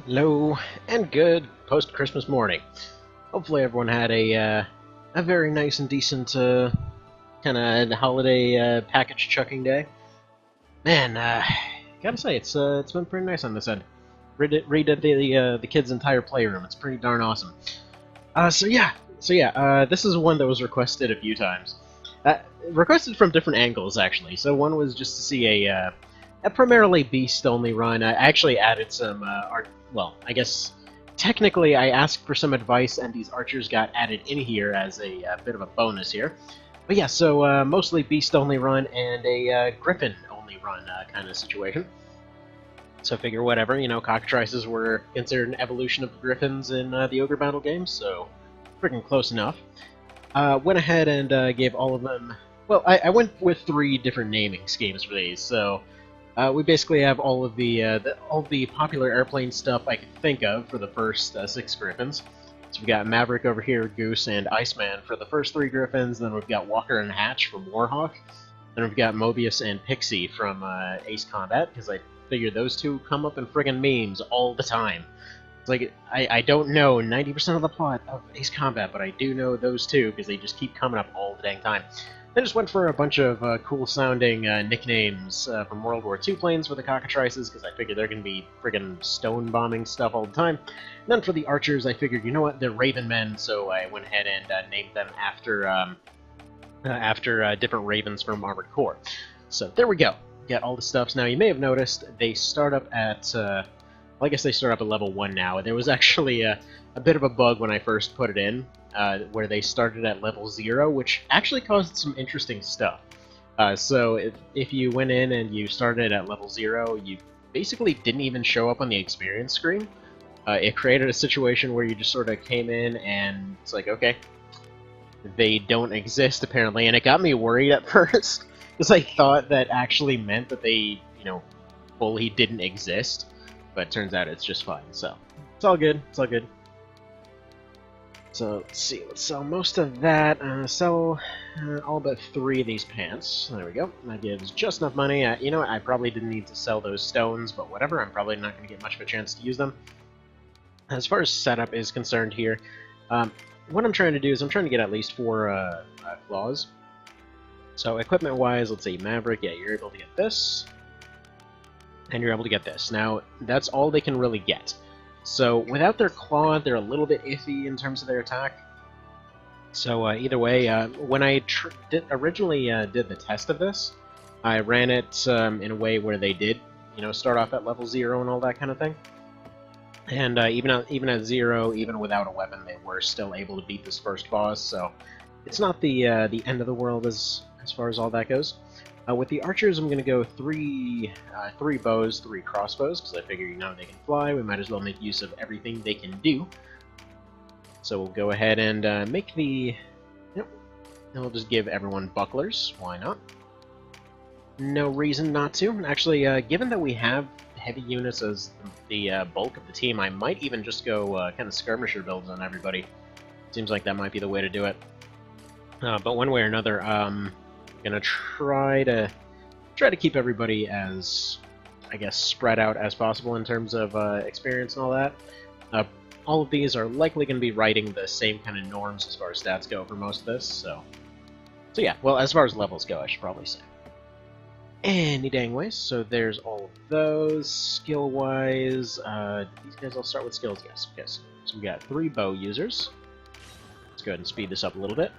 Hello, and good post-Christmas morning. Hopefully everyone had a very nice and decent kind of holiday package chucking day. Man, gotta say it's been pretty nice on this end. Redid the kid's entire playroom. It's pretty darn awesome. This is one that was requested a few times. Requested from different angles actually. So one was just to see a primarily beast-only run. I actually added some art. Well, I guess technically I asked for some advice, and these archers got added in here as a bit of a bonus here. But yeah, so mostly beast-only run and a griffin-only run kind of situation. So I figure whatever, you know, cockatrices were considered an evolution of the griffins in the Ogre battle games, so freaking close enough. Went ahead and gave all of them. Well, I went with 3 different naming schemes for these, so. We basically have all of the popular airplane stuff I could think of for the first 6 Griffins. So we've got Maverick over here, Goose, and Iceman for the first 3 Griffins. Then we've got Walker and Hatch from Warhawk. Then we've got Mobius and Pixie from Ace Combat, because I figured those 2 come up in friggin' memes all the time. It's like, I don't know 90% of the plot of Ace Combat, but I do know those 2, because they just keep coming up all the dang time. I just went for a bunch of cool-sounding nicknames from World War II planes for the cockatrices, because I figured they're going to be friggin' stone-bombing stuff all the time. And then for the archers, I figured, you know what, they're Raven Men, so I went ahead and named them after different ravens from Armored Core. So there we go. Got all the stuffs. Now, you may have noticed they start up at... well, I guess they start up at level 1 now. There was actually a bit of a bug when I first put it in, where they started at level 0, which actually caused some interesting stuff. So if you went in and you started at level 0, you basically didn't even show up on the experience screen. It created a situation where you just sort of came in and it's like, okay, they don't exist apparently, and it got me worried at first, because I thought that actually meant that they, you know, fully didn't exist. But it turns out it's just fine, so it's all good, it's all good. So, let's see, let's sell most of that, sell all but 3 of these pants. There we go, that gives just enough money. You know what, I probably didn't need to sell those stones, but whatever, I'm probably not going to get much of a chance to use them. As far as setup is concerned here, what I'm trying to do is I'm trying to get at least 4 claws. So, equipment-wise, let's see, Maverick, yeah, you're able to get this. And you're able to get this. Now, that's all they can really get. So, without their claw, they're a little bit iffy in terms of their attack. So, either way, when I originally did the test of this, I ran it in a way where they did, you know, start off at level 0 and all that kind of thing. And even at 0, even without a weapon, they were still able to beat this first boss, so it's not the end of the world as far as all that goes. With the archers, I'm going to go 3 bows, 3 crossbows, because I figure, you know, they can fly. We might as well make use of everything they can do. So we'll go ahead and make the... Yep. And we'll just give everyone bucklers. Why not? No reason not to. Actually, given that we have heavy units as the bulk of the team, I might even just go kind of skirmisher builds on everybody. Seems like that might be the way to do it. But one way or another, gonna try to keep everybody as, I guess, spread out as possible in terms of experience and all that. All of these are likely going to be writing the same kind of norms as far as stats go for most of this, so yeah, well, as far as levels go, I should probably say. Any dang ways, so there's all of those. Skill-wise, these guys all start with skills, yes. Okay, so we got 3 bow users. Let's go ahead and speed this up a little bit.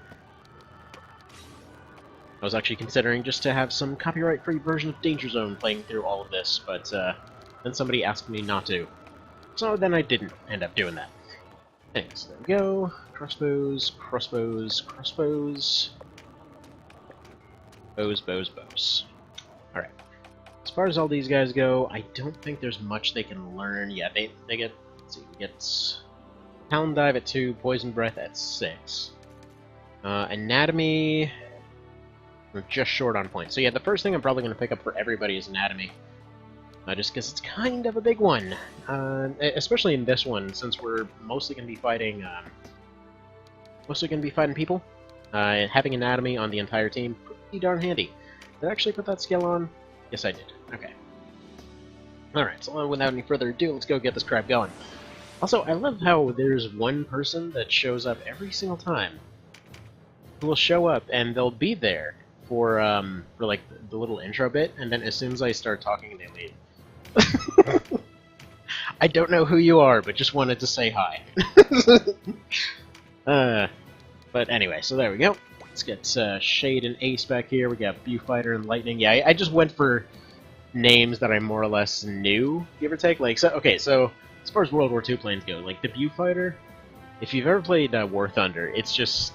I was actually considering just to have some copyright-free version of Danger Zone playing through all of this, but then somebody asked me not to. So then I didn't end up doing that. Anyways, there we go. Crossbows, crossbows, crossbows. Bows, bows, bows. Alright. As far as all these guys go, I don't think there's much they can learn. Yeah, they get, let's see, we get Talon Dive at 2, Poison Breath at 6. Anatomy... We're just short on points. So yeah, the first thing I'm probably going to pick up for everybody is Anatomy. Just because it's kind of a big one. Especially in this one, since we're mostly going to be fighting... people. Having Anatomy on the entire team, pretty darn handy. Did I actually put that skill on? Yes, I did. Okay. Alright, so without any further ado, let's go get this crap going. Also, I love how there's one person that shows up every single time. Who will show up, and they'll be there for like, the little intro bit, and then as soon as I start talking, they leave. I don't know who you are, but just wanted to say hi. But anyway, so there we go. Let's get Shade and Ace back here. We got Viewfighter and Lightning. Yeah, I just went for names that I more or less knew, give or take. Like, so okay, so as far as World War II planes go, like the Viewfighter, if you've ever played War Thunder, it's just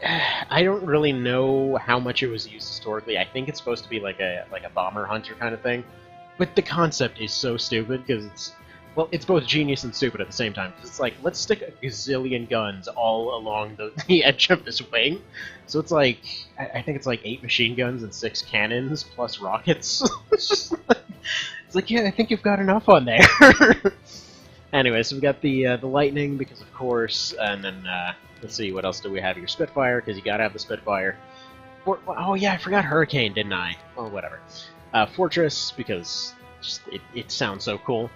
I don't really know how much it was used historically. I think it's supposed to be like a bomber hunter kind of thing, but the concept is so stupid because it's both genius and stupid at the same time. Because it's like, let's stick a gazillion guns all along the edge of this wing. So it's like, I think it's like 8 machine guns and 6 cannons plus rockets. It's like, yeah, I think you've got enough on there. Anyway, so we got the Lightning because of course, and then let's see, what else do we have here? Spitfire, because you gotta have the Spitfire. Oh yeah, I forgot Hurricane, didn't I? Well, whatever. Fortress, because just it sounds so cool.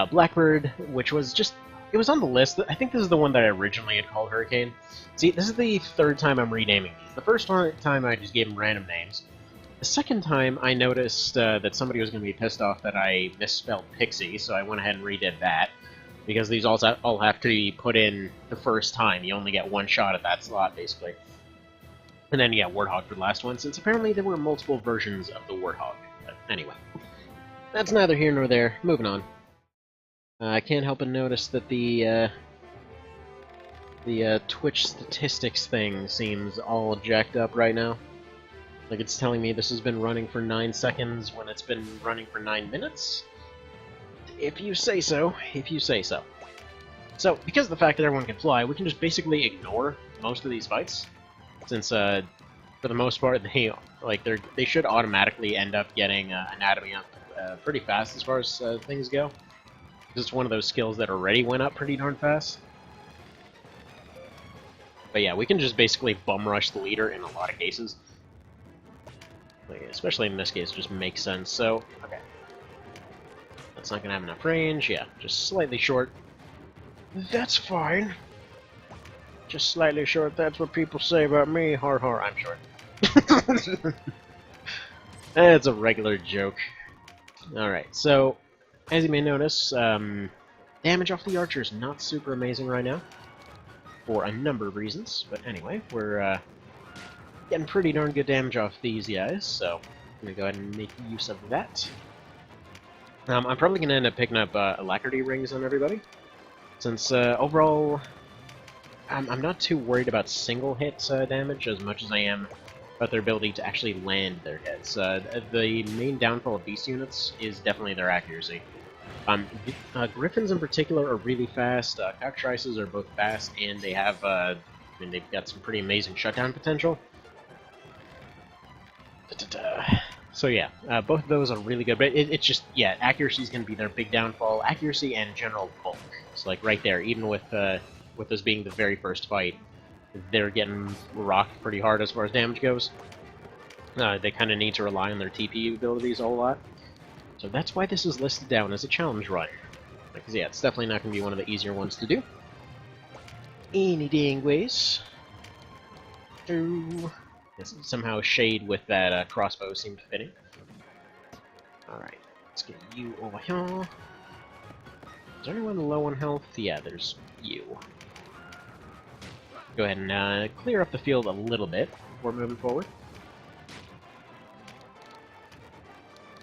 Blackbird, which was just... It was on the list. I think this is the one that I originally had called Hurricane. See, this is the third time I'm renaming these. The first time I just gave them random names. The second time I noticed that somebody was going to be pissed off that I misspelled Pixie, so I went ahead and redid that. Because these all have to be put in the first time. You only get one shot at that slot, basically. And then you got Warthog for the last one, since apparently there were multiple versions of the Warthog. But anyway, that's neither here nor there. Moving on. I can't help but notice that the Twitch statistics thing seems all jacked up right now. Like it's telling me this has been running for 9 seconds when it's been running for 9 minutes. If you say so, if you say so. So, because of the fact that everyone can fly, we can just basically ignore most of these fights. Since, for the most part, they should automatically end up getting anatomy up pretty fast as far as things go. It's one of those skills that already went up pretty darn fast. But yeah, we can just basically bum rush the leader in a lot of cases. Like, especially in this case, it just makes sense. So, okay. That's not gonna have enough range. Yeah, just slightly short. That's fine. Just slightly short, that's what people say about me. Har har, I'm short. It's a regular joke. Alright, so, as you may notice, damage off the archer is not super amazing right now. For a number of reasons, but anyway, we're getting pretty darn good damage off these guys, so I'm gonna go ahead and make use of that. I'm probably gonna end up picking up alacrity rings on everybody, since overall I'm not too worried about single hit damage as much as I am about their ability to actually land their hits. The main downfall of these units is definitely their accuracy. Griffins in particular are really fast. Cockatrices are both fast, and they have, they've got some pretty amazing shutdown potential. So yeah, both of those are really good, but it's just, yeah, accuracy is going to be their big downfall. Accuracy and general bulk. So like right there, even with this being the very first fight, they're getting rocked pretty hard as far as damage goes. They kind of need to rely on their TP abilities a whole lot. So that's why this is listed down as a challenge run. Because yeah, it's definitely not going to be one of the easier ones to do. Any dang ways. Ooh. Somehow Shade with that crossbow seemed fitting. Alright, let's get you over here. Is anyone low on health? Yeah, there's you. Go ahead and clear up the field a little bit before moving forward.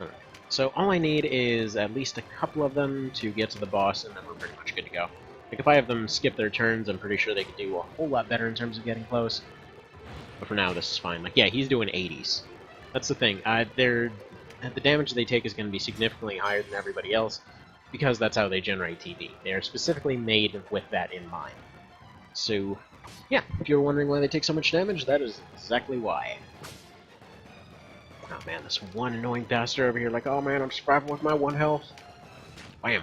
Alright, so all I need is at least a couple of them to get to the boss, and then we're pretty much good to go. Like, if I have them skip their turns, I'm pretty sure they could do a whole lot better in terms of getting close. But for now, this is fine. Like, yeah, he's doing 80s. That's the thing. The damage they take is going to be significantly higher than everybody else, because that's how they generate TP. They are specifically made with that in mind. So, yeah, if you're wondering why they take so much damage, that is exactly why. Oh man, this one annoying bastard over here, like, oh man, I'm surviving with my 1 health. Bam.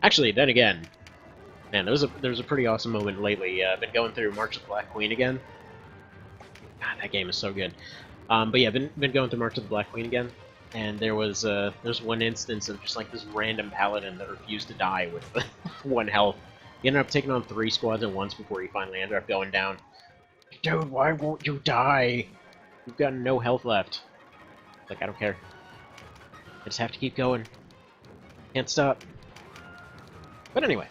Actually, then again, man, there was a pretty awesome moment lately. I've been going through March of the Black Queen again. God, that game is so good. But yeah, been going through March of the Black Queen again. and there's one instance of just like this random paladin that refused to die with 1 health. He ended up taking on 3 squads at once before he finally ended up going down. Dude, why won't you die? You've got no health left. Like, I don't care. I just have to keep going. Can't stop. But anyway.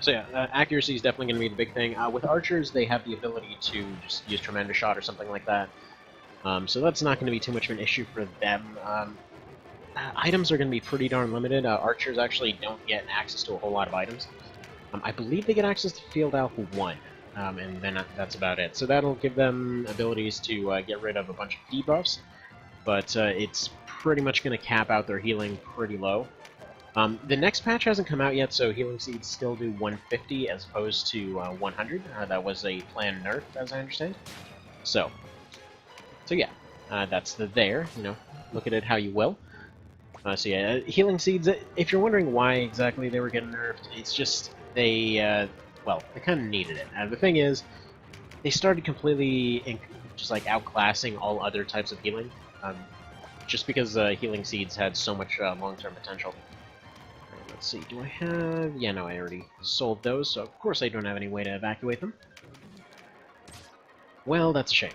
So yeah, accuracy is definitely going to be the big thing. With archers, they have the ability to just use tremendous shot or something like that. So that's not going to be too much of an issue for them. Items are going to be pretty darn limited. Archers actually don't get access to a whole lot of items. I believe they get access to Field Alpha 1, and then that's about it. So that'll give them abilities to get rid of a bunch of debuffs, but it's pretty much going to cap out their healing pretty low. The next patch hasn't come out yet, so healing seeds still do 150 as opposed to 100. That was a planned nerf, as I understand. So yeah, that's there. You know, look at it how you will. So yeah, healing seeds. If you're wondering why exactly they were getting nerfed, it's just they kind of needed it. The thing is, they started completely just like outclassing all other types of healing, just because healing seeds had so much long-term potential. Let's see, do I have... Yeah, no, I already sold those, so of course I don't have any way to evacuate them. Well, that's a shame.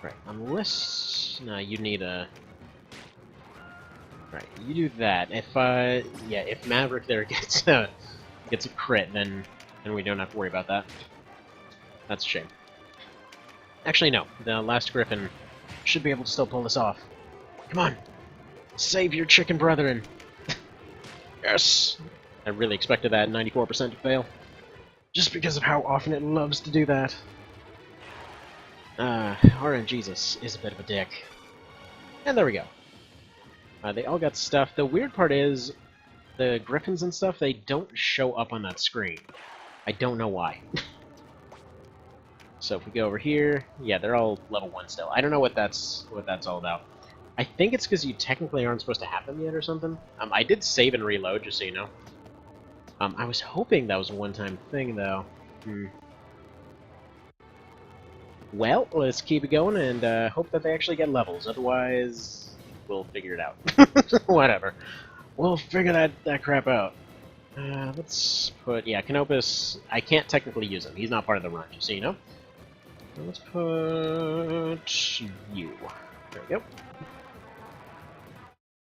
Right, unless... No, you need a... Right, you do that. If Maverick there gets a crit, then we don't have to worry about that. That's a shame. Actually, no. The last Griffin should be able to still pull this off. Come on! Save your chicken brethren! Yes! I really expected that 94% to fail. Just because of how often it loves to do that. RNGesus is a bit of a dick. And there we go. They all got stuff. The weird part is, the griffins and stuff, they don't show up on that screen. I don't know why. So if we go over here, yeah, they're all level 1 still. I don't know what that's all about. I think it's because you technically aren't supposed to have them yet or something. I did save and reload, just so you know. I was hoping that was a one-time thing, though. Well, let's keep it going and hope that they actually get levels. Otherwise, we'll figure it out. Whatever. We'll figure that crap out. Let's put... Yeah, Canopus... I can't technically use him. He's not part of the run, just so you know. Let's put... you. There we go.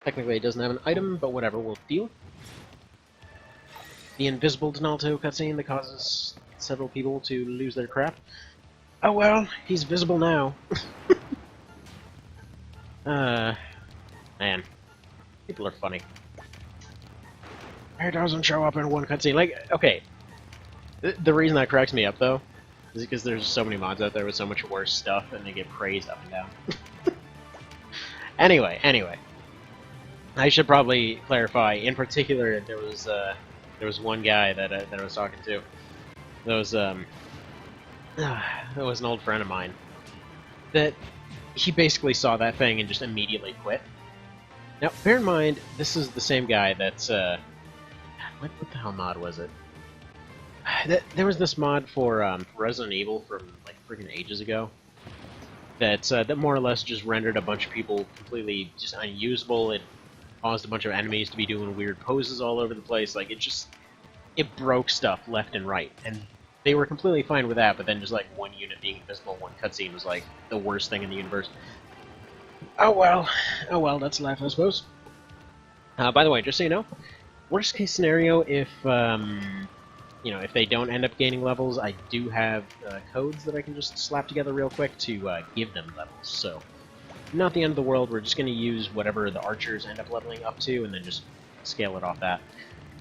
Technically, it doesn't have an item, but whatever, we'll deal. The invisible Donalto cutscene that causes several people to lose their crap. Oh well, he's visible now. Man. People are funny. It doesn't show up in one cutscene. Like, okay. The reason that cracks me up, though, is because there's so many mods out there with so much worse stuff, and they get praised up and down. Anyway. I should probably clarify. In particular, there was one guy that I was talking to. That was an old friend of mine. That he basically saw that thing and just immediately quit. Now, bear in mind, this is the same guy that's what the hell mod was it? There was this mod for Resident Evil from like freaking ages ago. That more or less just rendered a bunch of people completely just unusable. It caused a bunch of enemies to be doing weird poses all over the place. Like, it broke stuff left and right. And they were completely fine with that, but then just like one unit being invisible, one cutscene was like the worst thing in the universe. Oh well, that's life, I suppose. By the way, just so you know, worst case scenario, if if they don't end up gaining levels, I do have codes that I can just slap together real quick to give them levels. So, not the end of the world. We're just going to use whatever the archers end up leveling up to, and then just scale it off that.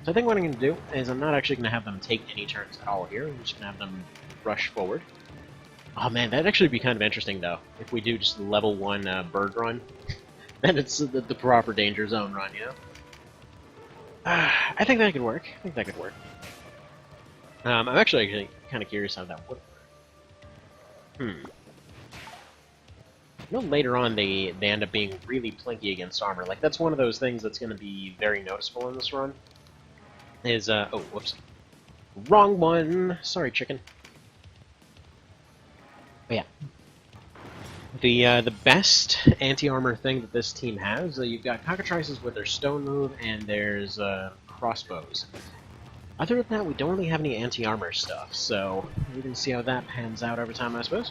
So I think what I'm going to do is I'm not actually going to have them take any turns at all here. I'm just going to have them rush forward. Oh man, that'd actually be kind of interesting, though, if we do just level 1 bird run. Then it's the proper danger zone run, you know? I think that could work. I'm actually kind of curious how that would work. You know, later on they end up being really plinky against armor. Like, that's one of those things that's going to be very noticeable in this run. Is, oh, whoops. Wrong one! Sorry, chicken. But yeah. The best anti-armor thing that this team has, you've got cockatrices with their stone move, and there's crossbows. Other than that, we don't really have any anti-armor stuff, so we can see how that pans out over time, I suppose.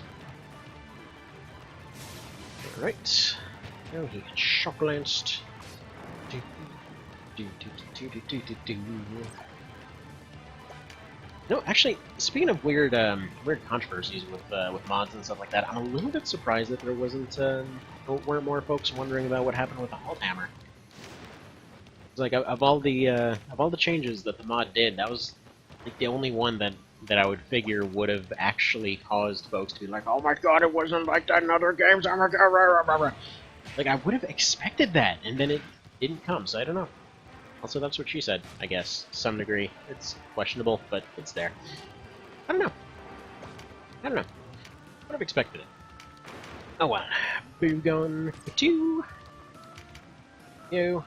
Alright. Oh, he gets shock lanced. No, actually, speaking of weird controversies with mods and stuff like that, I'm a little bit surprised that there weren't more folks wondering about what happened with the Alt Hammer. It's like of all the changes that the mod did, that was like the only one that I would figure would have actually caused folks to be like, "Oh my god, it wasn't like that in other games." Oh my god, like I would have expected that, and then it didn't come. So I don't know. Also, that's what she said, I guess, to some degree. It's questionable, but it's there. I don't know. I don't know. I would have expected it. Oh well. Boo gun for 2. You.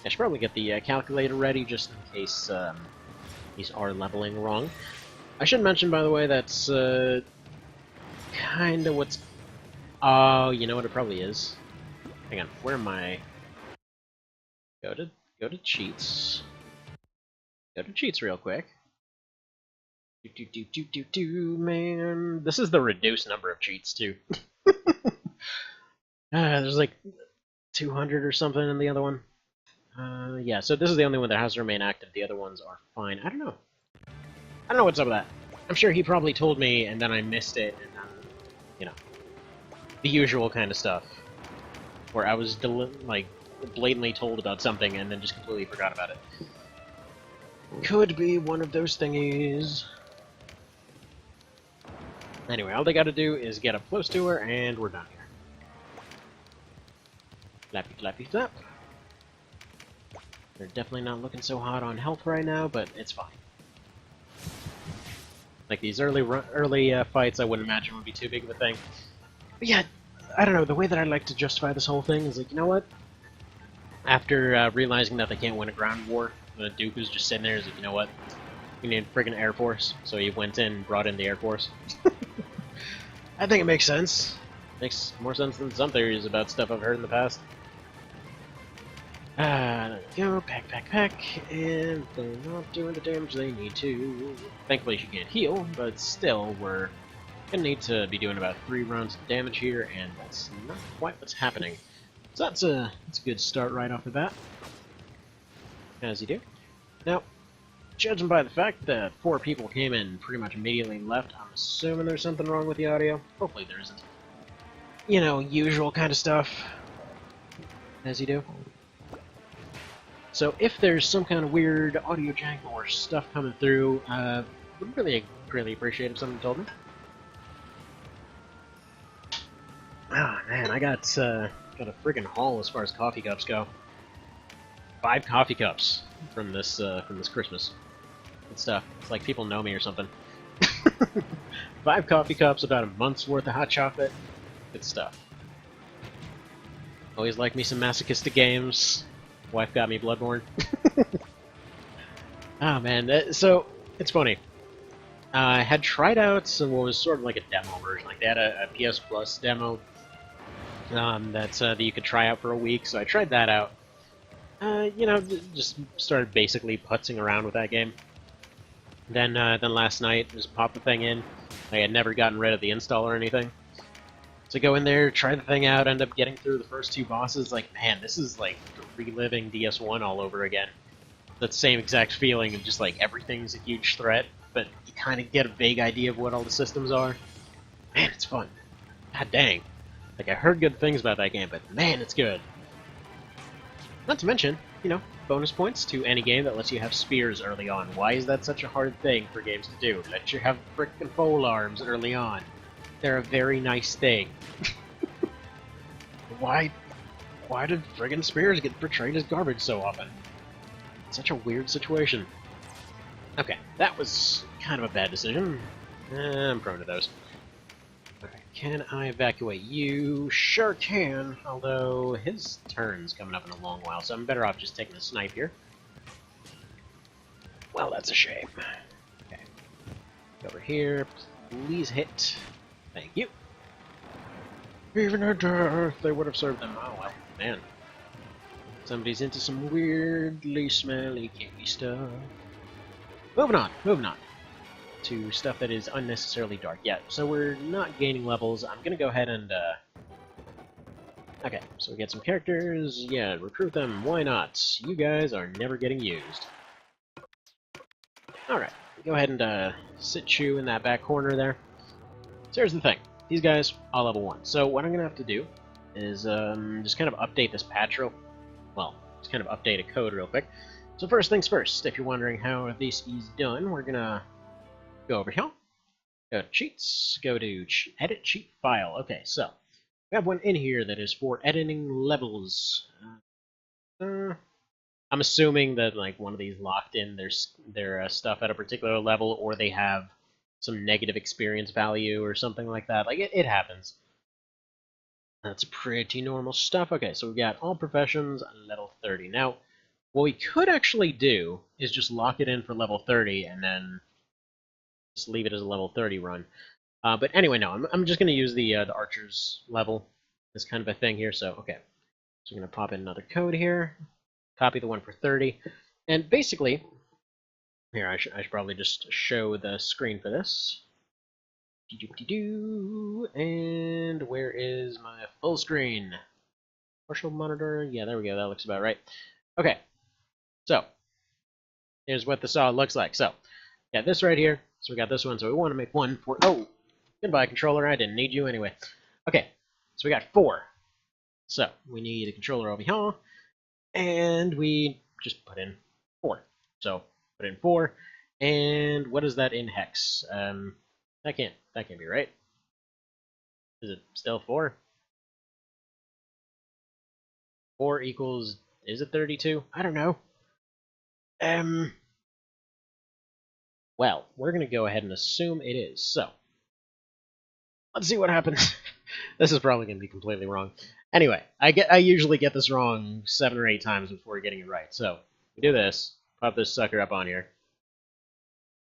I should probably get the calculator ready just in case these are leveling wrong. I should mention, by the way, that's kind of what's... Oh, you know what it probably is? Hang on, where am I? Go to cheats. Go to cheats real quick. Man. This is the reduced number of cheats, too. There's like 200 or something in the other one. Yeah, so this is the only one that has to remain active. The other ones are fine. I don't know. I don't know what's up with that. I'm sure he probably told me, and then I missed it, and then, you know, the usual kind of stuff. Where I was, like, blatantly told about something and then just completely forgot about it. Could be one of those thingies. Anyway, all they gotta do is get up close to her, and we're done here. Flappy, flappy, flap. They're definitely not looking so hot on health right now, but it's fine. Like, these early fights, I wouldn't imagine would be too big of a thing. But yeah, I don't know, the way that I like to justify this whole thing is like, you know what? After realizing that they can't win a ground war, the Duke was just sitting there, is like, you know what? We need a friggin' Air Force. So he went in and brought in the Air Force. I think it makes sense. Makes more sense than some theories about stuff I've heard in the past. There we go, pack, and they're not doing the damage they need to. Thankfully she can't heal, but still, we're gonna need to be doing about 3 rounds of damage here, and that's not quite what's happening. So that's a good start right off the bat. As you do. Now, judging by the fact that 4 people came in and pretty much immediately left, I'm assuming there's something wrong with the audio. Hopefully there isn't. You know, usual kind of stuff. As you do. So if there's some kind of weird audio jank or stuff coming through, would really greatly appreciate if someone told me. Ah, man, I got a friggin' haul as far as coffee cups go. 5 coffee cups from this Christmas. Good stuff. It's like people know me or something. 5 coffee cups, about a month's worth of hot chocolate. Good stuff. Always like me some masochistic games. Wife got me Bloodborne. Ah, man. So, it's funny. I had tried out what was sort of like a demo version. Like, they had a PS Plus demo that you could try out for a week, so I tried that out. You know, just started basically putzing around with that game. Then last night, just popped the thing in. I had never gotten rid of the install or anything. So go in there, try the thing out, end up getting through the first 2 bosses. Like, man, this is like reliving DS1 all over again. That same exact feeling of just like everything's a huge threat, but you kind of get a vague idea of what all the systems are. Man, it's fun. God dang. Like, I heard good things about that game, but man, it's good. Not to mention, you know, bonus points to any game that lets you have spears early on. Why is that such a hard thing for games to do? Let you have frickin' pole arms early on. They're a very nice thing. Why did friggin' spears get portrayed as garbage so often? Such a weird situation. Okay, that was kind of a bad decision. I'm prone to those. Okay, can I evacuate you? Sure can, although his turn's coming up in a long while, so I'm better off just taking a snipe here. Well, that's a shame. Okay. Over here, please hit. Thank you. Even at death, they would have served them. Oh well, man. Somebody's into some weirdly smelly, kinky stuff. Moving on to stuff that is unnecessarily dark. Yeah, so we're not gaining levels. I'm gonna go ahead and, okay, so we get some characters. Yeah, recruit them. Why not? You guys are never getting used. Alright, go ahead and, sit you in that back corner there. So here's the thing. These guys, all level 1. So what I'm gonna have to do is, just kind of update this patch well, just kind of update a code real quick. So first things first, if you're wondering how this is done, we're gonna go over here, go to Cheats, go to Edit Cheat File. Okay, so we have one in here that is for editing levels. I'm assuming that like one of these locked in their stuff at a particular level, or they have some negative experience value or something like that. Like it happens. That's pretty normal stuff. Okay, so we've got all professions level 30. Now, what we could actually do is just lock it in for level 30 and then just leave it as a level 30 run. But anyway, no, I'm just going to use the archer's level as kind of a thing here. So, okay. So I'm going to pop in another code here, copy the one for 30, and basically, here, I should probably just show the screen for this. And where is my full screen? Partial monitor, yeah, there we go, that looks about right. Okay, so, here's what this all looks like. So, yeah, this right here, so we got this one, so we want to make one for, oh, goodbye controller, I didn't need you anyway. Okay, so we got 4. So, we need a controller over here, and we just put in 4. So, put in 4, and what is that in hex? That can't be right. Is it still 4? 4 equals, is it 32? I don't know. Well, we're gonna go ahead and assume it is. So, let's see what happens. This is probably gonna be completely wrong. Anyway, I usually get this wrong 7 or 8 times before getting it right. So, we do this, pop this sucker up on here.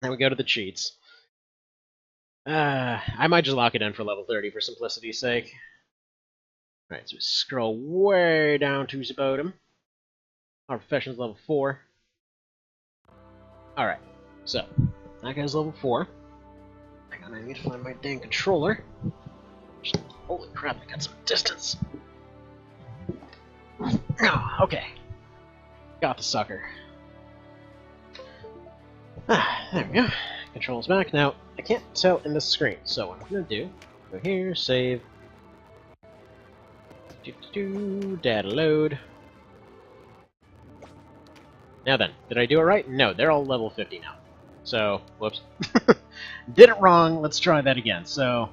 Then we go to the cheats. I might just lock it in for level 30 for simplicity's sake. Alright, so we scroll way down to the bottom. Our profession's level 4. Alright, so that guy's level 4. Hang on, I need to find my dang controller. Holy crap, I got some distance. Oh, okay. Got the sucker. There we go. Control's back. Now, I can't tell in the screen, so what I'm going to do, go here, save, data load. Now then, did I do it right? No, they're all level 50 now. So, whoops. Did it wrong, let's try that again. So,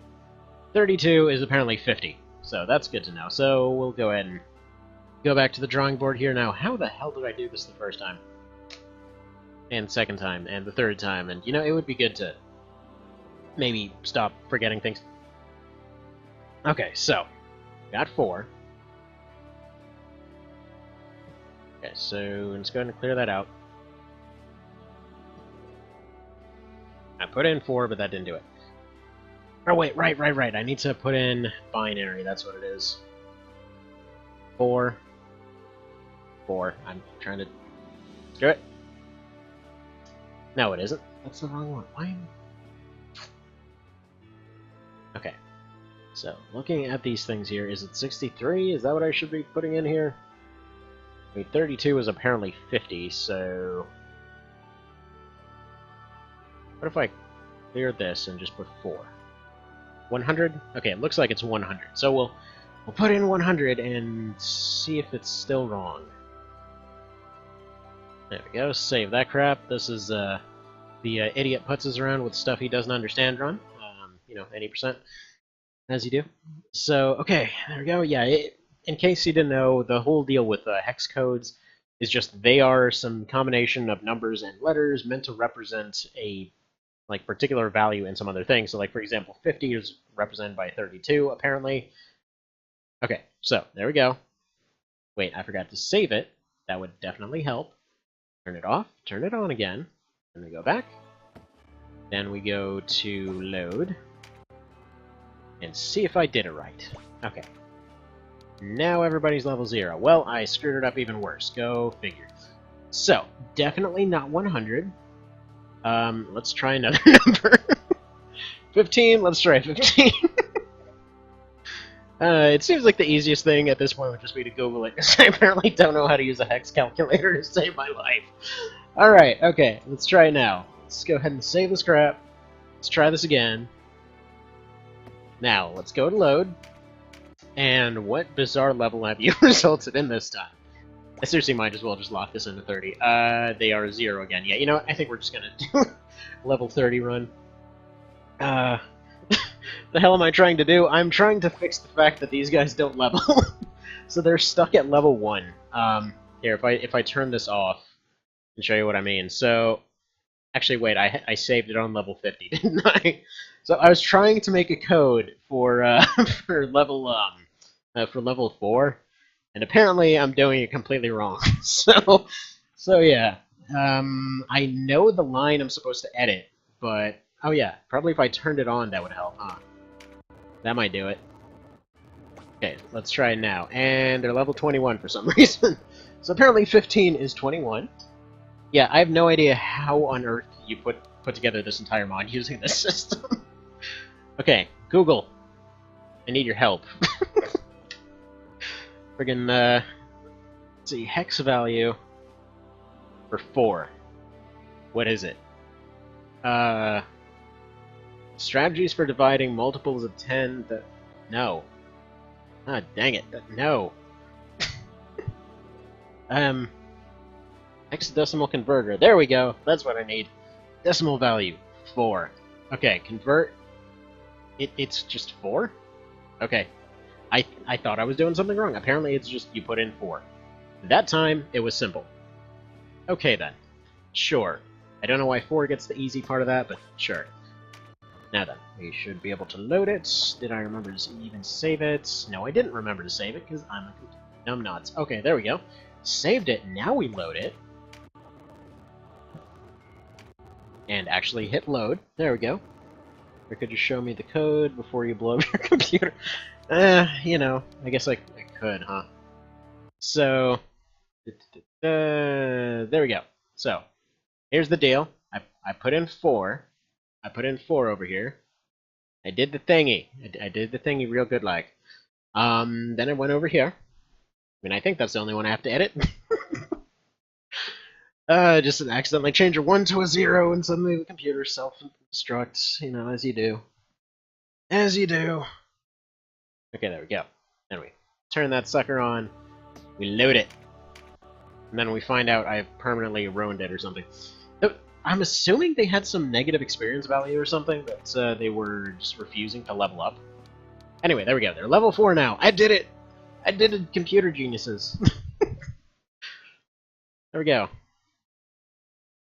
32 is apparently 50, so that's good to know. So, we'll go ahead and go back to the drawing board here. Now, how the hell did I do this the first time? And second time, and the third time, and, you know, it would be good to maybe stop forgetting things. Okay, so, got 4. Okay, so let's go ahead and clear that out. I put in 4, but that didn't do it. Oh, wait, right. I need to put in binary, that's what it is. 4. 4. I'm trying to do it. No, it isn't. That's the wrong one. Why? Okay. So, looking at these things here, is it 63? Is that what I should be putting in here? I mean, 32 is apparently 50, so... What if I clear this and just put 4? 100? Okay, it looks like it's 100. So we'll put in 100 and see if it's still wrong. There we go, save that crap. This is, the idiot puts us around with stuff he doesn't understand run. You know, 80%, as you do. So, okay, there we go. Yeah, in case you didn't know, the whole deal with hex codes is just they are some combination of numbers and letters meant to represent a like particular value in some other thing. So, like, for example, 50 is represented by 32, apparently. Okay, so, there we go. Wait, I forgot to save it. That would definitely help. Turn it off, turn it on again, and we go back. Then we go to load, and see if I did it right. Okay. Now everybody's level 0. Well, I screwed it up even worse. Go figure. So, definitely not 100. Let's try another number. 15, let's try 15. It seems like the easiest thing at this point would just be to Google it, because I apparently don't know how to use a hex calculator to save my life. Alright, okay, let's try it now. Let's go ahead and save this crap. Let's try this again. Now, let's go to load. And what bizarre level have you resulted in this time? I seriously might as well just lock this into 30. They are 0 again. Yeah, you know what? I think we're just gonna do level 30 run. The hell am I trying to do? I'm trying to fix the fact that these guys don't level. So they're stuck at level 1. Here, if I turn this off and show you what I mean. So, actually, wait, I saved it on level 50, didn't I? So I was trying to make a code for for level 4, and apparently I'm doing it completely wrong. So yeah, I know the line I'm supposed to edit, but oh yeah, probably if I turned it on that would help, huh? That might do it. Okay, let's try it now. And they're level 21 for some reason. So apparently 15 is 21. Yeah, I have no idea how on earth you put together this entire mod using this system. Okay, Google. I need your help. Friggin', let's see, hex value for 4. What is it? Strategies for dividing multiples of 10 that... No. Ah, dang it. No. Hexadecimal converter. There we go. That's what I need. Decimal value. 4. Okay, convert. It's just 4? Okay. I thought I was doing something wrong. Apparently it's just you put in 4. That time, it was simple. Okay then. Sure. I don't know why 4 gets the easy part of that, but sure. Now then, we should be able to load it. Did I remember to even save it? No, I didn't remember to save it, because I'm a numbnuts. Okay, there we go. Saved it, now we load it. And actually hit load. There we go. Or could you show me the code before you blow up your computer? You know, I guess I could, huh? So, there we go. So, here's the deal. I put in 4. I put in 4 over here. I did the thingy. I did the thingy real good like. Then I went over here. I mean, I think that's the only one I have to edit. Just accidentally change a 1 to a 0 and suddenly the computer self-destructs, you know, as you do. As you do. Okay, there we go. Then we turn that sucker on. We load it. And then we find out I've permanently ruined it or something. I'm assuming they had some negative experience value or something that they were just refusing to level up. Anyway, there we go. They're level 4 now. I did it! I did it, computer geniuses. There we go.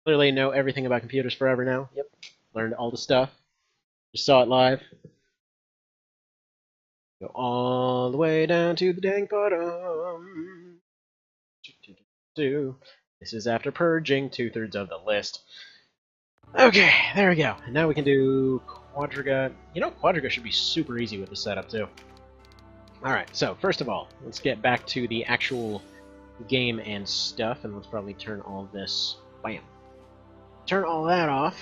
Clearly know everything about computers forever now. Yep. Learned all the stuff. Just saw it live. Go all the way down to the dang bottom. This is after purging 2/3 of the list. Okay, there we go. And now we can do Quadriga. You know, Quadriga should be super easy with the setup, too. Alright, so first of all, let's get back to the actual game and stuff, and let's probably turn all of this... Bam. Turn all that off.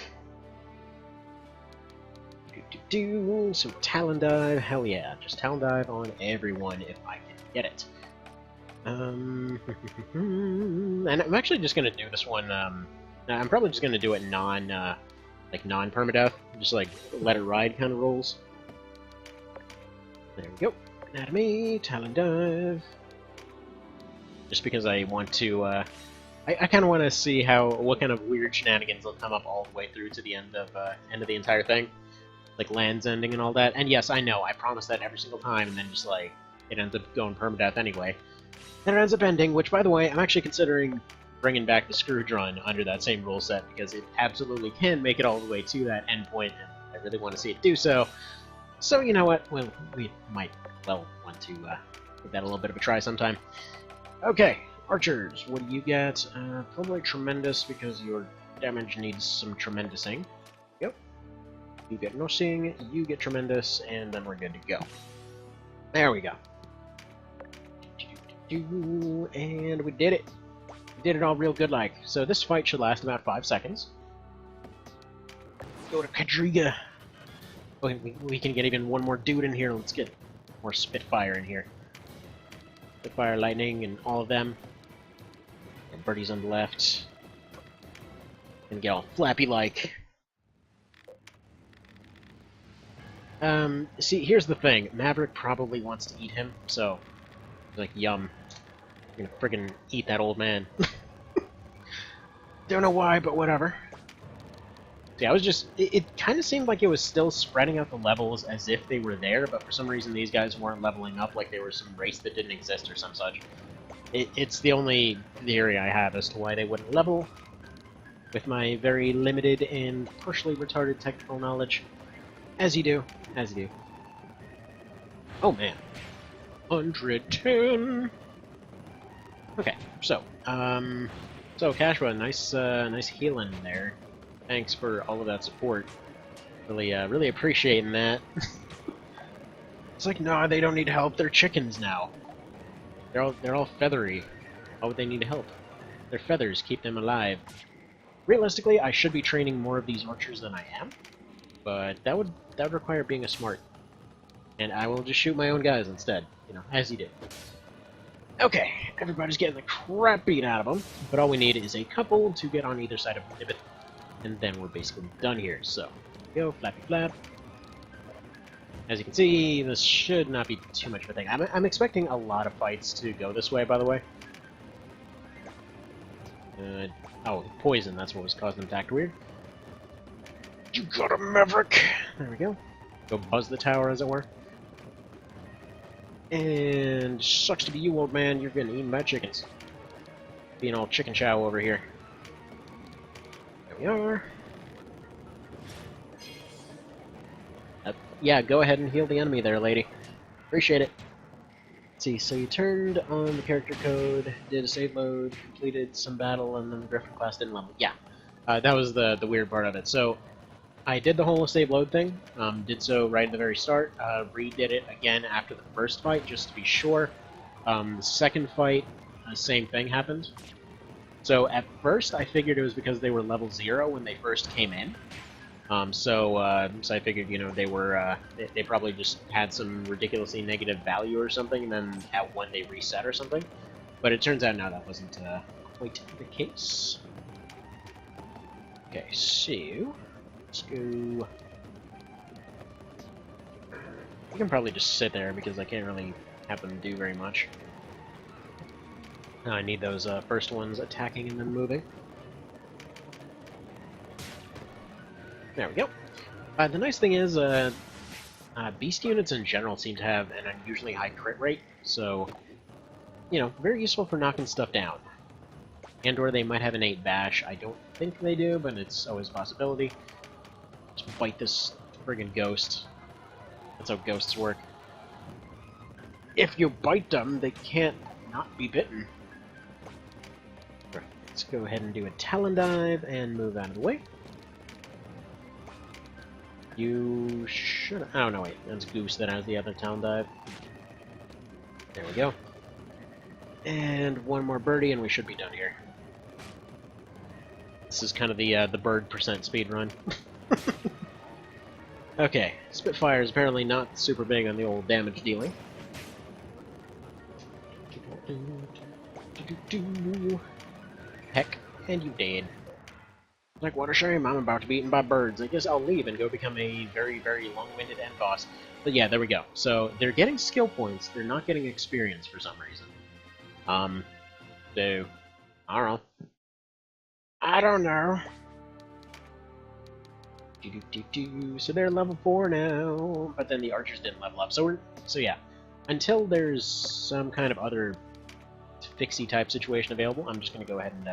Some Talon Dive. Hell yeah, just Talon Dive on everyone if I can get it. And I'm actually just gonna do this one, I'm probably just gonna do it non-permadeath, just like let it ride kind of rolls. There we go. Anatomy, Talon Dive. Just because I want to, I kind of want to see what kind of weird shenanigans will come up all the way through to the end of the entire thing. Like lands ending and all that. And yes, I know, I promise that every single time, and then just like, it ends up going permadeath anyway. And it ends up ending, which, by the way, I'm actually considering bringing back the Scrooge run under that same rule set, because it absolutely can make it all the way to that endpoint, and I really want to see it do so. So, you know what? Well, we might, well, want to give that a little bit of a try sometime. Okay, archers, what do you get? Probably tremendous, because your damage needs some tremendousing. Yep. You get nothing, you get tremendous, and then we're good to go. There we go. And we did it. We did it all real good like. So this fight should last about 5 seconds. Go to Kadriga. Okay, we can get even one more dude in here. Let's get more Spitfire in here. Spitfire, Lightning, and all of them. And Birdie's on the left. And get all flappy-like. See, here's the thing. Maverick probably wants to eat him, so... like, yum. I'm gonna friggin' eat that old man. Don't know why, but whatever. See, I was just... It kind of seemed like it was still spreading out the levels as if they were there, but for some reason these guys weren't leveling up like they were some race that didn't exist or some such. It's the only theory I have as to why they wouldn't level, with my very limited and partially retarded technical knowledge. As you do. As you do. Oh, man. 110! Okay, so, Cashwa, nice healing there. Thanks for all of that support. Really appreciating that. It's like, no, they don't need help. They're chickens now. They're all feathery. Why would they need help? Their feathers keep them alive. Realistically, I should be training more of these archers than I am, but that would require being a smart. And I will just shoot my own guys instead, you know, as you do. Okay, everybody's getting the crap beat out of them, but all we need is a couple to get on either side of Nibbit, and then we're basically done here. So, go, flappy flap. As you can see, this should not be too much of a thing. I'm expecting a lot of fights to go this way, by the way. Oh, poison, that's what was causing them to act weird. You got a Maverick! There we go. Go buzz the tower, as it were. And sucks to be you, old man. You're gonna eat my chickens. Being all chicken chow over here. There we are. Yeah, go ahead and heal the enemy there, lady. Appreciate it. Let's see, so you turned on the character code, did a save load, completed some battle, and then the Griffin class didn't level. Yeah, that was the weird part of it. So, I did the whole save load thing, did so right at the very start, redid it again after the first fight, just to be sure. The second fight, same thing happened. So at first I figured it was because they were level 0 when they first came in. So I figured, you know, they were, they probably just had some ridiculously negative value or something, and then at one they reset or something. But it turns out now that wasn't quite the case. Okay, so... let's go... you can probably just sit there because I can't really have them do very much. I need those first ones attacking and then moving. There we go. The nice thing is, beast units in general seem to have an unusually high crit rate, so, you know, very useful for knocking stuff down. And/or they might have an 8 bash. I don't think they do, but it's always a possibility. Just bite this friggin' ghost. That's how ghosts work. If you bite them, they can't not be bitten. Right, let's go ahead and do a Talon Dive and move out of the way. You should... oh, no, wait. That's Goose that has the other Talon Dive. There we go. And one more birdie, and we should be done here. This is kind of the bird percent speed run. Okay, Spitfire is apparently not super big on the old damage dealing. Heck, and you dead. Like, what a shame, I'm about to be eaten by birds. I guess I'll leave and go become a very, very long-winded end boss. But yeah, there we go. So, they're getting skill points, they're not getting experience for some reason. So, I don't know. I don't know. So they're level 4 now, but then the archers didn't level up. So yeah, until there's some kind of other fixie type situation available, I'm just gonna go ahead and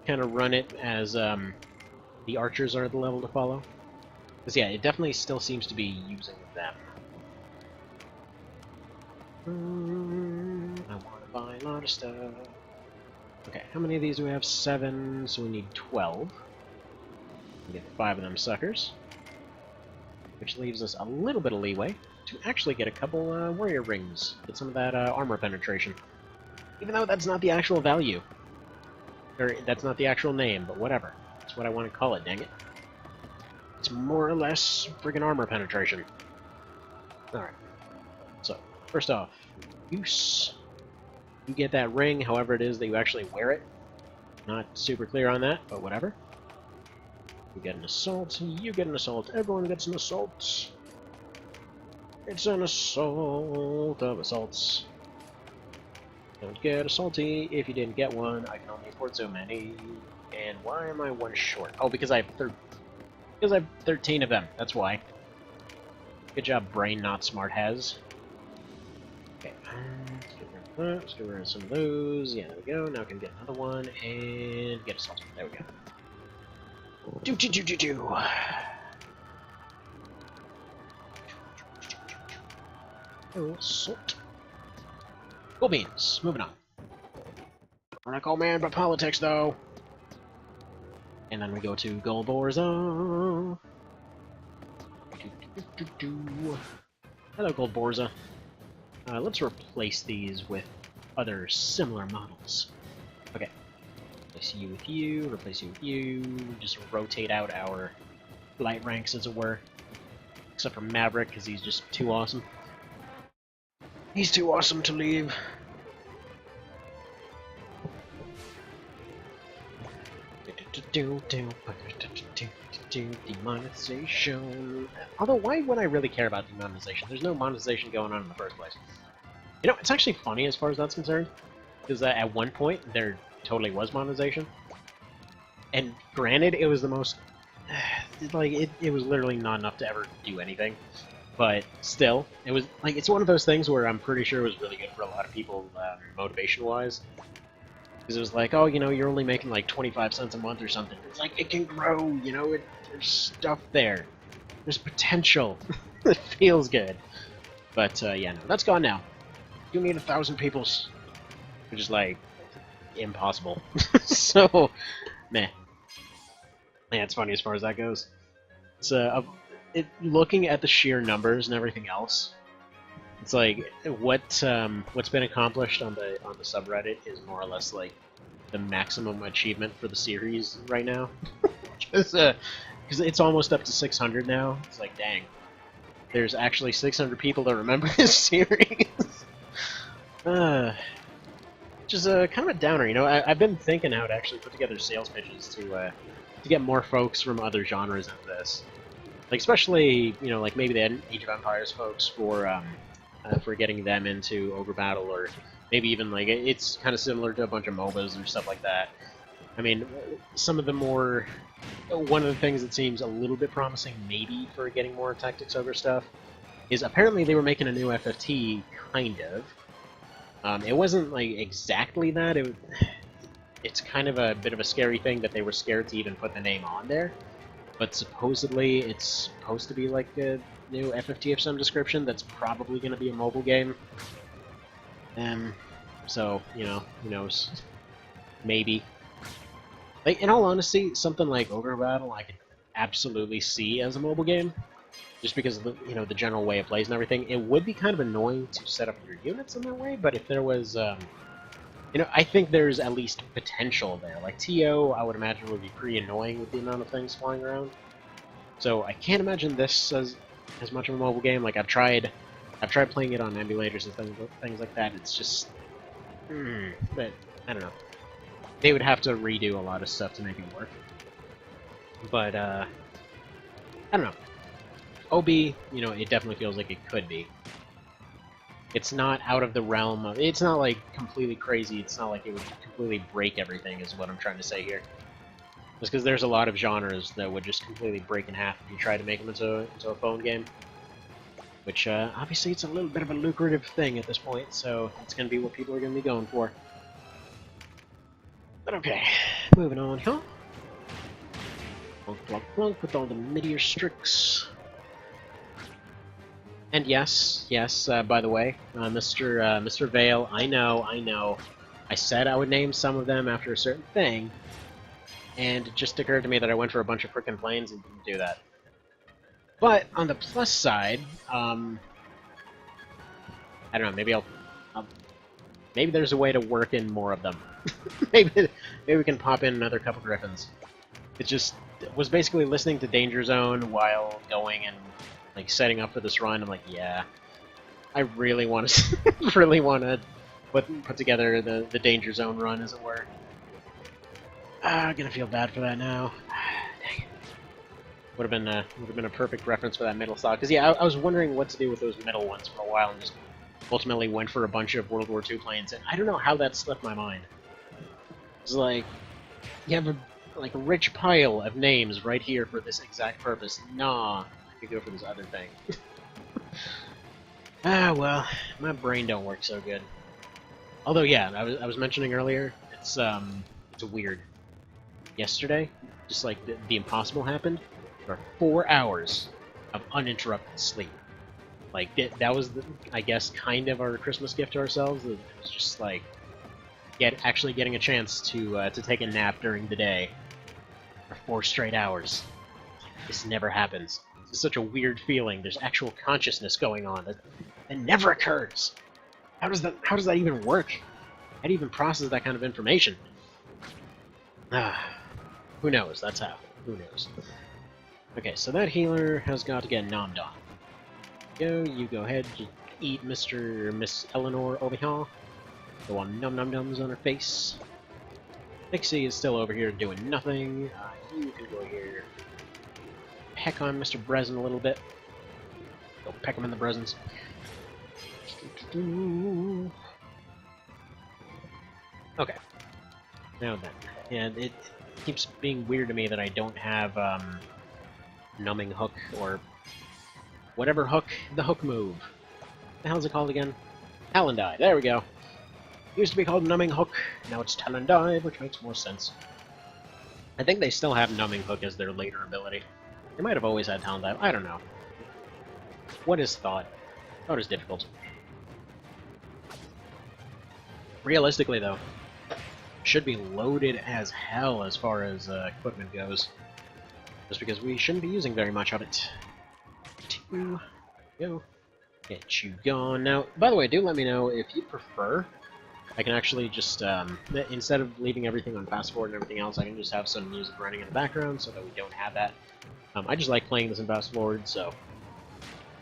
kind of run it as the archers are the level to follow. Because yeah, it definitely still seems to be using them. I want to buy a lot of stuff. Okay, how many of these do we have? 7, so we need 12. We get 5 of them suckers. Which leaves us a little bit of leeway. to actually get a couple warrior rings. Get some of that armor penetration. Even though that's not the actual value. Or that's not the actual name, but whatever. That's what I want to call it, dang it. It's more or less friggin' armor penetration. Alright. So, first off, use. You get that ring, however it is that you actually wear it. Not super clear on that, but whatever. You get an assault, you get an assault, everyone gets an assault. It's an assault of assaults. Don't get a salty if you didn't get one. I can only afford so many. And why am I one short? Oh, because I have 13 of them. That's why. Good job, brain not smart has. Okay, let's get rid of some of those. Yeah, there we go. Now I can get another one and get a salty. There we go. Do. Oh, salt. Cool beans. Moving on. We're not called man, but politics, though. And then we go to Goldborza. Hello, Goldborza. Let's replace these with other similar models. Okay. Replace you with you, replace you with you. Just rotate out our light ranks, as it were. Except for Maverick, because he's just too awesome. He's too awesome to leave. Demonetization. Although, why would I really care about demonetization? There's no monetization going on in the first place. You know, it's actually funny as far as that's concerned, because at one point there totally was monetization. And granted, it was the most... like, it was literally not enough to ever do anything. But still, it was like it's one of those things where I'm pretty sure it was really good for a lot of people, motivation-wise. Because it was like, oh, you know, you're only making like 25 cents a month or something. It's like, it can grow, you know, there's stuff there. There's potential. It feels good. But, yeah, no, that's gone now. You need 1,000 peoples. Which is, like, impossible. So, meh. Yeah, it's funny as far as that goes. It's, looking at the sheer numbers and everything else, it's like what's been accomplished on the subreddit is more or less like the maximum achievement for the series right now. Because it's almost up to 600 now. It's like, dang, there's actually 600 people that remember this series. Which is kind of a downer, you know. I've been thinking how to actually put together sales pitches to get more folks from other genres into this. Like, especially, you know, like maybe the Age of Empires folks for getting them into Ogre Battle, or maybe even, like, it's kind of similar to a bunch of MOBAs or stuff like that. I mean, some of the more... One of the things that seems a little bit promising, maybe, for getting more Tactics Ogre stuff, is apparently they were making a new FFT, kind of. It wasn't, like, exactly that. It's kind of a bit of a scary thing that they were scared to even put the name on there. But supposedly it's supposed to be like a new FFT of some description that's probably going to be a mobile game. So, you know, who knows. Maybe. Like, in all honesty, something like Ogre Battle I could absolutely see as a mobile game. Just because of the, you know, the general way it plays and everything. It would be kind of annoying to set up your units in that way, but if there was... you know, I think there's at least potential there. Like, TO, I would imagine, would be pretty annoying with the amount of things flying around. So I can't imagine this as much of a mobile game. Like, I've tried playing it on emulators and things like that. It's just... but, I don't know. They would have to redo a lot of stuff to make it work. But, I don't know. OB, you know, it definitely feels like it could be. It's not out of the realm of... It's not, like, completely crazy. It's not like it would completely break everything, is what I'm trying to say here. Just because there's a lot of genres that would just completely break in half if you try to make them into a phone game. Which, obviously, it's a little bit of a lucrative thing at this point, so it's going to be what people are going to be going for. But okay, moving on, huh? Plunk, plunk, plunk with all the Meteor Strix. And yes, by the way, Mr. Vale, I know. I said I would name some of them after a certain thing, and it just occurred to me that I went for a bunch of frickin' planes and didn't do that. But, on the plus side, I don't know, maybe maybe there's a way to work in more of them. maybe we can pop in another couple griffins. It just was basically listening to Danger Zone while going and like setting up for this run. I'm like, yeah, I really want to really want to put together the Danger Zone run, as it were. I'm gonna feel bad for that now. Dang it. Would have been a perfect reference for that middle stock. Because yeah, I was wondering what to do with those middle ones for a while, and just ultimately went for a bunch of World War II planes. And I don't know how that slipped my mind. It's like you have a rich pile of names right here for this exact purpose. Nah, I could go for this other thing. Ah, well, my brain don't work so good. Although, yeah, I was mentioning earlier, it's weird. Yesterday, just like the impossible happened, for 4 hours of uninterrupted sleep. Like, that was, I guess, kind of our Christmas gift to ourselves. It was just like, actually getting a chance to take a nap during the day for 4 straight hours. This never happens. It's such a weird feeling. There's actual consciousness going on that never occurs. How does that even work? How do you even process that kind of information? Who knows? That's how. Who knows? Okay, so that healer has got to get nommed on. You go ahead, you eat Miss Eleanor over here. Go on num-num-nums on her face. Pixie is still over here doing nothing. You can go here. Peck on Mr. Brezen a little bit. Go peck him in the Brezens. Okay. Now then. Yeah, it keeps being weird to me that I don't have, Numbing Hook, or whatever hook, the hook move. What the hell's it called again? Talon Dive, there we go. Used to be called Numbing Hook, now it's Talon Dive, which makes more sense. I think they still have Numbing Hook as their later ability. They might have always had Talon Dive, I don't know. What is Thought? Thought is difficult. Realistically, though, should be loaded as hell as far as equipment goes. Just because we shouldn't be using very much of it. Go. Get you gone. Now, by the way, do let me know if you prefer. I can actually just, instead of leaving everything on fast forward and everything else, I can just have some music running in the background so that we don't have that. I just like playing this in fast forward, so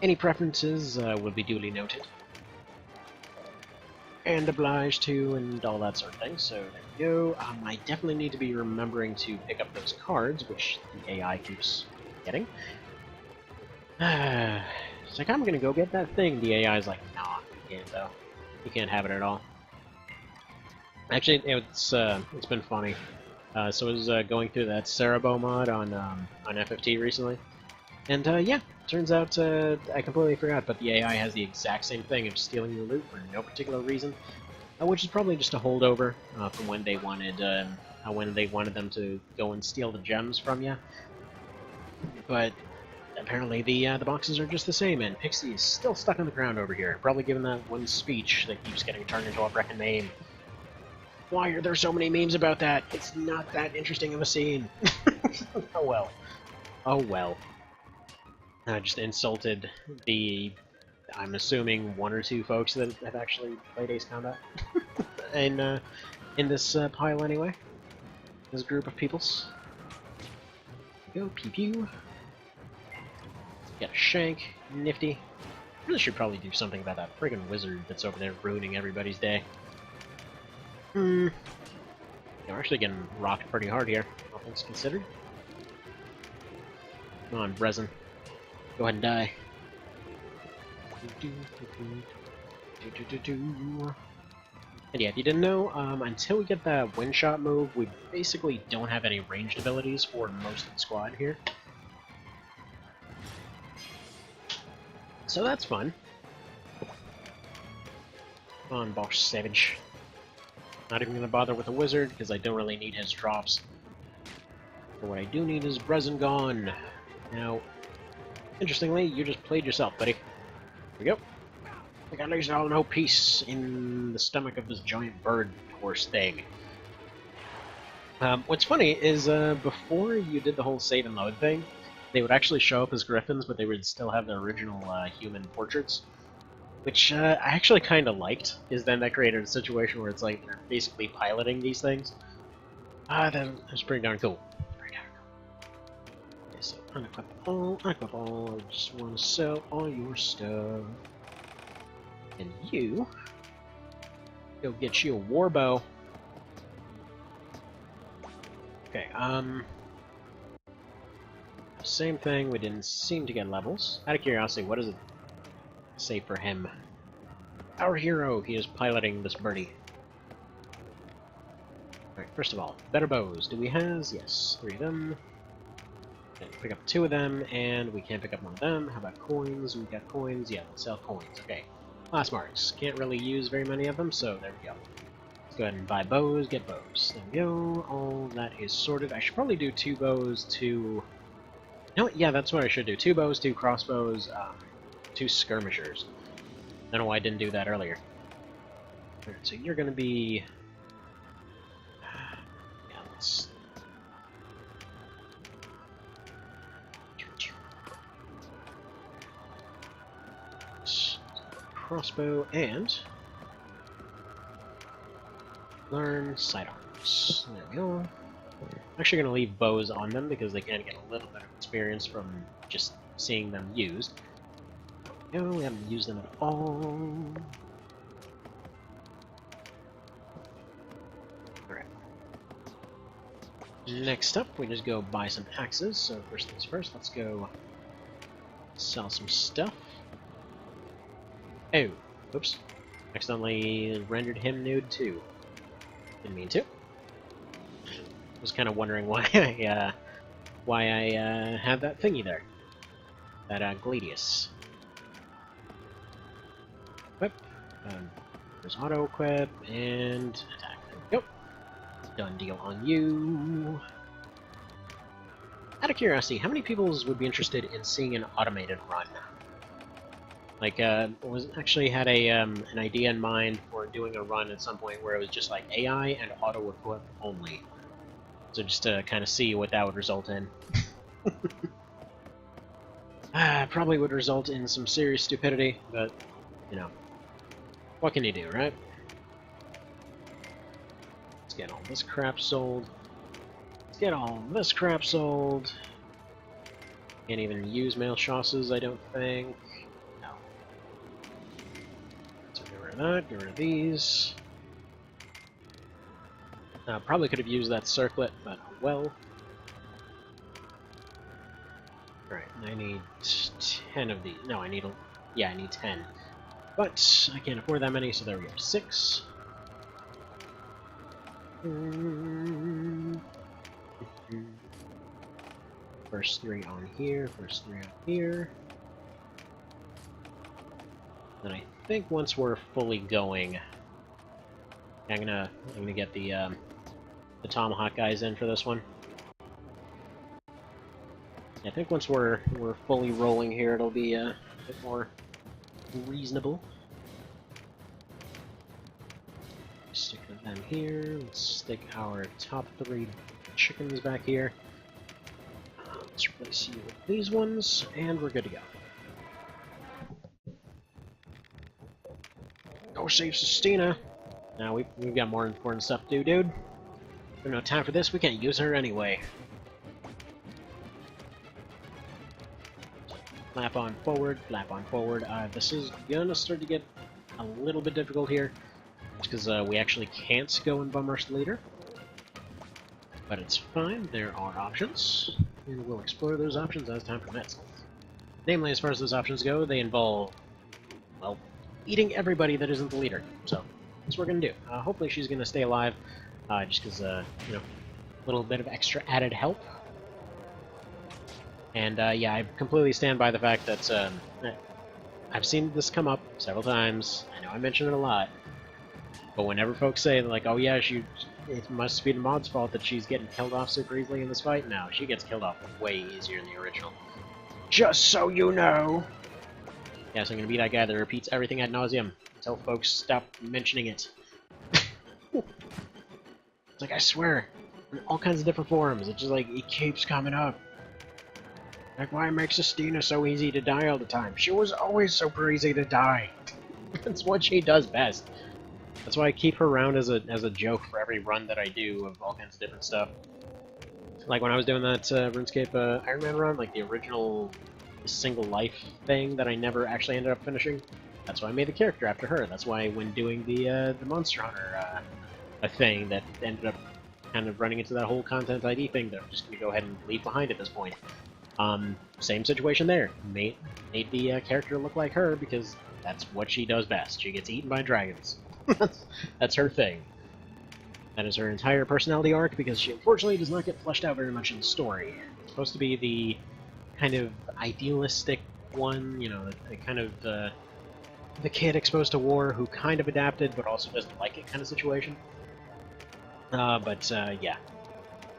any preferences will be duly noted. And obliged to, and all that sort of thing, so there we go. I definitely need to be remembering to pick up those cards, which the AI keeps getting. It's like, I'm gonna go get that thing. The AI's like, nah, you can't though. You can't have it at all. Actually, it's been funny. So I was going through that Cerebro mod on FFT recently. And yeah, turns out I completely forgot, but the AI has the exact same thing of stealing your loot for no particular reason, which is probably just a holdover from when they wanted them to go and steal the gems from you. But apparently the boxes are just the same, and Pixie is still stuck on the ground over here, probably given that one speech that keeps getting turned into a frickin' meme. Why are there so many memes about that? It's not that interesting of a scene. Oh well. Oh well. I just insulted the, I'm assuming, 1 or 2 folks that have actually played Ace Combat. in this pile anyway. This group of peoples. Go, pew pew. Got a shank, nifty. Really should probably do something about that friggin' wizard that's over there ruining everybody's day. Yeah, we're actually getting rocked pretty hard here, all things considered. Come on, Brezen. Go ahead and die. And yeah, if you didn't know, until we get that wind shot move, we basically don't have any ranged abilities for most of the squad here. So that's fun. Come on, Bosch Savage. Not even gonna bother with the wizard, because I don't really need his drops. But what I do need is Brezen gone. Now, interestingly, you just played yourself, buddy. Here we go. I got laser all no peace in the stomach of this giant bird horse thing. What's funny is, before you did the whole save and load thing, they would actually show up as griffins, but they would still have their original human portraits. which I actually kind of liked, is then that created a situation where it's like they're basically piloting these things. That's pretty darn cool. Pretty darn cool. Okay, so unequip all, I just want to sell all your stuff. And you, go get you a warbow. Okay, same thing, we didn't seem to get levels. Out of curiosity, what does it say for him? Our hero, he is piloting this birdie. Alright, first of all, better bows. Do we have? Yes, 3 of them. Okay, pick up 2 of them, and we can't pick up 1 of them. How about coins? We got coins? Yeah, let's sell coins. Okay. Class marks. Can't really use very many of them, so there we go. Let's go ahead and buy bows, get bows. There we go. All that is sorted. I should probably do 2 bows, 2... No, yeah, that's what I should do. 2 bows, 2 crossbows, 2 skirmishers. I don't know why I didn't do that earlier. Alright, so you're gonna be... Yeah, let's... Crossbow and... Learn sidearms. There we go. I'm actually going to leave bows on them because they can get a little bit of experience from just seeing them used. No, we haven't used them at all. Alright. Next up, we just go buy some axes. So first things first, let's go sell some stuff. Oh, oops. Accidentally rendered him nude too. Didn't mean to. Was kind of wondering why I had that thingy there. That Gladius. Equip. There's auto equip and attack. There we go. Done deal on you. Out of curiosity, how many people would be interested in seeing an automated run? Like, was actually had a an idea in mind for doing a run at some point where it was just like AI and auto equip only. So just to kind of see what that would result in. Probably would result in some serious stupidity, but, you know, what can you do, right? Let's get all this crap sold. Let's get all this crap sold. Can't even use mail chausses, I don't think. No. So get rid of that, get rid of these. Probably could have used that circlet, but well. Alright, I need 10 of these. No, I need... Yeah, I need 10. But I can't afford that many, so there we go. 6. First 3 on here, first 3 on here. Then I think once we're fully going, I'm gonna get the Tomahawk guys in for this one. I think once we're fully rolling here, it'll be a bit more reasonable. Stick them here. Let's stick our top 3 chickens back here. Let's replace you with these ones, and we're good to go. Go save Sistina. Now we've got more important stuff to do, dude. There's no time for this. We can't use her anyway. Flap on forward, flap on forward. This is gonna start to get a little bit difficult here, because we actually can't go and bum rush the leader. But it's fine. There are options, and we'll explore those options as time permits. Namely, as far as those options go, they involve, well, eating everybody that isn't the leader. So that's what we're gonna do. Hopefully, she's gonna stay alive, just because you know, a little bit of extra added help. And yeah, I completely stand by the fact that I've seen this come up several times. I know I mention it a lot, but whenever folks say like, "Oh yeah, it must be the mod's fault that she's getting killed off super easily in this fight," no, she gets killed off way easier in the original. Just so you know. Yes, I'm gonna be that guy that repeats everything ad nauseum until folks stop mentioning it. It's like, I swear, in all kinds of different forums, it's just like it keeps coming up. Like, why makes Sistina so easy to die all the time? She was always super easy to die. That's what she does best. That's why I keep her around as a joke for every run that I do of all kinds of different stuff. Like when I was doing that RuneScape Iron Man run, like the original single life thing that I never actually ended up finishing. That's why I made the character after her. That's why when doing the Monster Hunter a thing that ended up kind of running into that whole content ID thing that I'm just going to go ahead and leave behind at this point. Same situation there. Made the character look like her because that's what she does best. She gets eaten by dragons. That's her thing. That is her entire personality arc because she unfortunately does not get fleshed out very much in the story. It's supposed to be the kind of idealistic one, you know, the kind of the kid exposed to war who kind of adapted but also doesn't like it kind of situation. Yeah.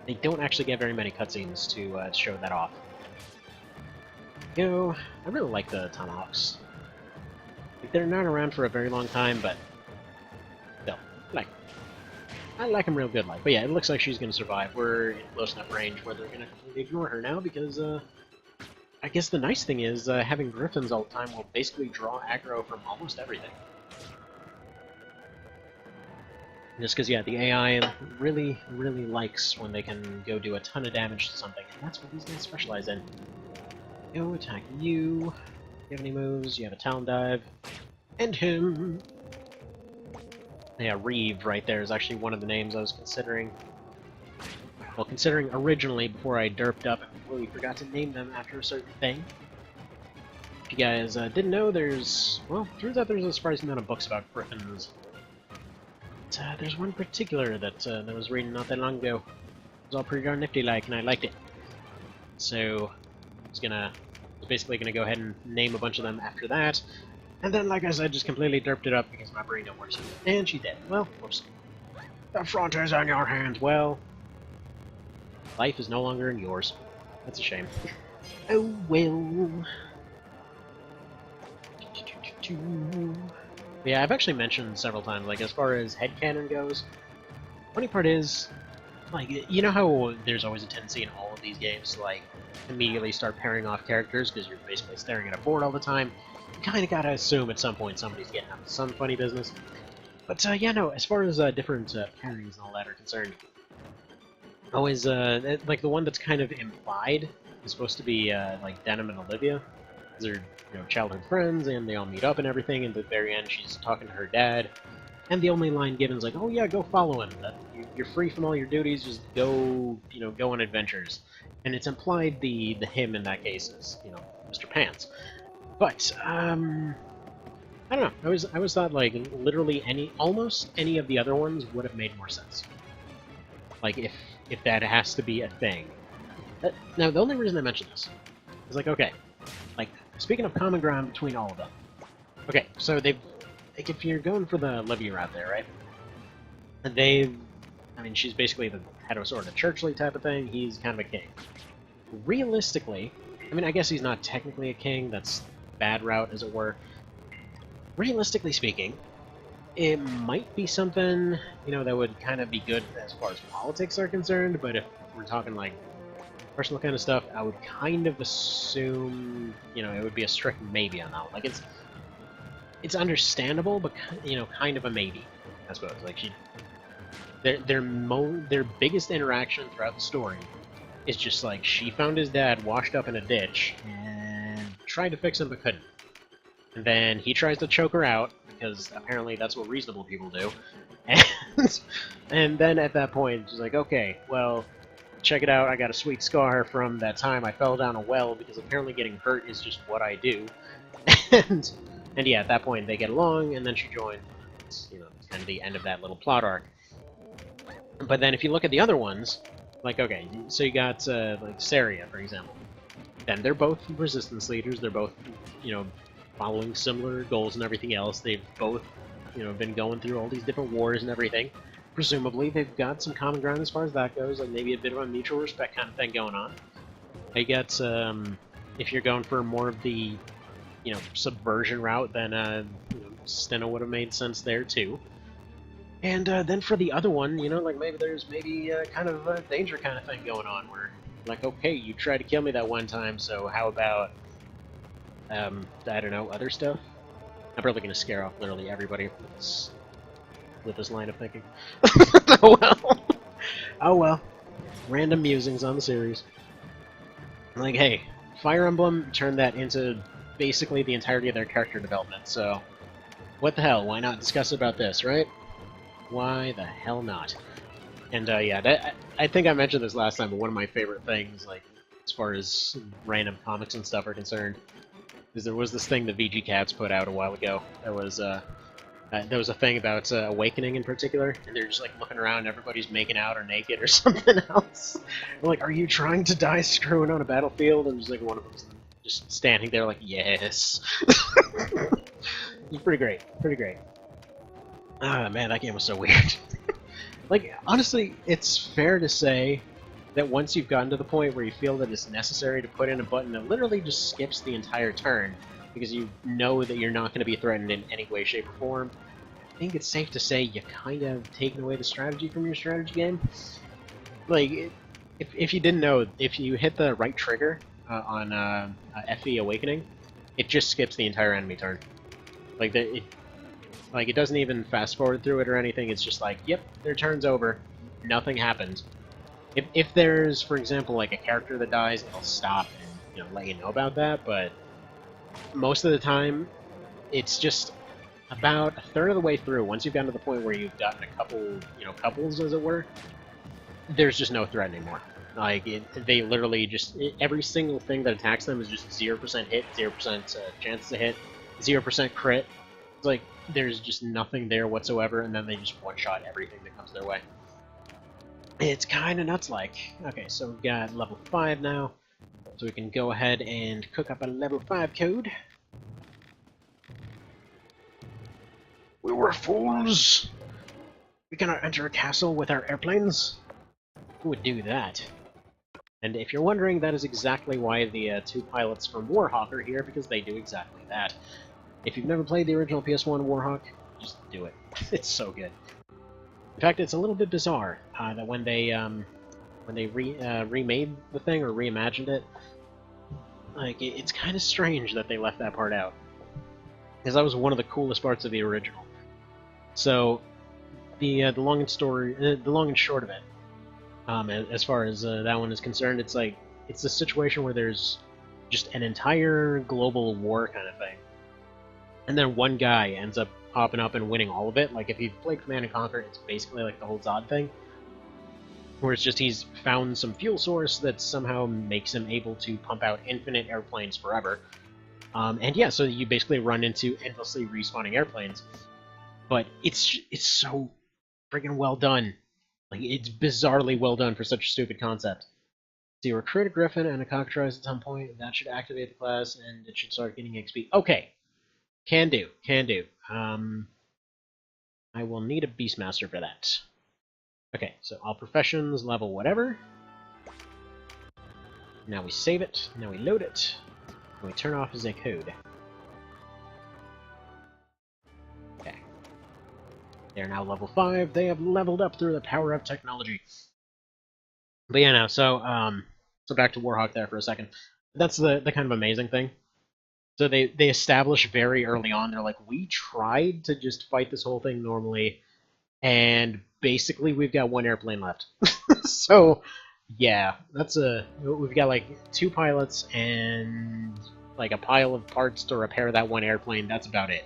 They don't actually get very many cutscenes to show that off. You know, I really like the Tomahawks. Like, they're not around for a very long time, but still, I like them real good. But yeah, it looks like she's going to survive. We're in close enough range where they're going to completely ignore her now because, I guess the nice thing is having griffins all the time will basically draw aggro from almost everything. Just because, yeah, the AI really, really likes when they can go do a ton of damage to something, and that's what these guys specialize in. Go attack you. You have any moves? You have a Talon Dive. And him! Yeah, Reeve right there is actually one of the names I was considering. Well, considering originally before I derped up and completely forgot to name them after a certain thing. If you guys didn't know, turns out there's a surprising amount of books about griffins. But, there's one particular that I was reading not that long ago. It was all pretty darn nifty-like, and I liked it. So, I was basically gonna go ahead and name a bunch of them after that. And then, like I said, just completely derped it up because my brain don't work so good. And she did. Well, whoops. The front is on your hands. Well, life is no longer in yours. That's a shame. Oh, well. Yeah, I've actually mentioned several times, like, as far as headcanon goes, funny part is, like, you know how there's always a tendency in all of these games to, like, immediately start pairing off characters because you're basically staring at a board all the time? You kind of gotta assume at some point somebody's getting up to some funny business. But, yeah, no, as far as different pairings and all that are concerned, always, like, the one that's kind of implied is supposed to be, like, Denim and Olivia. They're, you know, childhood friends, and they all meet up and everything, and at the very end she's talking to her dad, and the only line given is like, oh yeah, go follow him, you're free from all your duties, just go, you know, go on adventures. And it's implied the him in that case is, you know, Mr. Pants. But, I don't know, I always thought, like, literally almost any of the other ones would have made more sense. Like, if that has to be a thing. Now, the only reason I mention this is, like, okay, like, speaking of common ground between all of them. Okay, so like, if you're going for the Livy route there, right? I mean, she's basically the head of sort of churchly type of thing, he's kind of a king. Realistically, I mean, I guess he's not technically a king, that's bad route, as it were. Realistically speaking, it might be something, you know, that would kind of be good as far as politics are concerned, but if we're talking, like, personal kind of stuff, I would kind of assume, you know, it would be a strict maybe on that one. Like, it's understandable, but, you know, kind of a maybe, I suppose. Like, their biggest interaction throughout the story is just, like, she found his dad washed up in a ditch, and tried to fix him but couldn't. And then he tries to choke her out, because apparently that's what reasonable people do. And then at that point, she's like, okay, well, check it out, I got a sweet scar from that time I fell down a well, because apparently getting hurt is just what I do. and yeah, at that point they get along, and then she joined. It's, you know, it's kind of the end of that little plot arc. But then if you look at the other ones, like, okay, so you got, like, Saria, for example. Then they're both resistance leaders, they're both, you know, following similar goals and everything else. They've both, you know, been going through all these different wars and everything. Presumably, they've got some common ground as far as that goes, like maybe a bit of a mutual respect kind of thing going on. I guess, if you're going for more of the, you know, subversion route, then, you know, Steno would have made sense there, too. And, then for the other one, you know, like, there's kind of a danger kind of thing going on, where, like, okay, you tried to kill me that one time, so how about, I don't know, other stuff? I'm probably going to scare off literally everybody with this line of thinking. Oh well. Oh well. Random musings on the series. Like, hey, Fire Emblem turned that into basically the entirety of their character development, so what the hell, why not discuss about this, right? Why the hell not? And yeah, I think I mentioned this last time, but one of my favorite things, like, as far as random comics and stuff are concerned, is there was this thing that VG Cats put out a while ago. There was a thing about Awakening in particular, and they're just like looking around, and everybody's making out or naked or something else. I'm like, are you trying to die screwing on a battlefield? And just like one of them's just standing there like, yes. Pretty great, pretty great. Ah, man, that game was so weird. Like, honestly, it's fair to say that once you've gotten to the point where you feel that it's necessary to put in a button that literally just skips the entire turn, because you know that you're not going to be threatened in any way, shape, or form, I think it's safe to say you kind of taken away the strategy from your strategy game. Like, if you didn't know, if you hit the right trigger on FE Awakening, it just skips the entire enemy turn. Like, it doesn't even fast forward through it or anything. It's just like, yep, their turn's over. Nothing happens. If there's, for example, like a character that dies, it'll stop and let you know about that. But most of the time, it's just about a third of the way through. Once you've gotten to the point where you've gotten a couple, couples, as it were, there's just no threat anymore. Like, they literally just every single thing that attacks them is just 0% hit, 0% chance to hit, 0% crit. It's like there's just nothing there whatsoever, and then they just one-shot everything that comes their way. It's kind of nuts-like. Okay, so we've got level 5 now, so we can go ahead and cook up a level 5 code. We were fools! We cannot enter a castle with our airplanes? Who would do that? And if you're wondering, that is exactly why the 2 pilots from Warhawk are here, because they do exactly that. If you've never played the original PS1 Warhawk, just do it. It's so good. In fact, it's a little bit bizarre that when they remade the thing or reimagined it, like it's kind of strange that they left that part out, because that was one of the coolest parts of the original. So the long and short of it, as far as that one is concerned, it's like it's a situation where there's just an entire global war kind of thing, and then one guy ends up popping up and winning all of it. Like, if you've played Command & Conquer, it's basically like the whole Zod thing, where it's just he's found some fuel source that somehow makes him able to pump out infinite airplanes forever. And yeah, so you basically run into endlessly respawning airplanes. But it's so friggin' well done. Like, it's bizarrely well done for such a stupid concept. So you recruit a Griffin and a Cockatrice at some point, that should activate the class, and it should start getting XP. Okay. Can do. I will need a Beastmaster for that. Okay, so all professions, level whatever. Now we save it, now we load it, and we turn off the code. Okay. They're now level 5, they have leveled up through the power of technology. But yeah, no, so back to Warhawk there for a second. That's the kind of amazing thing. So they establish very early on, they're like, we tried to just fight this whole thing normally, and basically we've got 1 airplane left. So, yeah, we've got like 2 pilots and like a pile of parts to repair that 1 airplane, that's about it.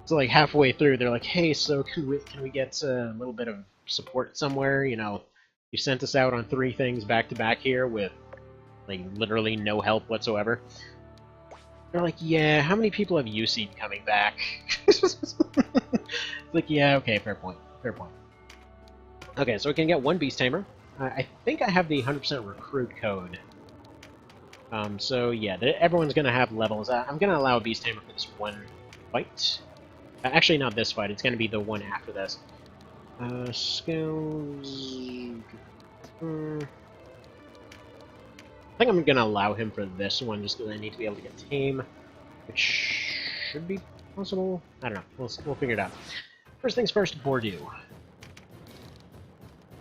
So like halfway through, they're like, hey, so can we get a little bit of support somewhere? You sent us out on 3 things back to back here with like literally no help whatsoever. They're like, yeah, how many people have you seen coming back? Like, yeah, okay, fair point. Okay, so we can get 1 Beast Tamer. I think I have the 100% recruit code. So yeah, everyone's gonna have levels. I'm gonna allow a Beast Tamer for this 1 fight. Actually, not this fight, it's gonna be the one after this. Skills... I think I'm gonna allow him for this one, just because I need to be able to get tame, which should be possible. I don't know. We'll figure it out. First things first, Bordeaux.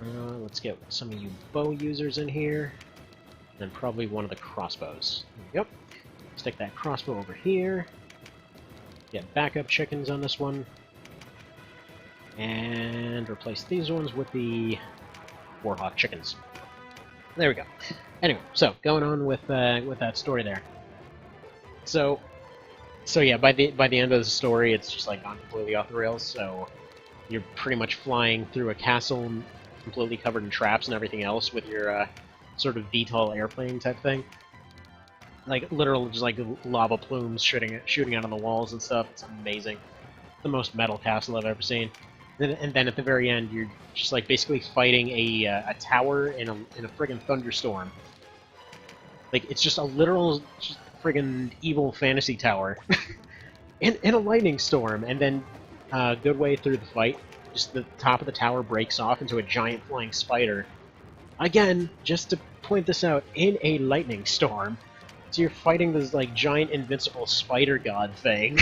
Let's get some of you bow users in here, and then probably one of the crossbows. There we go. Stick that crossbow over here. Get backup chickens on this one. And replace these ones with the Warhawk chickens. There we go. Anyway, so going on with that story there. So yeah, by the end of the story, it's just like gone completely off the rails. So you're pretty much flying through a castle completely covered in traps and everything else with your sort of VTOL airplane type thing. Like literal, just like lava plumes shooting out on the walls and stuff. It's amazing. The most metal castle I've ever seen. And then at the very end, you're just like basically fighting a tower in a friggin' thunderstorm. Like it's just a literal friggin' evil fantasy tower in a lightning storm. And then good way through the fight, just the top of the tower breaks off into a giant flying spider. Again, just to point this out, in a lightning storm. So you're fighting this like giant invincible spider god thing.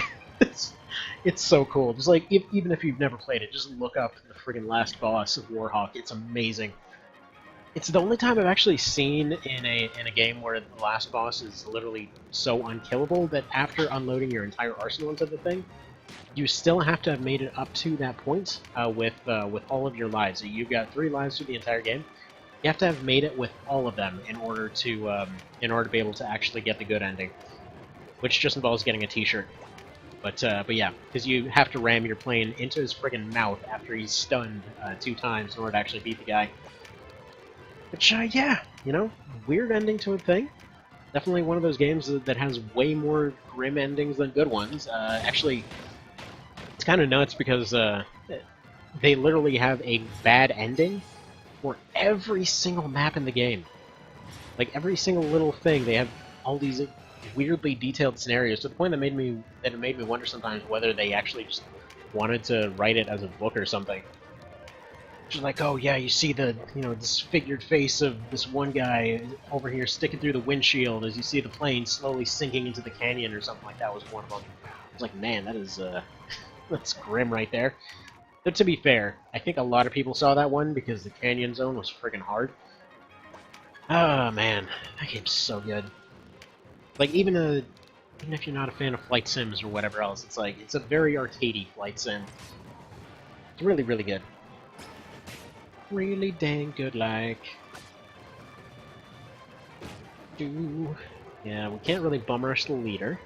It's so cool. Just like even if you've never played it, just look up the friggin' last boss of Warhawk. It's amazing. It's the only time I've actually seen in a game where the last boss is literally so unkillable that after unloading your entire arsenal into the thing, you still have to have made it up to that point with all of your lives. So you've got 3 lives through the entire game. You have to have made it with all of them in order to be able to actually get the good ending, which just involves getting a T-shirt. But yeah, because you have to ram your plane into his friggin' mouth after he's stunned 2 times in order to actually beat the guy. Which, yeah, you know, weird ending to a thing. Definitely one of those games that has way more grim endings than good ones. Actually, it's kind of nuts because they literally have a bad ending for every single map in the game. Like, every single little thing, they have all these weirdly detailed scenarios to the point that it made me wonder sometimes whether they actually just wanted to write it as a book or something. Just like, oh yeah, you see the disfigured face of this one guy over here sticking through the windshield as you see the plane slowly sinking into the canyon or something like that was one of them. I was like, man, that is that's grim right there. But to be fair, I think a lot of people saw that one because the canyon zone was friggin' hard. Oh man, that game's so good. Like even if you're not a fan of flight sims or whatever else, it's a very arcadey flight sim. It's really, really good. Really dang good, like. Yeah, we can't really bum rush the leader.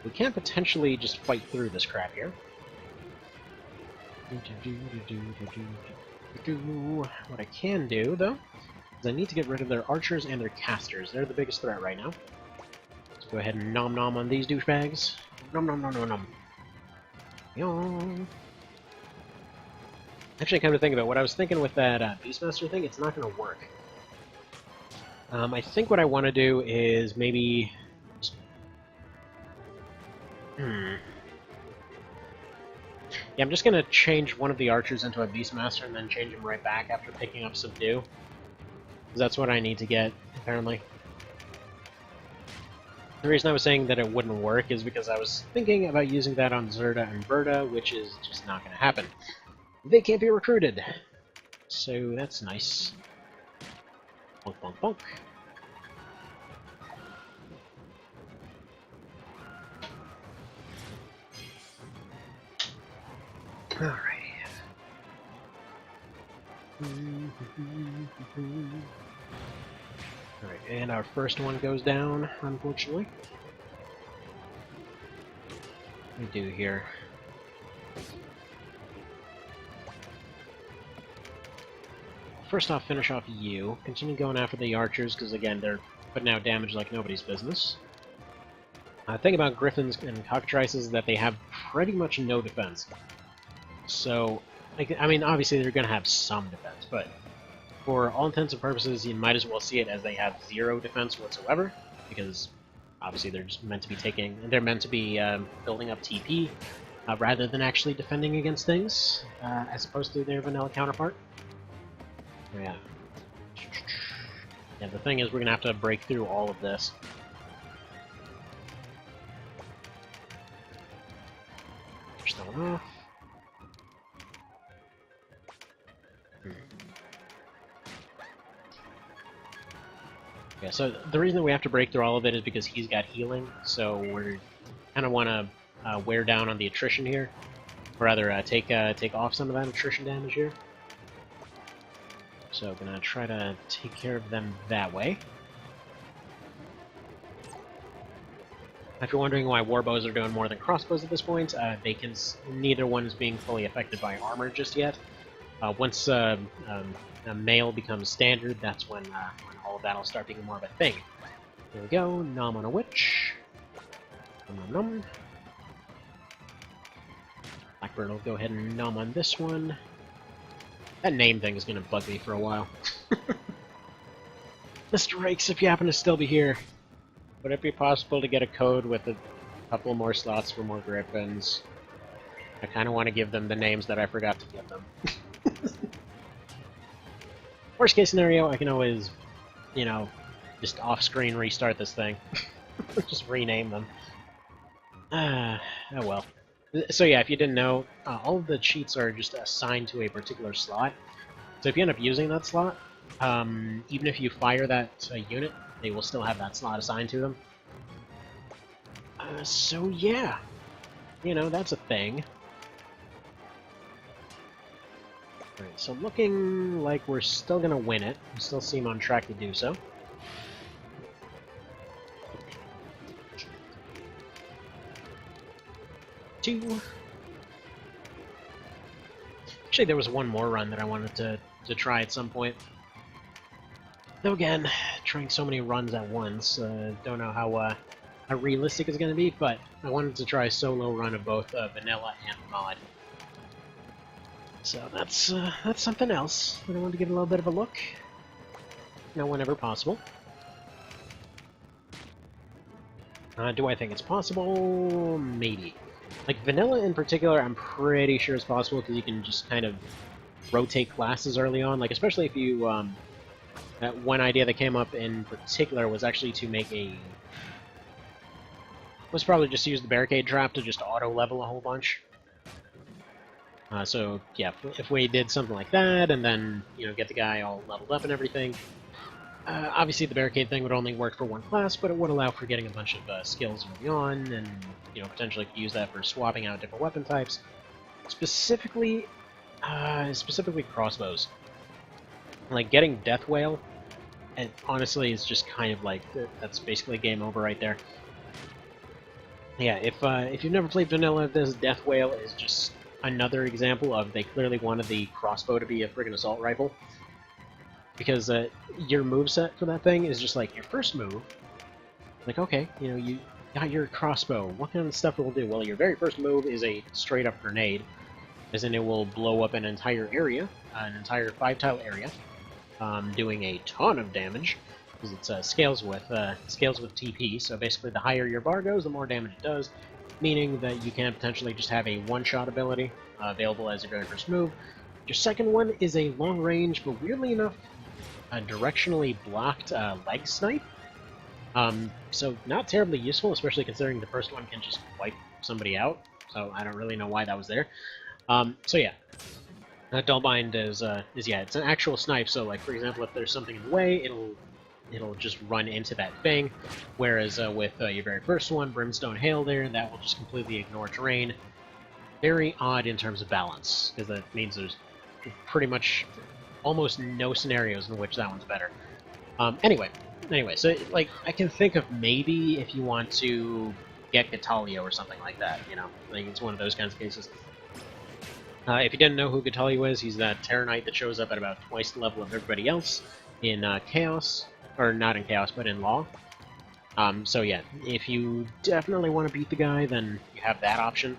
We can potentially just fight through this crap here. What I can do, though, is I need to get rid of their archers and their casters. They're the biggest threat right now. Let's go ahead and nom-nom on these douchebags. Nom-nom-nom-nom-nom. Yum. Actually, come to think of it, what I was thinking with that Beastmaster thing, it's not going to work. I think what I want to do is maybe... Yeah, I'm just going to change one of the archers into a Beastmaster and then change him right back after picking up Subdue. Because that's what I need to get, apparently. The reason I was saying that it wouldn't work is because I was thinking about using that on Zerda and Berta, which is just not going to happen. They can't be recruited! So that's nice. Bonk, bonk, bonk. Alright. Alright, and our first one goes down, unfortunately. What do we do here? First off, finish off you. Continue going after the archers, because again, they're putting out damage like nobody's business. The thing about griffins and cockatrices is that they have pretty much no defense. So, like, I mean, obviously they're going to have some defense, but for all intents and purposes, you might as well see it as they have 0 defense whatsoever, because obviously they're just meant to be building up TP, rather than actually defending against things, as opposed to their vanilla counterpart. Yeah. Yeah, the thing is, we're gonna have to break through all of this. Push that one off. Yeah, so the reason that we have to break through all of it is because he's got healing, so we're kind of want to wear down on the attrition here. Or rather, take off some of that attrition damage here. So gonna try to take care of them that way. If you're wondering why warbows are doing more than crossbows at this point, neither one is being fully affected by armor just yet. Once a mail becomes standard, that's when all of that will start being more of a thing. There we go, nom on a witch. Nom nom nom. Blackbird will go ahead and nom on this one. That name thing is going to bug me for a while. Mr. Rakes, if you happen to still be here, would it be possible to get a code with a couple more slots for more griffins? I kind of want to give them the names that I forgot to give them. Worst case scenario, I can always, you know, just off-screen restart this thing. Just rename them. Oh well. So yeah, if you didn't know, all of the cheats are just assigned to a particular slot. So if you end up using that slot, even if you fire that unit, they will still have that slot assigned to them. So yeah, you know, that's a thing. Alright, so looking like we're still gonna win it. We still seem on track to do so. Actually, there was one more run that I wanted to try at some point. Though again, trying so many runs at once, don't know how realistic it's going to be, but I wanted to try a solo run of both vanilla and mod. So that's something else that I wanted to give a little bit of a look. You know, whenever possible. Do I think it's possible? Maybe. Like, vanilla in particular, I'm pretty sure it's possible, because you can just kind of rotate classes early on. Like, especially if you, one idea that came up in particular was actually to make was probably just use the barricade trap to just auto-level a whole bunch. So, yeah, if we did something like that, and then, you know, get the guy all leveled up and everything, obviously the barricade thing would only work for one class, but it would allow for getting a bunch of skills early on, and, you know, potentially use that for swapping out different weapon types. Specifically crossbows. Like, getting Death Whale, and honestly, is just kind of like, that's basically game over right there. Yeah, if you've never played vanilla, this Death Whale is just another example of they clearly wanted the crossbow to be a friggin' assault rifle. Because your moveset for that thing is just like, your first move, like, okay, you know, you got your crossbow, what kind of stuff it will do? Well, your very first move is a straight-up grenade, as in it will blow up an entire area, an entire 5-tile area, doing a ton of damage, because it scales with TP, so basically the higher your bar goes, the more damage it does, meaning that you can potentially just have a one-shot ability available as your very first move. Your second one is a long-range, but weirdly enough, directionally blocked leg snipe. So not terribly useful, especially considering the first one can just wipe somebody out, so I don't really know why that was there. So yeah, Dullbind is yeah, it's an actual snipe, so like, for example, if there's something in the way, it'll just run into that thing, whereas with your very first one, Brimstone Hail there, that will just completely ignore terrain. Very odd in terms of balance, because that means there's pretty much almost no scenarios in which that one's better. Anyway, so, like, I can think of maybe if you want to get Gatalio or something like that, you know, like, it's one of those kinds of cases. If you didn't know who Gatalio is, he's that Terror Knight that shows up at about twice the level of everybody else in Chaos, or not in Chaos, but in Law. So yeah, if you definitely want to beat the guy, then you have that option.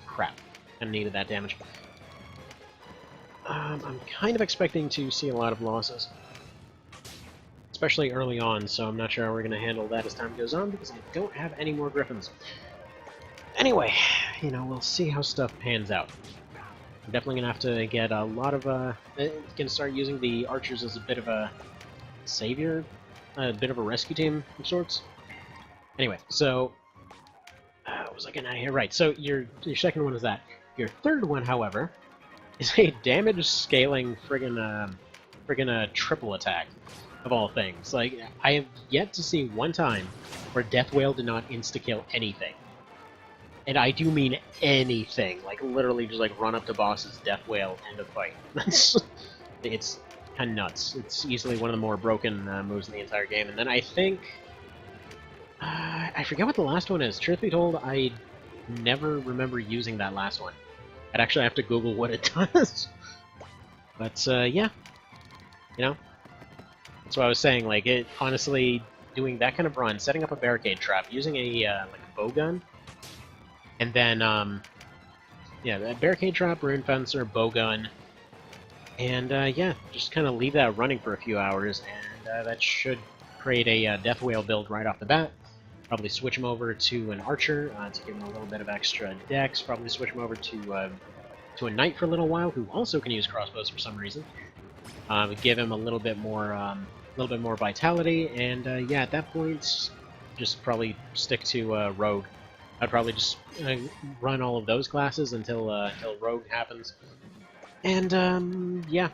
Crap, kinda needed that damage. I'm kind of expecting to see a lot of losses, especially early on, so I'm not sure how we're going to handle that as time goes on, because I don't have any more Griffins. Anyway, you know, we'll see how stuff pans out. I'm definitely going to have to get a lot of, can start using the archers as a bit of a savior, a bit of a rescue team of sorts. Anyway, so, what was I getting out of here? Right, so your second one is that. Your third one, however, is a damage scaling friggin' triple attack, of all things. Like, I have yet to see one time where Death Whale did not insta-kill anything. And I do mean anything. Like, literally just, like, run up to bosses, death whale, end of fight. It's kind of nuts. It's easily one of the more broken moves in the entire game. And then I think... I forget what the last one is. Truth be told, I never remember using that last one. I'd actually have to Google what it does. But, yeah. You know? That's what I was saying. Like, it honestly, doing that kind of run, setting up a barricade trap, using a, like, a bow gun, and then, yeah, that barricade trap, rune fencer, bow gun, and, yeah, just kind of leave that running for a few hours, and that should create a death whale build right off the bat. Probably switch him over to an archer to give him a little bit of extra dex. Probably switch him over to a knight for a little while, who also can use crossbows for some reason. Give him a little bit more vitality, and yeah, at that point, just probably stick to rogue. I'd probably just run all of those classes until rogue happens, and yeah,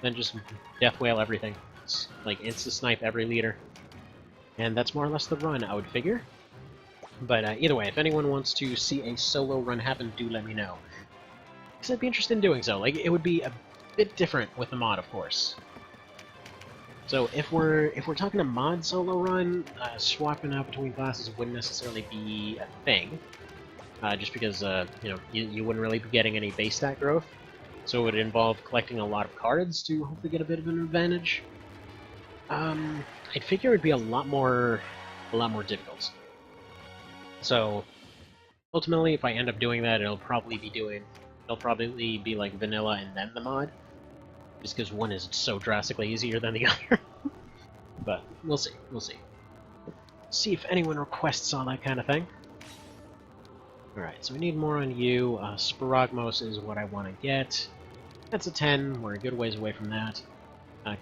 then just death whale everything. It's like insta snipe every leader. And that's more or less the run, I would figure. But either way, if anyone wants to see a solo run happen, do let me know. Because I'd be interested in doing so. Like, it would be a bit different with the mod, of course. So if we're talking a mod solo run, swapping out between classes wouldn't necessarily be a thing. Just because, you know, you wouldn't really be getting any base stat growth. So it would involve collecting a lot of cards to hopefully get a bit of an advantage. I'd figure it'd be a lot more difficult. So ultimately, if I end up doing that, it'll probably be like vanilla and then the mod, just because one is so drastically easier than the other. But we'll see. See if anyone requests all that kind of thing. All right, so we need more on you. Sparagmos is what I want to get. That's a 10. We're a good ways away from that.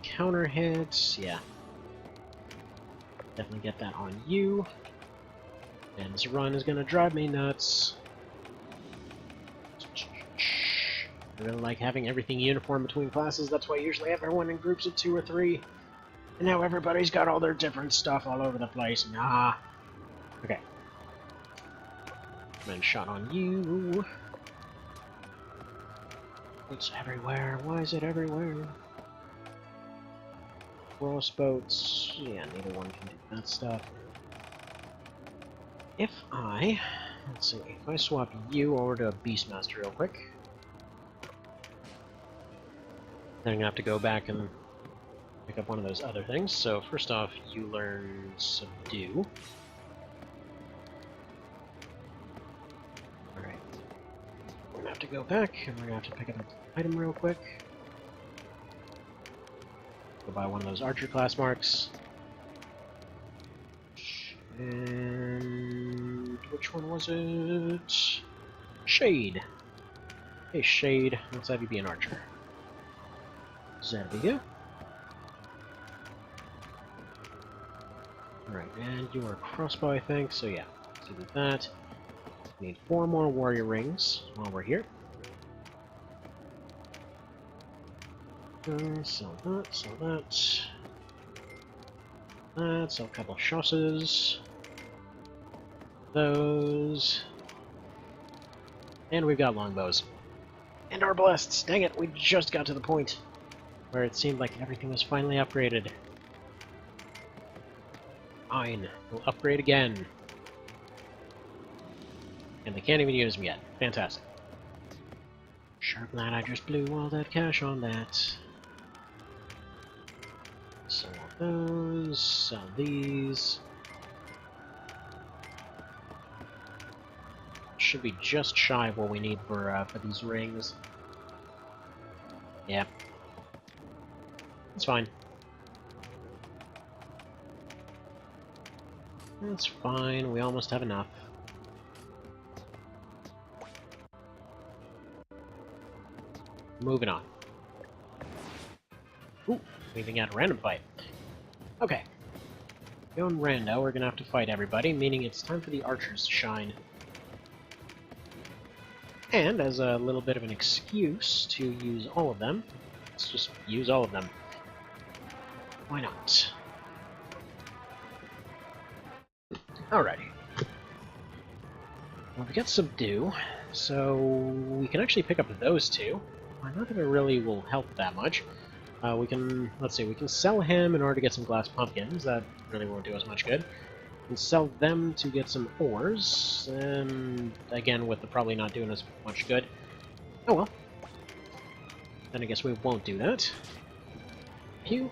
Counter hit, yeah. Definitely get that on you. And this run is gonna drive me nuts. I really like having everything uniform between classes. That's why I usually have everyone in groups of 2 or 3. And now everybody's got all their different stuff all over the place. Nah. Okay. Then shot on you. It's everywhere. Why is it everywhere? Crossboats. Yeah, neither one can do that stuff. Let's see, if I swap you over to a Beastmaster real quick, then I'm gonna have to go back and pick up one of those other things. So first off, you learn Subdue. Alright. We're gonna have to go back, and we're gonna have to pick up an item real quick. Go buy one of those archer class marks. And which one was it? Shade. Hey Shade, let's have you be an archer. There we go. Alright, and you are a crossbow, I think, so yeah, let's do that. We need 4 more warrior rings while we're here. Sell that, sell that. Sell a couple of chausses. Those. And we've got longbows. And arbalests! Dang it, we just got to the point where it seemed like everything was finally upgraded. Fine, we'll upgrade again. And they can't even use them yet. Fantastic. Sure glad I just blew all that cash on that. Sell those, sell these. Should be just shy of what we need for these rings. Yeah. That's fine. That's fine, we almost have enough. Moving on. Ooh, we even got a random fight. Okay. Going rando, we're gonna have to fight everybody, meaning it's time for the archers to shine. And as a little bit of an excuse to use all of them, let's just use all of them. Why not? Alrighty. Well, we got Subdue, so we can actually pick up those two. Not that it really will help that much. We can, let's see, we can sell him in order to get some glass pumpkins. That really won't do us much good. We can sell them to get some ores, and again, with the probably not doing us much good. Oh well. Then I guess we won't do that. Pew.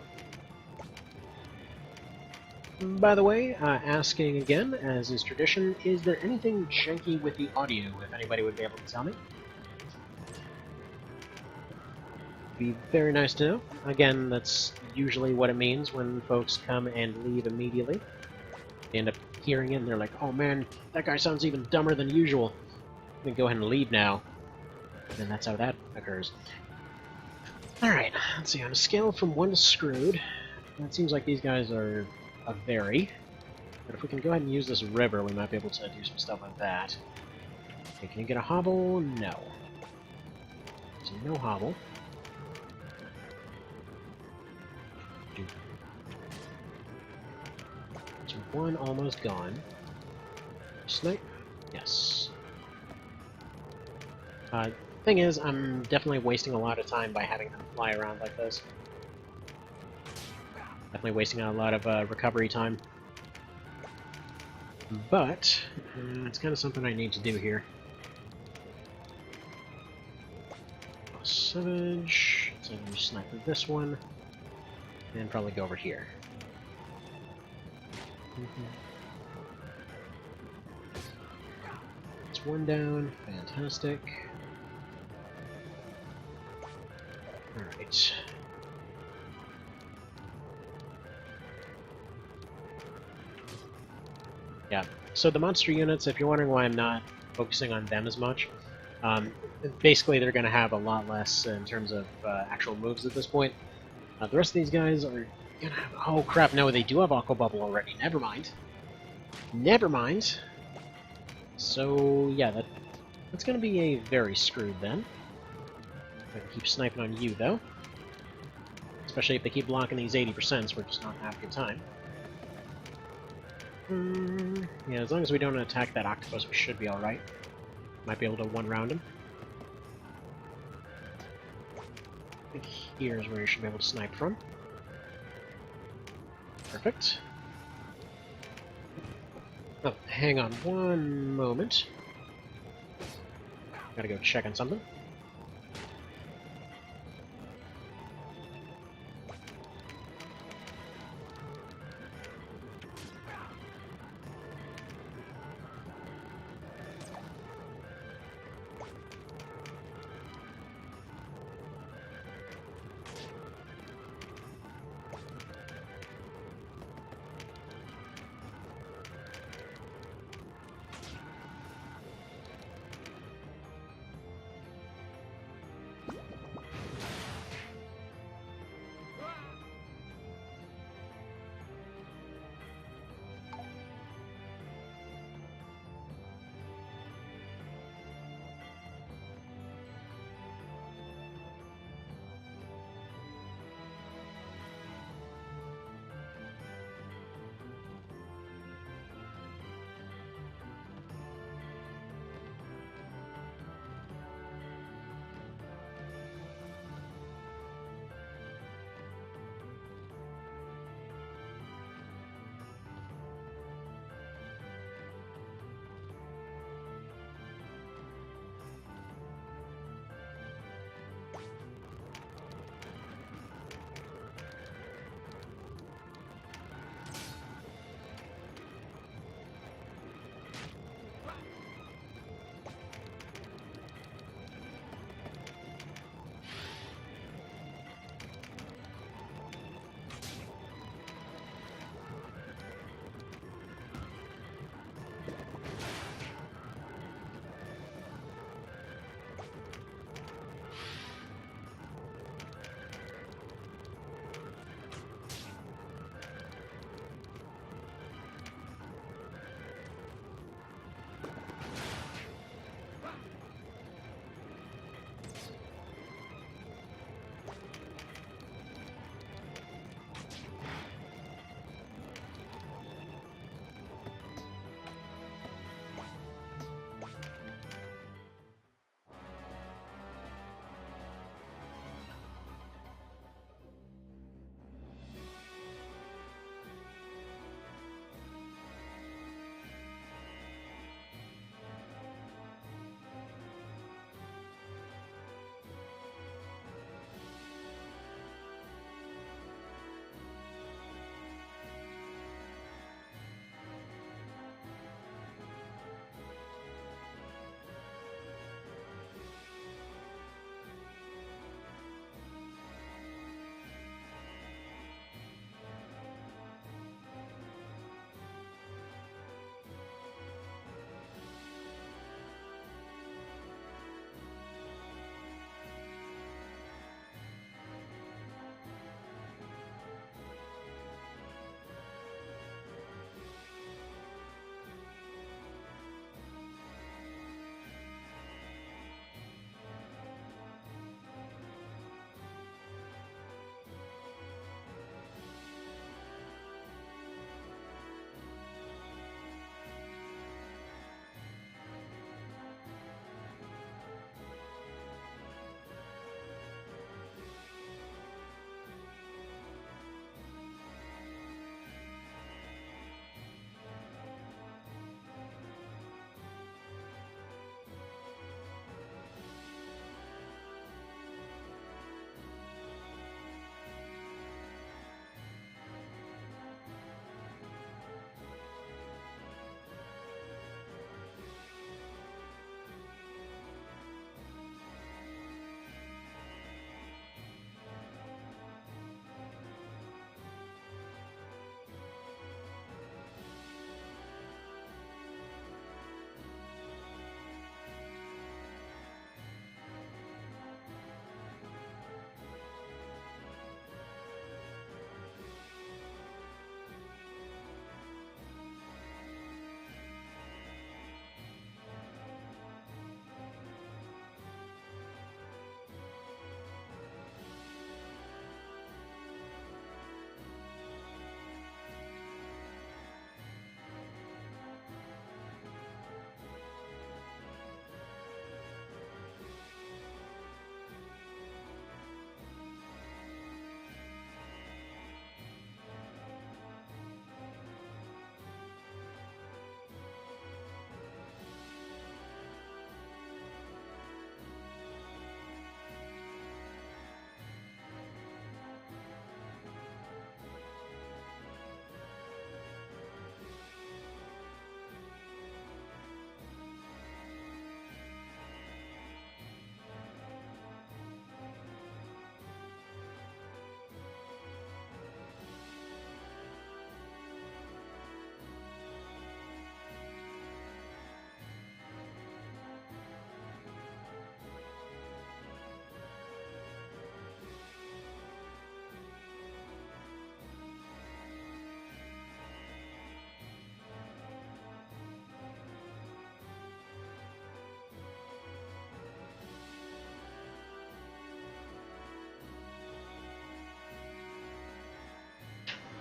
By the way, asking again, as is tradition, is there anything janky with the audio, if anybody would be able to tell me? Be very nice to know. Again, that's usually what it means when folks come and leave immediately. They end up hearing it and they're like, oh man, that guy sounds even dumber than usual. Let me go ahead and leave now. And that's how that occurs. Alright, let's see, on a scale from 1 to screwed, it seems like these guys are a very. But if we can go ahead and use this river, we might be able to do some stuff like that. Okay, can you get a hobble? No. So no hobble. So one almost gone. Snipe? Yes. Thing is, I'm definitely wasting a lot of time by having them fly around like this. Definitely wasting a lot of recovery time. But, it's kind of something I need to do here. Savage. So you snipe with this one. And probably go over here. It's one down. Fantastic. Alright. Yeah, so the monster units, if you're wondering why I'm not focusing on them as much, basically they're going to have a lot less in terms of actual moves at this point. The rest of these guys are going to have... Oh crap, no, they do have Aqua Bubble already. Never mind. Never mind. So, yeah, that's going to be a very screwed then. I can keep sniping on you, though. Especially if they keep blocking these 80%, we're just not having a good time. Yeah, as long as we don't attack that octopus, we should be alright. Might be able to one-round him. I think here's where you should be able to snipe from. Perfect. Oh, hang on one moment. Gotta go check on something.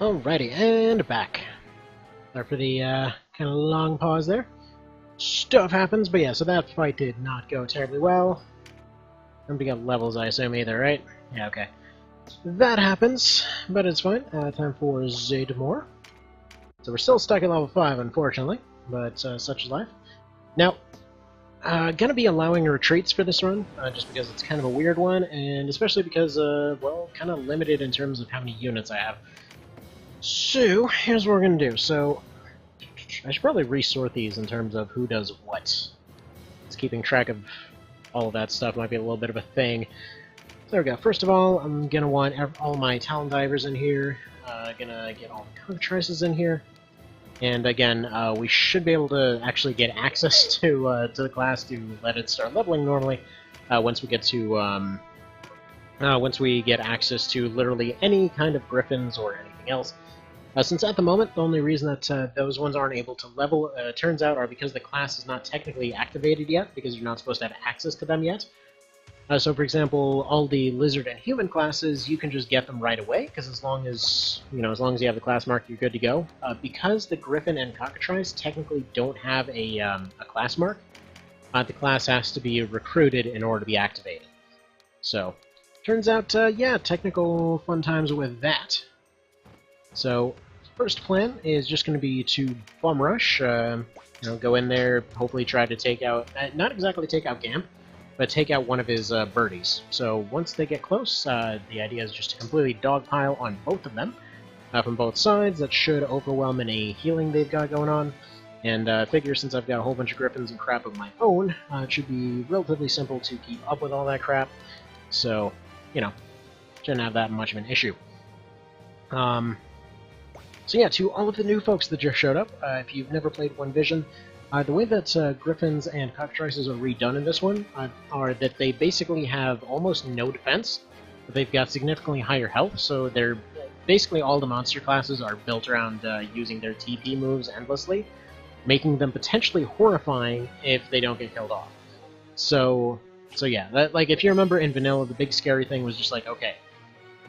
Alrighty, and back. Sorry for the kind of long pause there. Stuff happens, but yeah, so that fight did not go terribly well. Nobody got levels, I assume, either, right? Yeah, okay. That happens, but it's fine. Time for Zademore. So we're still stuck at level 5, unfortunately, but such is life. Now, gonna be allowing retreats for this run, just because it's kind of a weird one, and especially because, well, kind of limited in terms of how many units I have. So, here's what we're gonna do. So, I should probably resort these in terms of who does what. Just keeping track of all of that stuff might be a little bit of a thing. So there we go. First of all, I'm gonna want all my Talon Divers in here. Gonna get all the Cockatrices in here. And again, we should be able to actually get access to the class to let it start leveling normally once we get to once we get access to literally any kind of Griffins or anything else. Since at the moment the only reason that those ones aren't able to level, turns out, are because the class is not technically activated yet, because you're not supposed to have access to them yet. So, for example, all the lizard and human classes, you can just get them right away, because as long as you have the class mark, you're good to go. Because the Griffin and Cockatrice technically don't have a class mark, the class has to be recruited in order to be activated. So, turns out, yeah, technical fun times with that. So, first plan is just going to be to bomb rush. Go in there, hopefully try to take out, not exactly take out Gamp, but take out one of his birdies. So once they get close, the idea is just to completely dogpile on both of them from both sides. That should overwhelm any healing they've got going on. And I figure since I've got a whole bunch of Griffins and crap of my own, it should be relatively simple to keep up with all that crap. So, shouldn't have that much of an issue. So yeah, to all of the new folks that just showed up, if you've never played One Vision, the way that Griffins and Cockatrices are redone in this one are that they basically have almost no defense, but they've got significantly higher health, so they're basically all the monster classes are built around using their TP moves endlessly, making them potentially horrifying if they don't get killed off. So yeah, like if you remember in Vanilla, the big scary thing was just like, okay,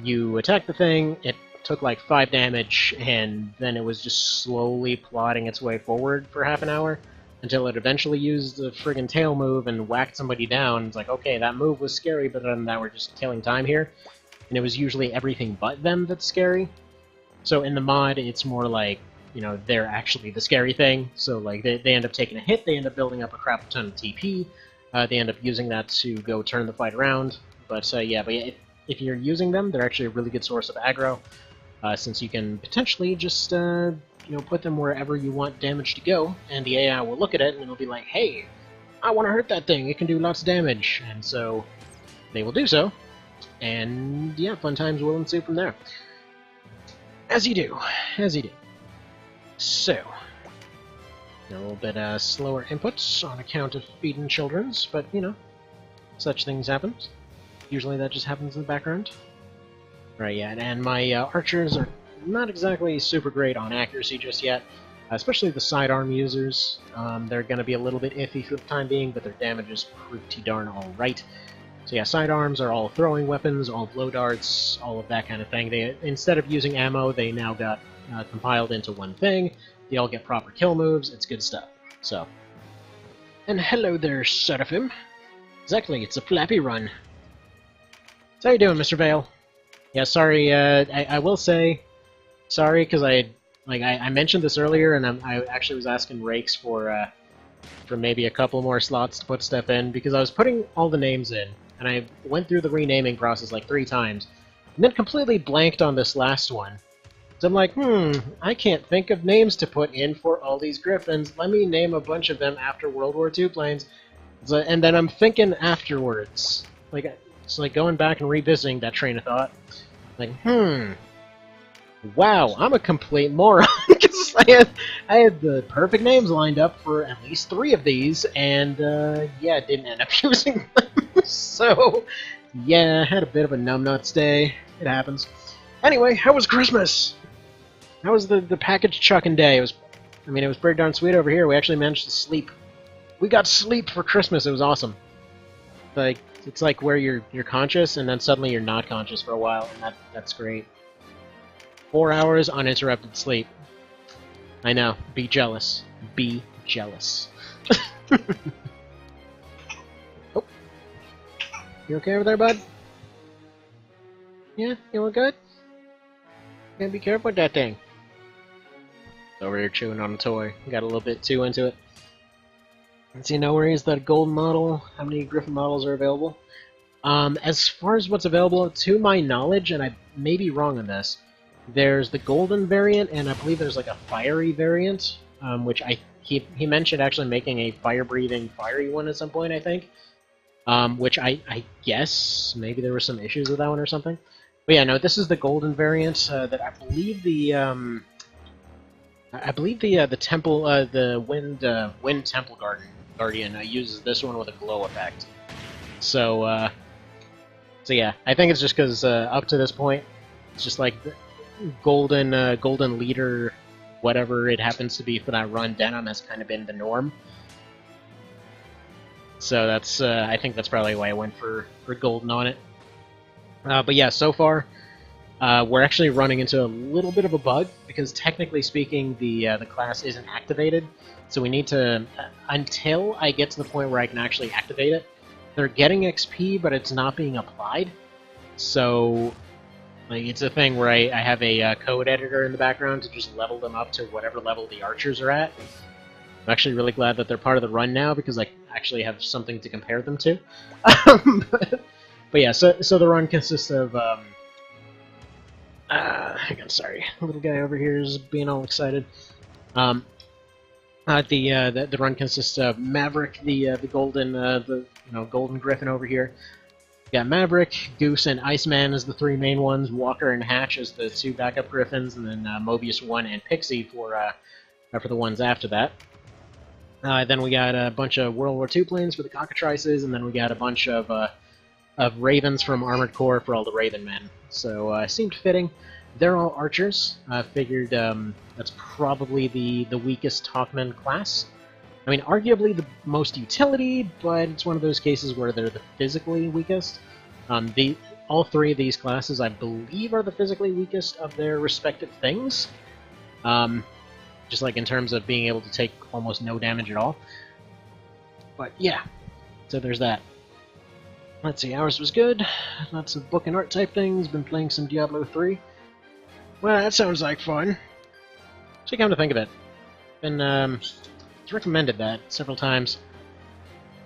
you attack the thing, it took like 5 damage, and then it was just slowly plodding its way forward for half an hour, until it eventually used the friggin' tail move and whacked somebody down. It's like, okay, that move was scary, but then now we're just killing time here. And it was usually everything but them that's scary. So in the mod, it's more like, they're actually the scary thing. So like, they end up taking a hit, they end up building up a crap ton of TP, they end up using that to go turn the fight around. But yeah, if you're using them, they're actually a really good source of aggro. Since you can potentially just, put them wherever you want damage to go, and the AI will look at it and it'll be like, hey, I want to hurt that thing, it can do lots of damage, and so they will do so, and yeah, fun times will ensue from there. As you do. So, a little bit slower inputs on account of feeding children's, but, such things happen. Usually that just happens in the background. Right, yeah, and my archers are not exactly super great on accuracy just yet, especially the sidearm users. They're going to be a little bit iffy for the time being, but their damage is pretty darn alright. So yeah, sidearms are all throwing weapons, all blow darts, all of that kind of thing. They, instead of using ammo, they now got compiled into one thing. They all get proper kill moves. It's good stuff. So, and hello there, Seraphim. Exactly, it's a Flappy Run. So how you doing, Mr. Vale? Yeah, sorry, I will say sorry, because I mentioned this earlier, and I actually was asking Rakes for maybe a couple more slots to put stuff in, because I was putting all the names in, and I went through the renaming process like 3 times, and then completely blanked on this last one. So I'm like, I can't think of names to put in for all these Griffins. Let me name a bunch of them after World War II planes. So, and then I'm thinking afterwards, it's like going back and revisiting that train of thought. Like, wow, I'm a complete moron. Because I had the perfect names lined up for at least 3 of these, and yeah, didn't end up using them. So, yeah, I had a bit of a numbnuts day. It happens. Anyway, how was Christmas? How was the package chucking day? It was pretty darn sweet over here. We actually managed to sleep. We got sleep for Christmas. It was awesome. Like, it's like where you're conscious and then suddenly you're not conscious for a while, and that's great. 4 hours uninterrupted sleep. I know. Be jealous. Be jealous. Oh. You okay over there, bud? Yeah? You look good? You gotta be careful with that thing. Over here chewing on a toy. Got a little bit too into it. Let's see, now where is that gold model? How many Griffin models are available? As far as what's available, to my knowledge, and I may be wrong on this, there's the golden variant, and I believe there's like a fiery variant, which he mentioned actually making a fire-breathing fiery one at some point, I think. Which I guess maybe there were some issues with that one or something. But yeah, no, this is the golden variant that I believe the temple, the wind temple guardian uses this one with a glow effect. So yeah, I think it's just because up to this point, it's just like the golden leader, whatever it happens to be for that run. Denim has kind of been the norm. So that's I think that's probably why I went for golden on it. But yeah, so far we're actually running into a little bit of a bug because technically speaking, the class isn't activated. So we need to until I get to the point where I can actually activate it. They're getting XP, but it's not being applied. So like it's a thing where I have a code editor in the background to just level them up to whatever level the archers are at. I'm actually really glad that they're part of the run now because I actually have something to compare them to. But yeah, so the run consists of hang on, sorry, little guy over here is being all excited. The run consists of Maverick, the golden golden griffin over here. We got Maverick, Goose, and Iceman as the three main ones. Walker and Hatch as the two backup griffins, and then Mobius 1 and Pixie for the ones after that. Then we got a bunch of World War II planes for the cockatrices, and then we got a bunch of ravens from Armored Corps for all the Raven men. So seemed fitting. They're all archers. I figured that's probably the weakest Hawkman class. I mean, arguably the most utility, but it's one of those cases where they're the physically weakest. All three of these classes, I believe, are the physically weakest of their respective things. Just like in terms of being able to take almost no damage at all. But yeah, so there's that. Let's see, ours was good. Lots of book and art type things. Been playing some Diablo 3. Well, that sounds like fun. So come to think of it, been recommended that several times.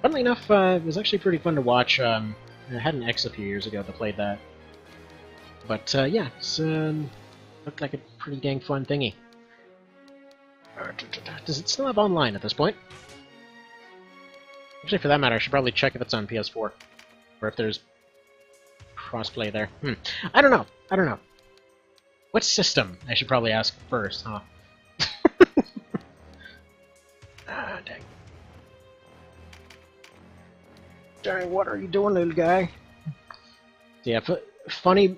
Funnily enough, it was actually pretty fun to watch. I had an ex a few years ago that played that. But yeah, it's looked like a pretty dang fun thingy. Does it still have online at this point? Actually, for that matter, I should probably check if it's on PS4. Or if there's crossplay there. I don't know. What system? I should probably ask first, huh? Ah, dang. Dang, what are you doing, little guy? Yeah, funny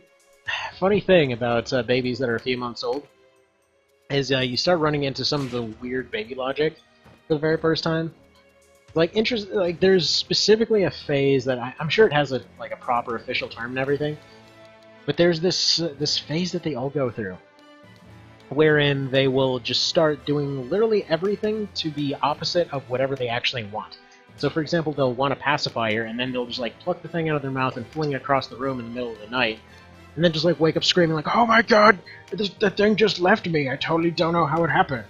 thing about babies that are a few months old is you start running into some of the weird baby logic for the very first time. Like, there's specifically a phase that I'm sure it has a proper official term and everything, but there's this phase that they all go through, wherein they will just start doing literally everything to the opposite of whatever they actually want. So, for example, they'll want a pacifier, and then they'll just pluck the thing out of their mouth and fling it across the room in the middle of the night, and then just wake up screaming like, "Oh my god, that thing just left me! I totally don't know how it happened."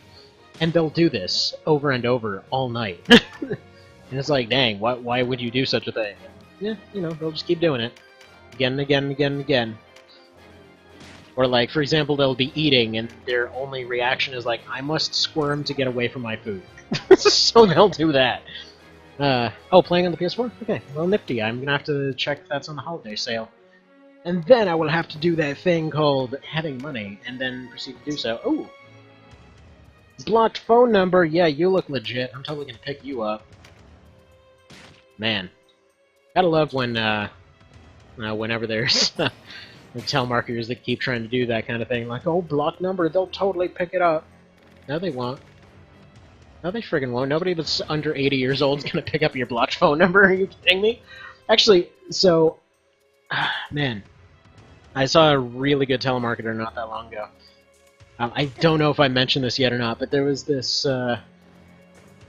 And they'll do this over and over all night. And it's like, dang, why would you do such a thing? Yeah, they'll just keep doing it. Again and again and again and again. Or for example, they'll be eating and their only reaction is I must squirm to get away from my food. So they'll do that. Oh, playing on the PS4? Okay, well, nifty. I'm gonna have to check if that's on the holiday sale. And then I will have to do that thing called having money, and then proceed to do so. Ooh! Blocked phone number! Yeah, you look legit. I'm totally gonna pick you up. Man. Gotta love when, whenever there's telemarketers that keep trying to do that kind of thing. Oh, blocked number, they'll totally pick it up. No, they won't. No, they friggin' won't. Nobody that's under 80 years old is gonna pick up your blocked phone number. Are you kidding me? Actually, so... man. I saw a really good telemarketer not that long ago. I don't know if I mentioned this yet or not, but there was this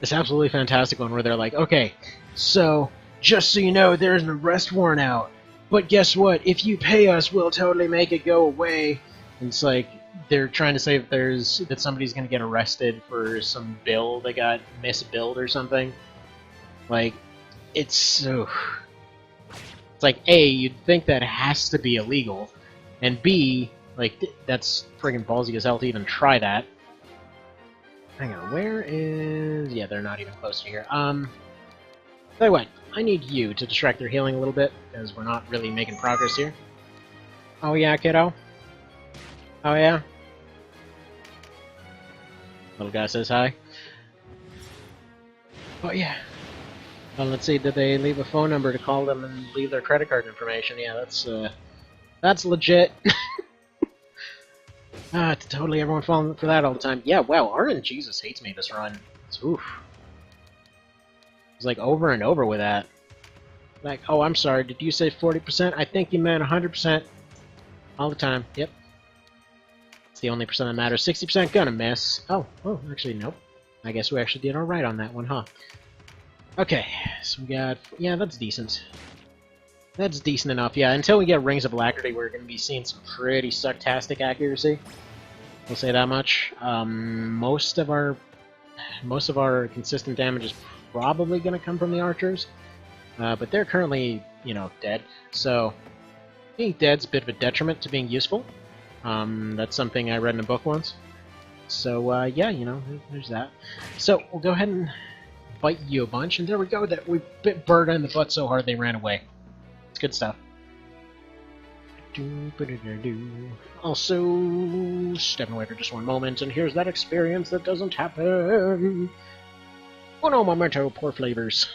this absolutely fantastic one where they're like, okay, so just so you know, there's an arrest warrant out, but guess what? If you pay us, we'll totally make it go away. And it's like they're trying to say that somebody's gonna get arrested for some bill that got misbilled or something. Like, it's so. It's like, A, you'd think that has to be illegal, and B, like, that's friggin' ballsy as hell to even try that. Hang on, where is... Yeah, they're not even close to here. Tell you what, I need you to distract their healing a little bit, because we're not really making progress here. Oh yeah, kiddo? Oh yeah? Little guy says hi. Oh yeah. Well, let's see, did they leave a phone number to call them and leave their credit card information? Yeah, that's legit. Totally everyone falling for that all the time. Yeah, wow, RNGesus hates me this run. Oof. It's like over and over with that. Like, oh, I'm sorry, did you say 40%? I think you meant 100%. All the time, yep. It's the only percent that matters. 60% gonna miss. Oh, actually, nope. I guess we actually did alright on that one, huh? Okay, so we got... Yeah, that's decent. That's decent enough, yeah. Until we get Rings of Alacrity, we're going to be seeing some pretty sucktastic accuracy. We'll say that much. Most of our consistent damage is probably going to come from the archers. But they're currently, you know, dead. So, being dead's a bit of a detriment to being useful. That's something I read in a book once. So, yeah, you know, there's that. So, we'll go ahead and bite you a bunch, and there we go. That we bit Bird in the butt so hard they ran away. It's good stuff. Also, stepping away for just one moment, and here's that experience that doesn't happen. Oh no, memento, poor flavors.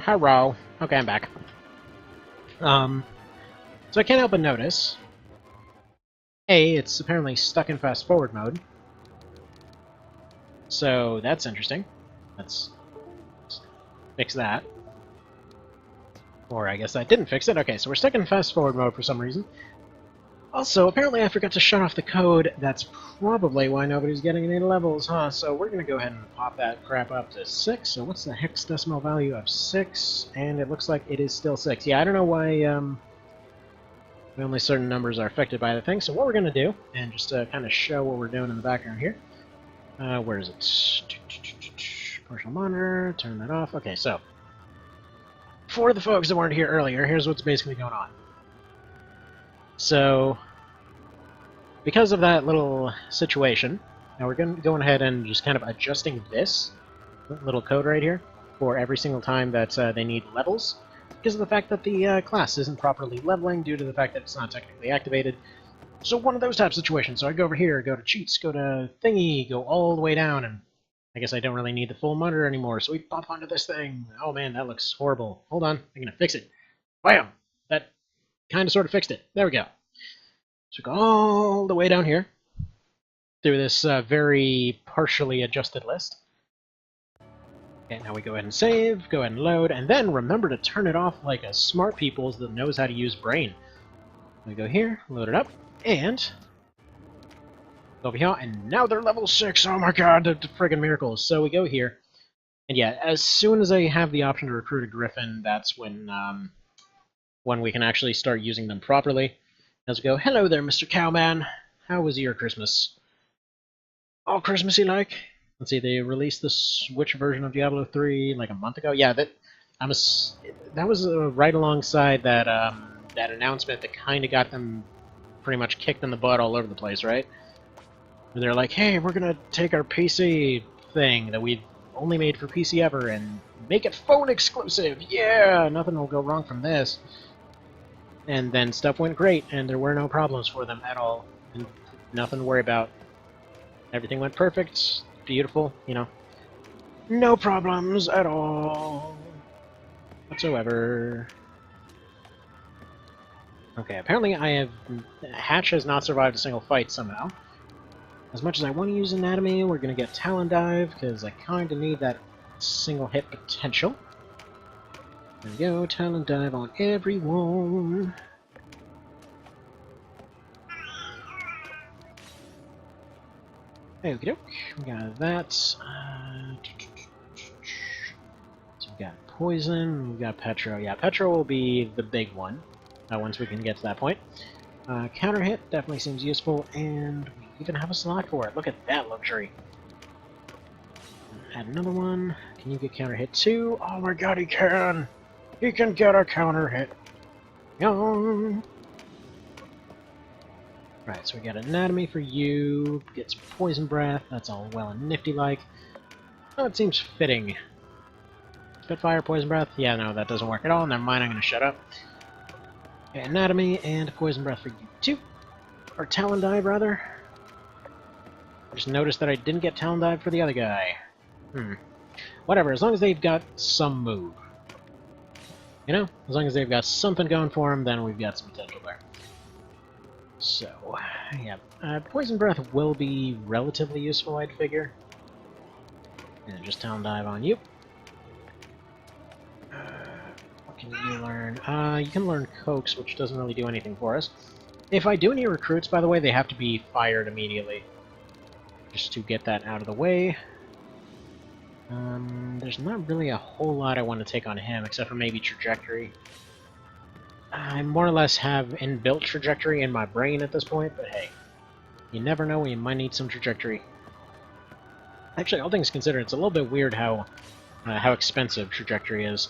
Hello. Okay, I'm back. So I can't help but notice... A, it's apparently stuck in fast forward mode. So that's interesting. Let's fix that. Or I guess that didn't fix it. Okay, so we're stuck in fast forward mode for some reason. Also, apparently I forgot to shut off the code. That's probably why nobody's getting any levels, huh? So we're going to go ahead and pop that crap up to 6. So what's the hexadecimal value of 6? And it looks like it is still 6. Yeah, I don't know why only certain numbers are affected by the thing. So what we're going to do, and just to kind of show what we're doing in the background here. Where is it? Partial monitor, turn that off. Okay, so for the folks that weren't here earlier, here's what's basically going on. So, because of that little situation, now we're going ahead and just kind of adjusting this little code right here for every single time that they need levels, because of the fact that the class isn't properly leveling due to the fact that it's not technically activated. So one of those type of situations. So I go over here, go to cheats, go to thingy, go all the way down, and I guess I don't really need the full monitor anymore, so we pop onto this thing. Oh man, that looks horrible. Hold on, I'm gonna fix it. Bam! That kind of sort of fixed it. There we go. So go all the way down here through this very partially adjusted list. Okay, now we go ahead and save, go ahead and load, and then remember to turn it off like a smart people that knows how to use brain. We go here, load it up, and over here, and now they're level 6. Oh my god, the friggin' miracles. So we go here, and yeah, as soon as I have the option to recruit a griffin, that's when we can actually start using them properly. As we go, hello there, Mr. Cowman. How was your Christmas? All Christmassy like? Let's see, they released the Switch version of Diablo 3 like a month ago. Yeah, that was right alongside that that announcement that kind of got them pretty much kicked in the butt all over the place, right? And they're like, hey, we're gonna take our PC thing that we've only made for PC ever and make it phone exclusive! Yeah! Nothing will go wrong from this. And then stuff went great, and there were no problems for them at all. And nothing to worry about. Everything went perfect, beautiful, you know. No problems at all whatsoever. Okay, apparently Hatch has not survived a single fight somehow. As much as I want to use Anatomy, we're going to get Talon Dive, because I kind of need that single hit potential. There we go, Talon Dive on everyone. Okie doke, we got that. So we got Poison, we got Petro. Yeah, Petro will be the big one, once we can get to that point. Counter hit definitely seems useful, and we even have a slot for it. Look at that luxury. Add another one. Can you get counter hit too? Oh my god, he can! He can get a counter hit. Young. Right, so we got Anatomy for you. Get some Poison Breath. That's all well and nifty-like. Oh, it seems fitting. Spitfire, Poison Breath? Yeah, no, that doesn't work at all. Never mind, I'm gonna shut up. Okay, Anatomy and Poison Breath for you too. Or Talon Dive, rather. I just noticed that I didn't get Talon Dive for the other guy. Whatever, as long as they've got some move. You know? As long as they've got something going for them, then we've got some potential there. So, yeah. Poison Breath will be relatively useful, I'd figure. And just Talon Dive on you. What can you learn? You can learn Coax, which doesn't really do anything for us. If I do any recruits, by the way, they have to be fired immediately. Just to get that out of the way. There's not really a whole lot I want to take on him, except for maybe Trajectory. I more or less have inbuilt Trajectory in my brain at this point, but hey. You never know when you might need some Trajectory. Actually, all things considered, it's a little bit weird how expensive Trajectory is.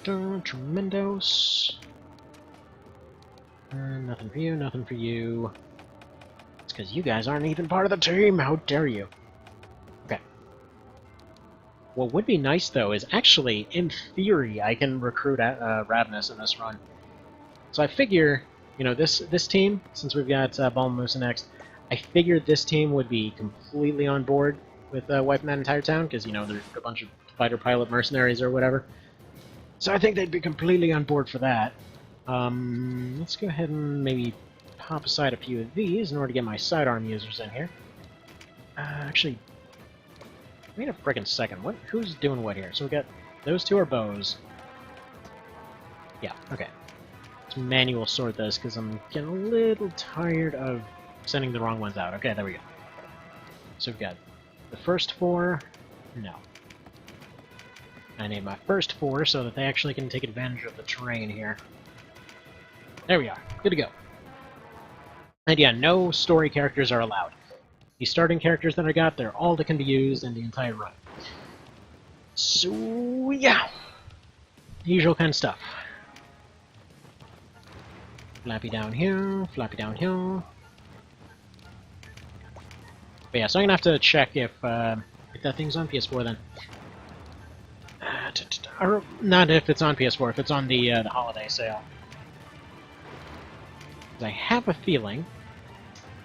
Tremendos. Nothing for you, nothing for you. It's because you guys aren't even part of the team! How dare you! Okay. What would be nice, though, is actually, in theory, I can recruit Ravenous in this run. So I figure, you know, this team, since we've got Balmamusa next, I figured this team would be completely on board with wiping that entire town, because, you know, there's a bunch of fighter pilot mercenaries or whatever. So I think they'd be completely on board for that. Let's go ahead and maybe pop aside a few of these in order to get my sidearm users in here. Actually, wait a frickin' second. Who's doing what here? So we got those two are bows. Yeah, okay. Let's manual sort this because I'm getting a little tired of sending the wrong ones out. Okay, there we go. So we've got the first four. No. I need my first four so that they actually can take advantage of the terrain here. There we are. Good to go. And yeah, no story characters are allowed. The starting characters that I got, they're all that can be used in the entire run. So, yeah. Usual kind of stuff. Flappy down here, flappy down here. But yeah, so I'm gonna have to check if that thing's on PS4 then. Or not if it's on PS4, if it's on the holiday sale. I have a feeling,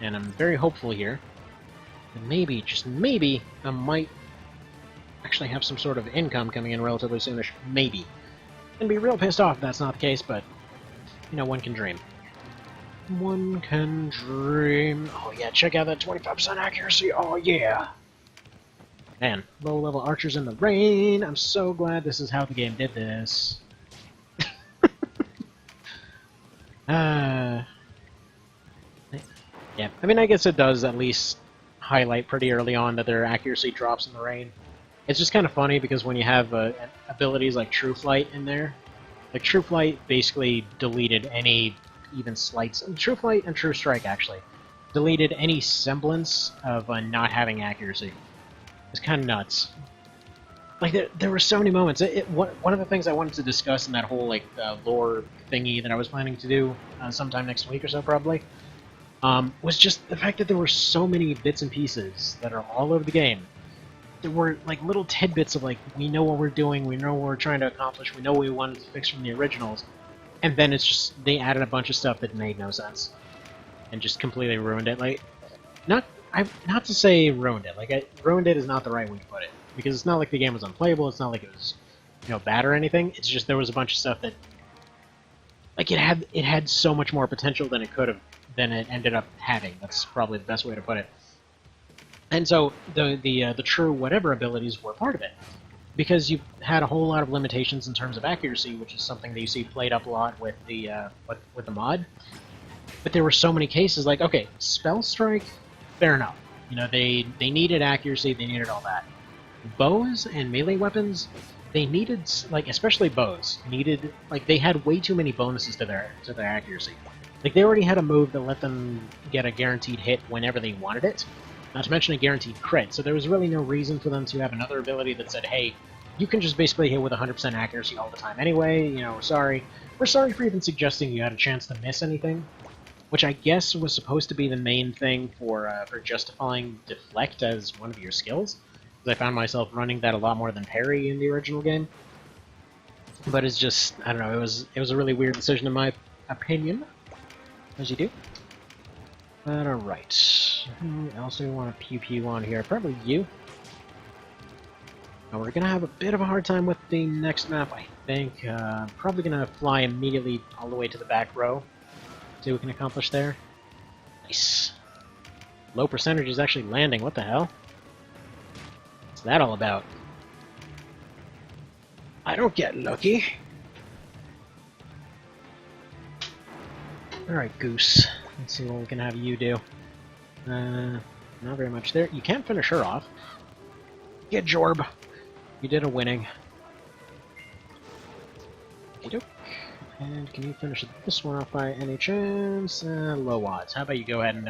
and I'm very hopeful here, that maybe, just maybe, I might actually have some sort of income coming in relatively soonish. Maybe. Gonna be real pissed off if that's not the case, but, you know, one can dream. One can dream. Oh yeah, check out that 25% accuracy, oh yeah! Man, low-level archers in the rain, I'm so glad this is how the game did this. Yeah, I mean, I guess it does at least highlight pretty early on that their accuracy drops in the rain. It's just kind of funny because when you have abilities like True Flight in there, like True Flight basically deleted any even slights. True Flight and True Strike actually deleted any semblance of not having accuracy. It's kind of nuts. Like, there were so many moments. One of the things I wanted to discuss in that whole, like, lore thingy that I was planning to do sometime next week or so, probably, was just the fact that there were so many bits and pieces that are all over the game. There were, like, little tidbits of, like, we know what we're doing, we know what we're trying to accomplish, we know what we wanted to fix from the originals, and then it's just, they added a bunch of stuff that made no sense. And just completely ruined it. Like, not to say ruined it. Like, ruined it is not the right way to put it. Because it's not like the game was unplayable, it's not like it was, bad or anything. It's just there was a bunch of stuff that, like, it had so much more potential than than it ended up having. That's probably the best way to put it. And so the true whatever abilities were part of it, because you had a whole lot of limitations in terms of accuracy, which is something that you see played up a lot with the mod. But there were so many cases like, okay, spell strike, fair enough. They needed accuracy, they needed all that. Bows and melee weapons, they needed, like, especially bows, they had way too many bonuses to their accuracy. Like, they already had a move that let them get a guaranteed hit whenever they wanted it, not to mention a guaranteed crit, so there was really no reason for them to have another ability that said, hey, you can just basically hit with 100% accuracy all the time anyway, we're sorry. We're sorry for even suggesting you had a chance to miss anything, which I guess was supposed to be the main thing for justifying deflect as one of your skills. I found myself running that a lot more than parry in the original game. But it's just, I don't know, it was a really weird decision in my opinion, as you do. But alright, who else do we want to pew-pew on here? Probably you. Now we're gonna have a bit of a hard time with the next map, I think. Probably gonna fly immediately all the way to the back row. See what we can accomplish there. Nice. Low percentage is actually landing, what the hell? What's that all about? I don't get lucky. Alright, Goose. Let's see what we can have you do. Not very much there. You can't finish her off. Get Jorb. You did a winning. Okey-doke. And can you finish this one off by any chance? Low odds. How about you go ahead and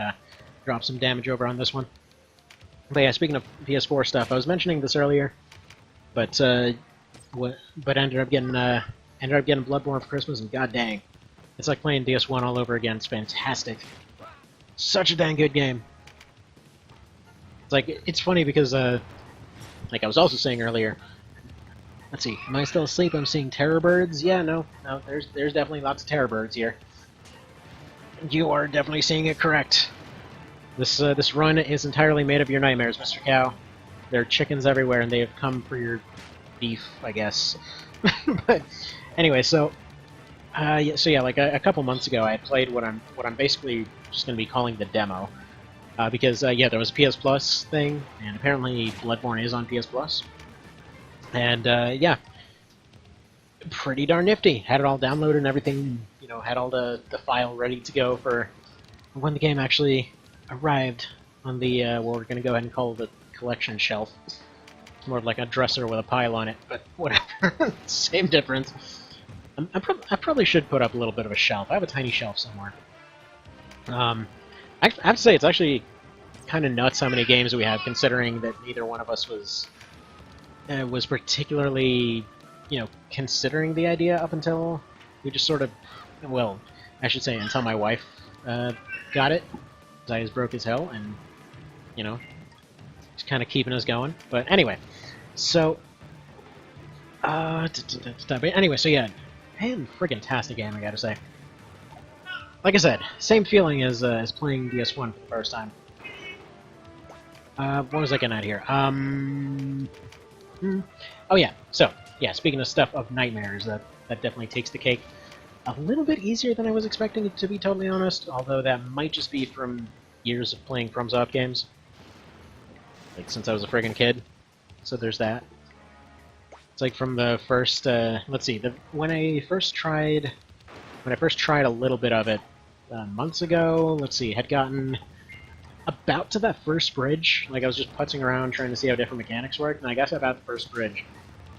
drop some damage over on this one? But yeah, speaking of PS4 stuff, I was mentioning this earlier, but ended up getting Bloodborne for Christmas, and god dang, it's like playing DS1 all over again. It's fantastic. Such a dang good game. It's like, it's funny because like I was also saying earlier. Let's see, am I still asleep? I'm seeing terror birds. Yeah, no, there's definitely lots of terror birds here. You are definitely seeing it correct. This run is entirely made of your nightmares, Mr. Cow. There are chickens everywhere, and they have come for your beef, I guess. But anyway, so yeah, like a couple months ago, I had played what I'm basically just going to be calling the demo, because yeah, there was a PS Plus thing, and apparently Bloodborne is on PS Plus, and yeah, pretty darn nifty. Had it all downloaded and everything, had all the file ready to go for when the game actually arrived on the, what we're going to go ahead and call the collection shelf. It's more of like a dresser with a pile on it, but whatever. Same difference. I probably should put up a little bit of a shelf. I have a tiny shelf somewhere. I have to say, it's actually kind of nuts how many games we have, considering that neither one of us was particularly, considering the idea up until we just sort of, well, I should say until my wife got it. I was broke as hell, and, just kind of keeping us going. But anyway, so, anyway, so yeah, man, friggin' tastic game, I gotta say. Like I said, same feeling as playing DS1 for the first time. What was I getting at here? Oh yeah, so, yeah, speaking of stuff of nightmares, that definitely takes the cake. A little bit easier than I was expecting it, to be totally honest, although that might just be from years of playing FromSoft games. Like, since I was a friggin' kid. So there's that. It's like from the first, let's see, when I first tried a little bit of it months ago, let's see, had gotten about to that first bridge. Like, I was just putzing around trying to see how different mechanics worked, and I got to about the first bridge.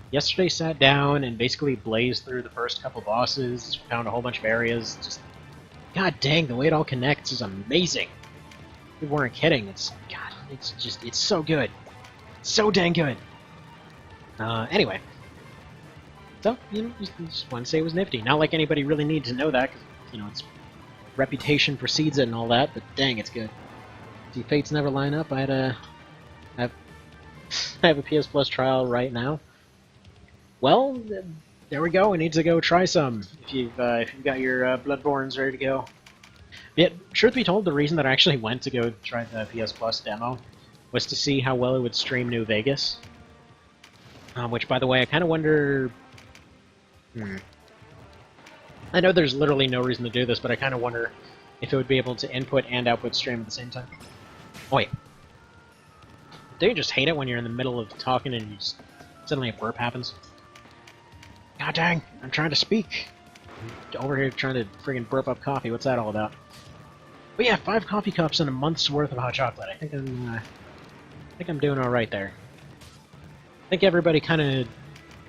Yesterday sat down and basically blazed through the first couple bosses, found a whole bunch of areas. Just, god dang, the way it all connects is amazing. We weren't kidding. It's so good. So dang good. Anyway. So, you know, just want to say it was nifty. Not like anybody really needs to know that, because, you know, its reputation precedes it and all that, but dang, it's good. See, fates never line up. I have a PS Plus trial right now. Well, there we go. We need to go try some. If you've got your Bloodborns ready to go. Yeah, truth be told, the reason that I actually went to go try the PS Plus demo was to see how well it would stream New Vegas. Which, by the way, I kind of wonder. I know there's literally no reason to do this, but I kind of wonder if it would be able to input and output stream at the same time. Oh, wait. Don't you just hate it when you're in the middle of talking and you just, suddenly a burp happens? God dang, I'm trying to speak. I'm over here trying to friggin' burp up coffee. What's that all about? But yeah, 5 coffee cups and a month's worth of hot chocolate. I think I'm doing all right there. I think everybody kind of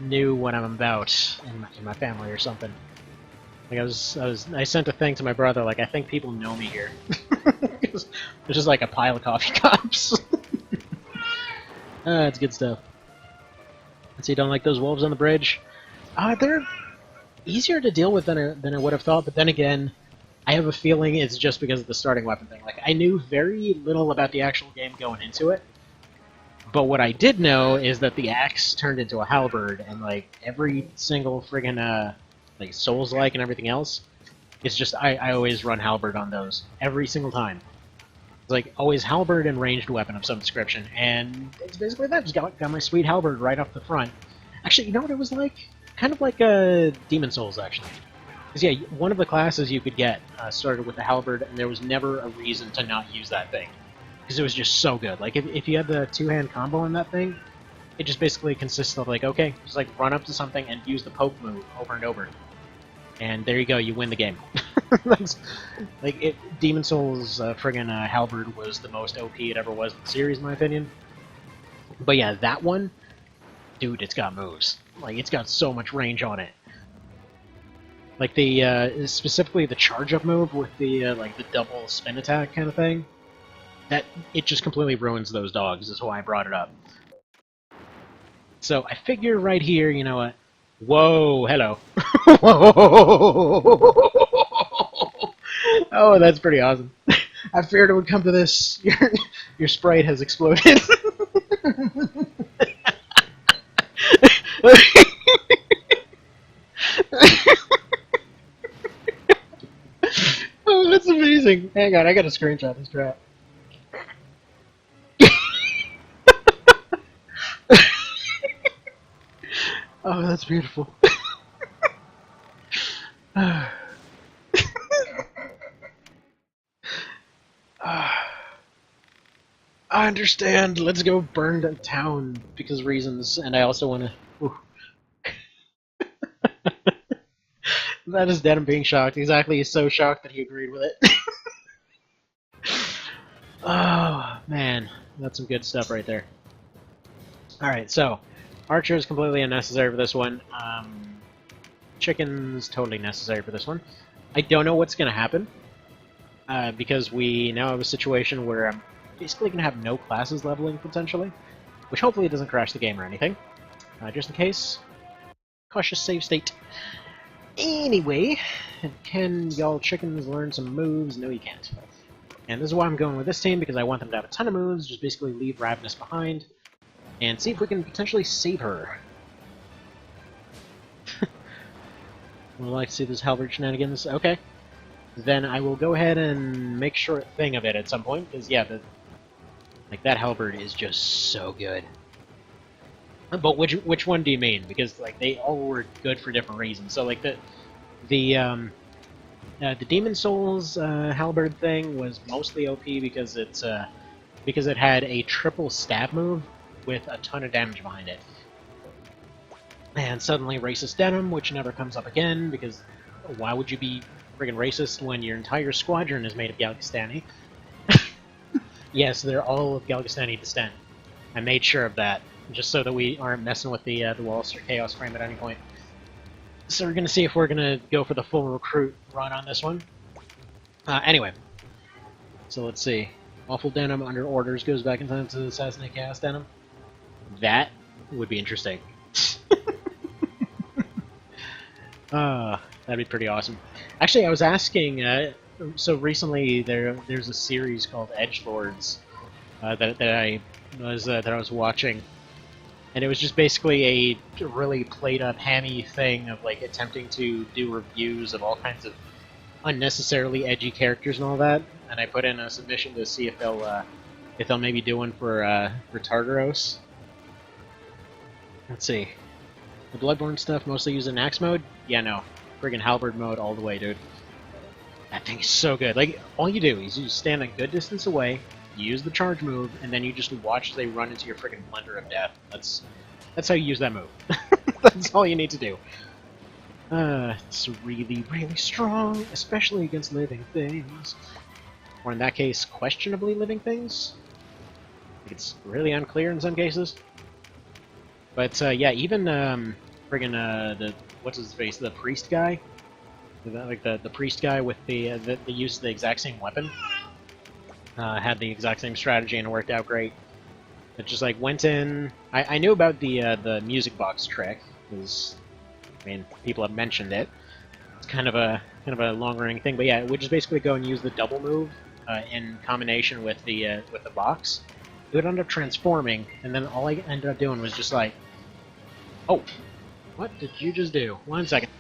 knew what I'm about in my family or something. Like I sent a thing to my brother. Like, I think people know me here. There's just like a pile of coffee cups. It's good stuff. Let's see, don't like those wolves on the bridge. They're easier to deal with than I would have thought, but then again, I have a feeling it's just because of the starting weapon thing. Like, I knew very little about the actual game going into it, but what I did know is that the axe turned into a halberd, and like every single friggin' like Souls-like and everything else, it's just I always run halberd on those every single time. It's like always halberd and ranged weapon of some description, and it's basically that. Just got my sweet halberd right off the front. Actually, you know what it was like? Kind of like Demon Souls, actually. Because yeah, one of the classes you could get started with the halberd, and there was never a reason to not use that thing. Because it was just so good. Like, if you had the two-hand combo on that thing, it just basically consists of, like, okay, just, like, run up to something and use the poke move over and over. And there you go, you win the game. Demon Souls friggin' halberd was the most OP it ever was in the series, in my opinion. But yeah, that one, dude, it's got moves. Like, it's got so much range on it. Like, specifically the charge-up move with the, like, the double spin attack kind of thing. That, it just completely ruins those dogs, is why I brought it up. So, I figure right here, you know what? Whoa, hello. Oh, that's pretty awesome. I feared it would come to this. Your Sprite has exploded. Oh, that's amazing. Hang on, I gotta screenshot this crap. Oh, that's beautiful. I understand. Let's go burn the town because reasons, and I also want to. That is Denim being shocked. Exactly, he's so shocked that he agreed with it. Oh man, that's some good stuff right there. All right, so Archer is completely unnecessary for this one. Chicken's totally necessary for this one. I don't know what's going to happen, because we now have a situation where I'm basically going to have no classes leveling, potentially, which hopefully doesn't crash the game or anything. Just in case. Cautious save state. Anyway, can y'all chickens learn some moves? No, you can't. And this is why I'm going with this team, because I want them to have a ton of moves, just basically leave Ravenous behind, and see if we can potentially save her. Would like to see this halberd shenanigans? Okay. Then I will go ahead and make short thing of it at some point, because yeah, that halberd is just so good. But which one do you mean? Because like they all were good for different reasons. So like the Demon Souls halberd thing was mostly OP because it had a triple stab move with a ton of damage behind it. And suddenly racist denim, which never comes up again, because why would you be friggin' racist when your entire squadron is made of Galgastani? Yes, they're all of Galgastani descent. I made sure of that, just so that we aren't messing with the Wallster Chaos frame at any point. So we're gonna see if we're gonna go for the full recruit run on this one. Anyway, so let's see. Awful Denim under orders goes back in time to assassinate Chaos Denim. That would be interesting. That'd be pretty awesome. Actually, I was asking. So recently, there's a series called Edgelords that I was watching, and it was just basically a really played up hammy thing of like attempting to do reviews of all kinds of unnecessarily edgy characters and all that. And I put in a submission to see if they'll maybe do one for Tartaros. Let's see. The Bloodborne stuff mostly used in axe mode? Yeah, no. Friggin' halberd mode all the way, dude. That thing is so good. Like, all you do is you stand a good distance away, you use the charge move, and then you just watch as they run into your friggin' blender of death. That's how you use that move. That's all you need to do. It's really, really strong, especially against living things. Or in that case, questionably living things? It's really unclear in some cases. But, yeah, even, what's his face, the priest guy? Like the priest guy with the use of the exact same weapon had the exact same strategy and it worked out great. It just like went in. I knew about the music box trick because I mean people have mentioned it. It's kind of a long running thing, but yeah, we just basically go and use the double move in combination with the box. It would end up transforming, and then all I ended up doing was just like, oh, what did you just do? 1 second.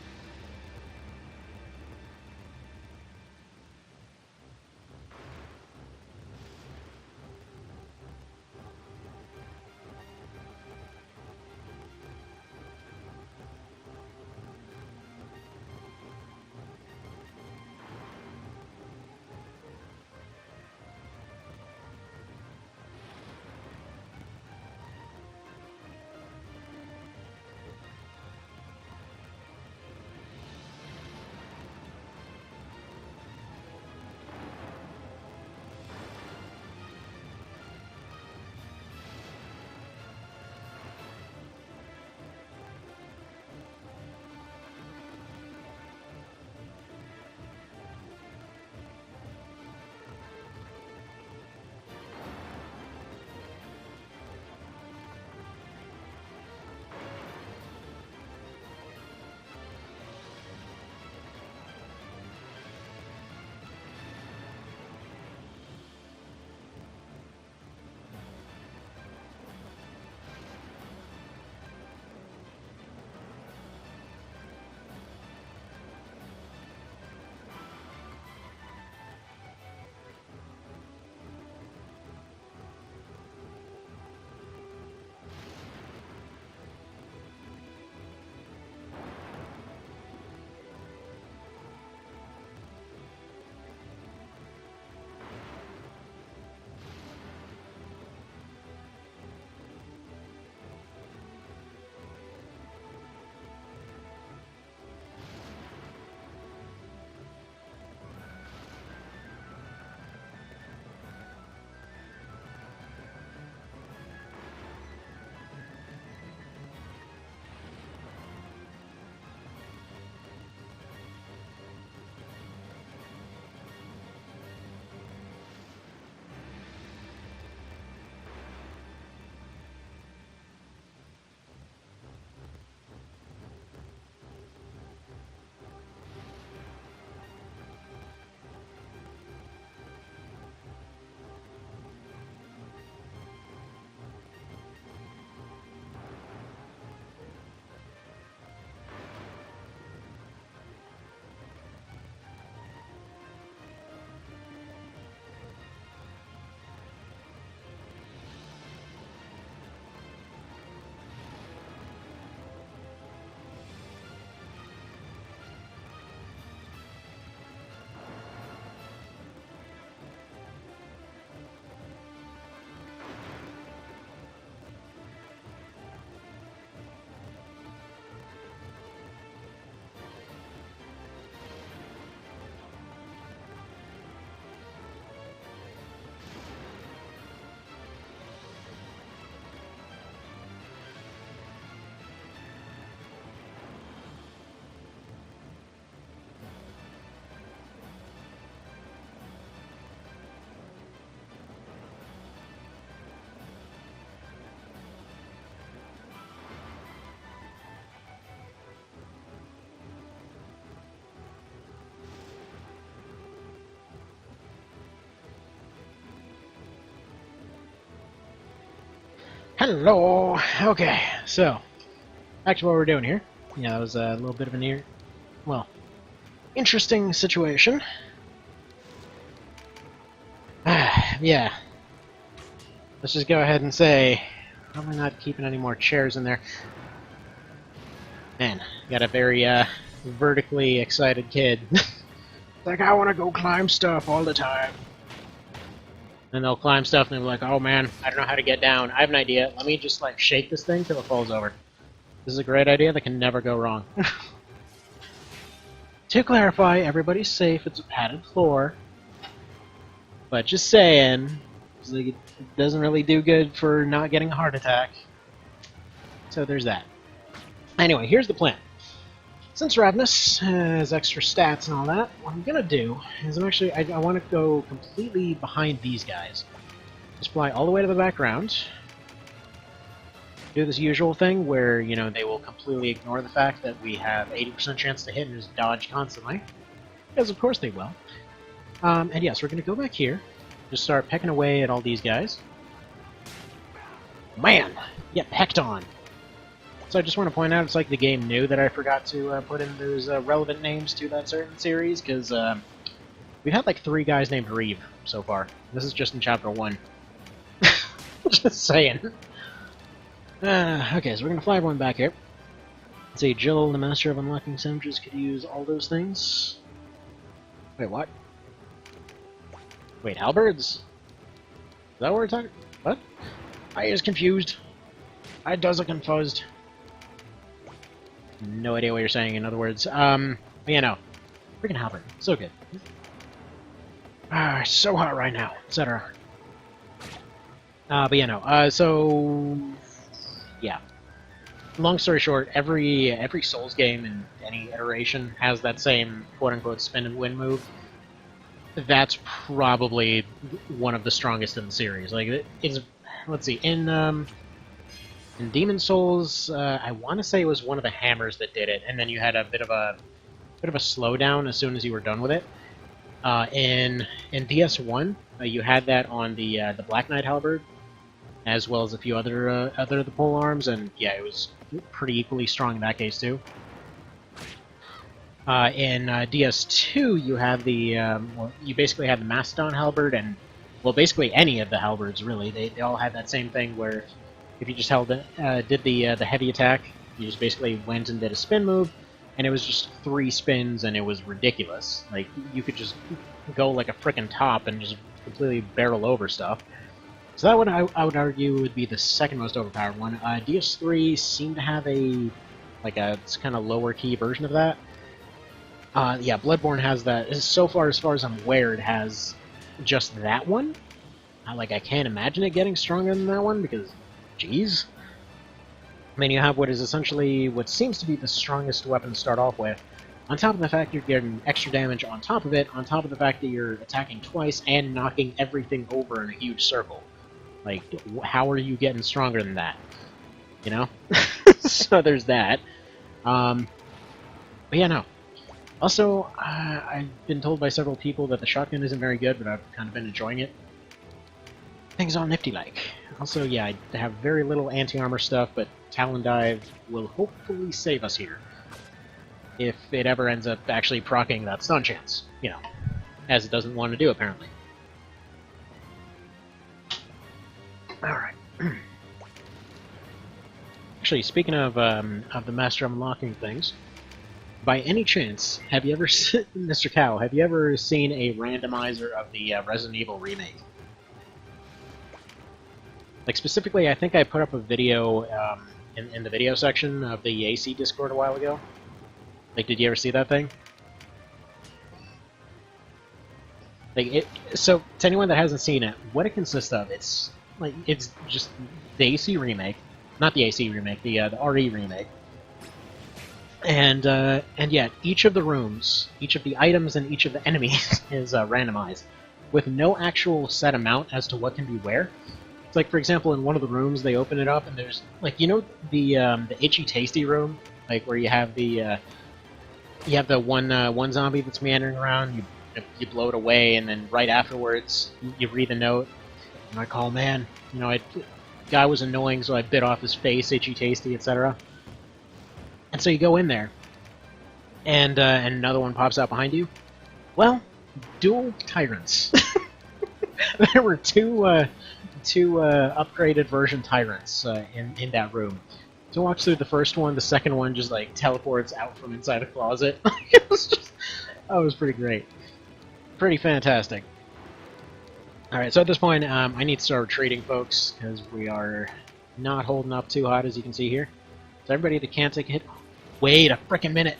Hello! Okay, so, back to what we're doing here. Yeah, that was a little bit of an interesting situation. Yeah. Let's just go ahead and say, probably not keeping any more chairs in there. Man, got a very, vertically excited kid. Like, I want to go climb stuff all the time. And they'll climb stuff and they'll be like, oh man, I don't know how to get down. I have an idea. Let me just, like, shake this thing till it falls over. This is a great idea that can never go wrong. To clarify, everybody's safe. It's a padded floor. But just saying, it doesn't really do good for not getting a heart attack. So there's that. Anyway, here's the plan. Since Ravenous has extra stats and all that, what I'm gonna do is I want to go completely behind these guys. Just fly all the way to the background. Do this usual thing where, you know, they will completely ignore the fact that we have 80% chance to hit and just dodge constantly. Because of course they will. And yes, we're gonna go back here. Just start pecking away at all these guys. Man! Get pecked on! So I just want to point out, it's like the game knew that I forgot to put in those relevant names to that certain series, because we've had like 3 guys named Reeve so far. This is just in Chapter 1. Just saying. Okay, so we're going to fly everyone back here. Let's see, Jill, the Master of Unlocking Sandwiches, could use all those things. Wait, what? Wait, halberds? Is that what we're talking? What? I is confused. I does a confused. No idea what you're saying, in other words. But yeah, no. Freaking halberd. So good. So hot right now, etc. But yeah, no. So... yeah. Long story short, every Souls game in any iteration has that same quote-unquote spin and win move. That's probably one of the strongest in the series. Like, it's... let's see, in Demon Souls, I want to say it was one of the hammers that did it, and then you had a bit of a slowdown as soon as you were done with it. In DS1, you had that on the Black Knight halberd, as well as a few other of the pole arms, and yeah, it was pretty equally strong in that case too. In DS2, you have the well, you basically have the Mastodon halberd, and well, basically any of the halberds really. They all had that same thing where if you just did the heavy attack, you just basically went and did a spin move, and it was just 3 spins, and it was ridiculous. Like, you could just go like a frickin' top and just completely barrel over stuff. So that one, I would argue, would be the second most overpowered one. DS3 seemed to have a kind of lower key version of that. Yeah, Bloodborne has that. So far as I'm aware, it has just that one. I can't imagine it getting stronger than that one, because, jeez. I mean, you have what is essentially what seems to be the strongest weapon to start off with, on top of the fact you're getting extra damage on top of it, on top of the fact that you're attacking twice and knocking everything over in a huge circle. Like, how are you getting stronger than that? You know? So there's that. But yeah, no. Also, I've been told by several people that the shotgun isn't very good, but I've kind of been enjoying it. Things all nifty-like. Also, yeah, I have very little anti-armor stuff, but Talon Dive will hopefully save us here. If it ever ends up actually proccing that stun chance. You know, as it doesn't want to do, apparently. Alright. Actually, speaking of the Master of Unlocking things, by any chance, have you ever seen, Mr. Cow, have you ever seen a randomizer of the Resident Evil remake? Like, specifically, I think I put up a video in the video section of the AC Discord a while ago. Like, did you ever see that thing? Like, so, to anyone that hasn't seen it, what it consists of, it's just the AC remake, not the AC remake, the RE remake. And yeah, each of the rooms, each of the items, and each of the enemies is randomized, with no actual set amount as to what can be where. It's like, for example, in one of the rooms, they open it up, and there's, like, you know, the itchy tasty room, like where you have the one zombie that's meandering around. You blow it away, and then right afterwards, you read the note. And I call, man, you know, guy was annoying, so I bit off his face, itchy tasty, etc. And so you go in there, and another one pops out behind you. Well, dual tyrants. There were two upgraded version tyrants in that room. To watch through the first one, the second one just like teleports out from inside a closet. It was just, that was pretty great, pretty fantastic. All right, so at this point, I need to start retreating, folks, because we are not holding up too hot, as you can see here. So everybody that can't take a hit, wait a frickin' minute.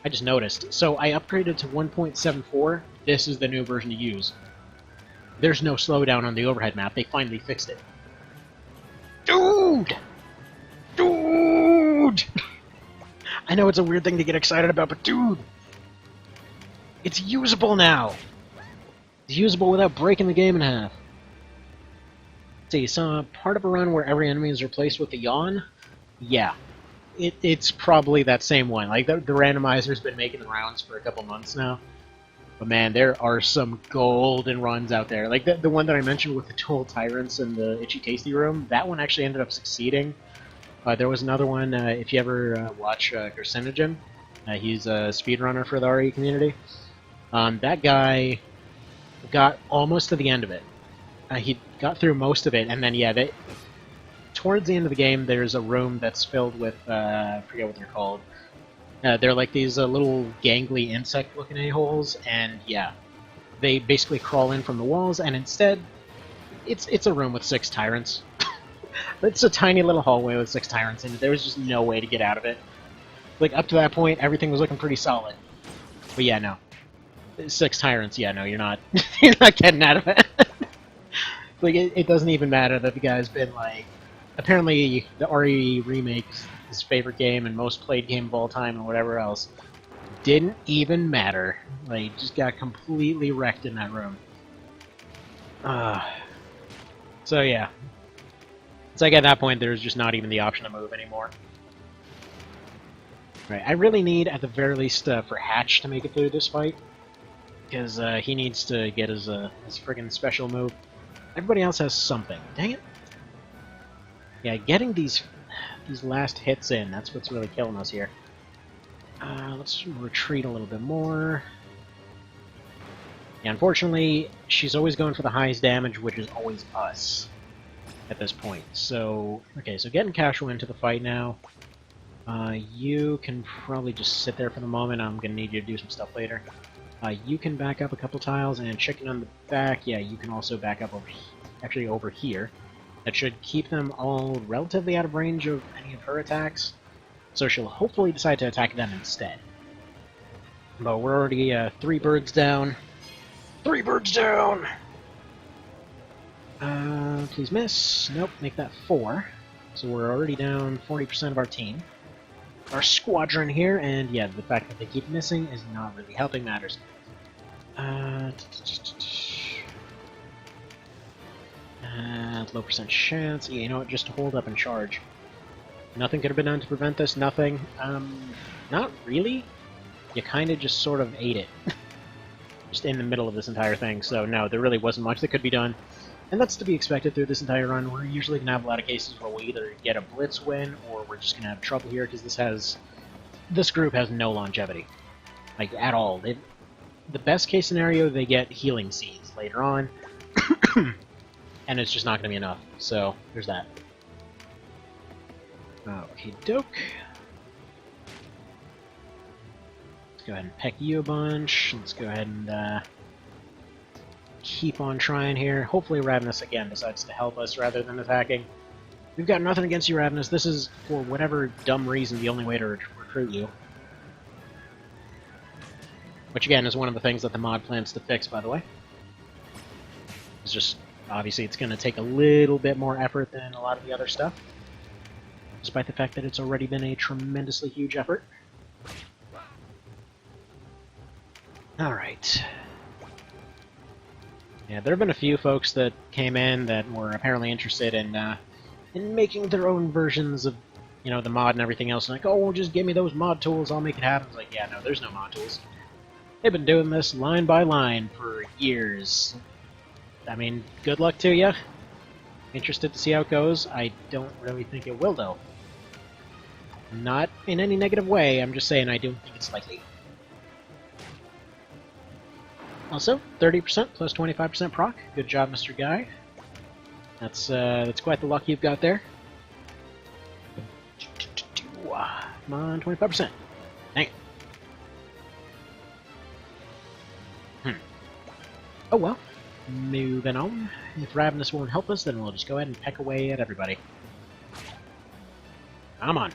I just noticed. So I upgraded to 1.74. This is the new version to use. There's no slowdown on the overhead map. They finally fixed it. Dude! Dude! I know it's a weird thing to get excited about, but dude! It's usable now! It's usable without breaking the game in half. Let's see, so part of a run where every enemy is replaced with a yawn? Yeah. It's probably that same one. Like, the randomizer's been making the rounds for a couple months now. But man, there are some golden runs out there. Like, the one that I mentioned with the Dual Tyrants in the Itchy Tasty room, that one actually ended up succeeding. There was another one, if you ever watch Carcinogen, he's a speedrunner for the RE community. That guy got almost to the end of it. He got through most of it, and then, yeah, towards the end of the game, there's a room that's filled with, I forget what they're called. They're like these little gangly insect-looking a-holes, and yeah, they basically crawl in from the walls, and instead, it's a room with 6 tyrants. It's a tiny little hallway with 6 tyrants in it. There was just no way to get out of it. Like, up to that point, everything was looking pretty solid. But yeah, no. 6 tyrants, yeah, no, you're not you're not getting out of it. Like, it doesn't even matter that the guy's been, like... Apparently, the RE remake's his favorite game and most played game of all time and whatever else. Didn't even matter. Like, just got completely wrecked in that room. So yeah. It's like at that point, there's just not even the option to move anymore. Right, I really need, at the very least, for Hatch to make it through this fight. Because he needs to get his friggin' special move. Everybody else has something. Dang it. Yeah, getting these last hits in, that's what's really killing us here. Let's retreat a little bit more. Yeah, unfortunately, she's always going for the highest damage, which is always us at this point. So, okay, so getting casual into the fight now. You can probably just sit there for the moment. I'm going to need you to do some stuff later. You can back up a couple tiles, and Chicken on the back, yeah, you can also back up over here. That should keep them all relatively out of range of any of her attacks, so she'll hopefully decide to attack them instead. But we're already 3 birds down. 3 birds down! Please miss. Nope, make that 4. So we're already down 40% of our team. Our squadron here, and yeah, the fact that they keep missing is not really helping matters. Low percent chance. Yeah, you know what? Just hold up and charge. Nothing could have been done to prevent this. Nothing. Not really. You kind of just sort of ate it. Just in the middle of this entire thing. So no, there really wasn't much that could be done. And that's to be expected through this entire run. We're usually going to have a lot of cases where we either get a blitz win, or we're just going to have trouble here, because this group has no longevity. Like, at all. The best case scenario, they get healing seeds later on. And it's just not going to be enough. So, there's that. Okie doke. Let's go ahead and peck you a bunch. Let's go ahead and keep on trying here. Hopefully Ravenous, again, decides to help us rather than attacking. We've got nothing against you, Ravenous. This is, for whatever dumb reason, the only way to recruit you. Which, again, is one of the things that the mod plans to fix, by the way. It's just... Obviously, it's going to take a little bit more effort than a lot of the other stuff, despite the fact that it's already been a tremendously huge effort. Alright. Yeah, there have been a few folks that came in that were apparently interested in making their own versions of, you know, the mod and everything else. Like, oh, well, just give me those mod tools, I'll make it happen. It's like, yeah, no, there's no mod tools. They've been doing this line by line for years. I mean, good luck to you. Interested to see how it goes. I don't really think it will, though. Not in any negative way, I'm just saying I don't think it's likely. Also, 30% plus 25% proc. Good job, Mr. Guy. That's quite the luck you've got there. Come on, 25%. Dang it. Oh well. Moving on. If Ravenous won't help us, then we'll just go ahead and peck away at everybody. Come on.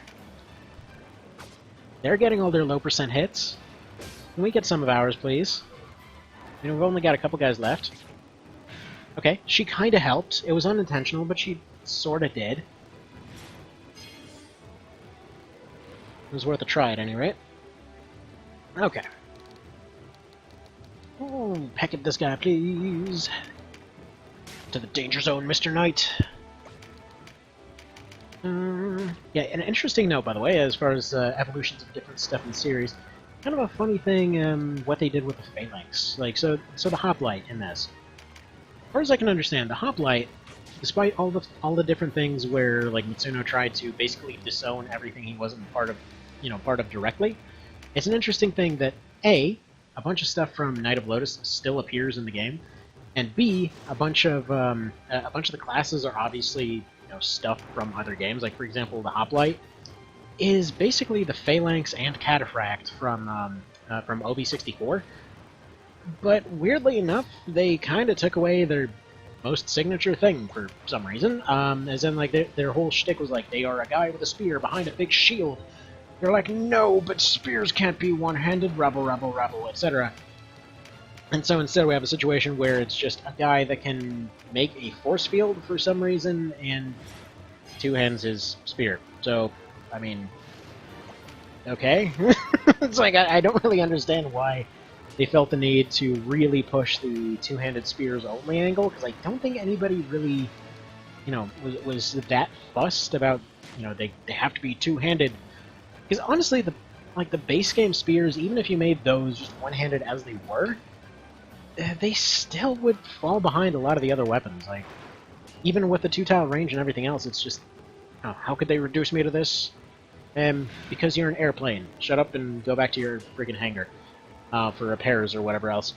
They're getting all their low percent hits. Can we get some of ours, please? You know, we've only got a couple guys left. Okay, she kinda helped. It was unintentional, but she sorta did. It was worth a try at any rate. Okay. Oh, peck at this guy, please. To the danger zone, Mr. Knight. Yeah, an interesting note, by the way, as far as evolutions of different stuff in the series. Kind of a funny thing, what they did with the Phalanx. Like, so the Hoplite in this. As far as I can understand, the Hoplite, despite all the different things where like Mitsuno tried to basically disown everything he wasn't part of directly, it's an interesting thing that A, a bunch of stuff from Night of Lotus still appears in the game, and B, a bunch of the classes are obviously stuff from other games. Like for example, the Hoplite is basically the Phalanx and Cataphract from OV64. But weirdly enough, they kind of took away their most signature thing for some reason. As in, like, their whole shtick was like, they are a guy with a spear behind a big shield. They're like, no, but spears can't be one-handed, rabble, rabble, rabble, etc. And so instead we have a situation where it's just a guy that can make a force field for some reason and two-hands his spear. So, I mean, okay. It's like, I don't really understand why they felt the need to really push the two-handed spears only angle, because I don't think anybody really, was that fussed about, they have to be two-handed. Because honestly, the base game spears, even if you made those just one-handed as they were, they still would fall behind a lot of the other weapons. Like, even with the two-tile range and everything else, it's just, how could they reduce me to this? Because you're an airplane. Shut up and go back to your friggin' hangar. For repairs or whatever else.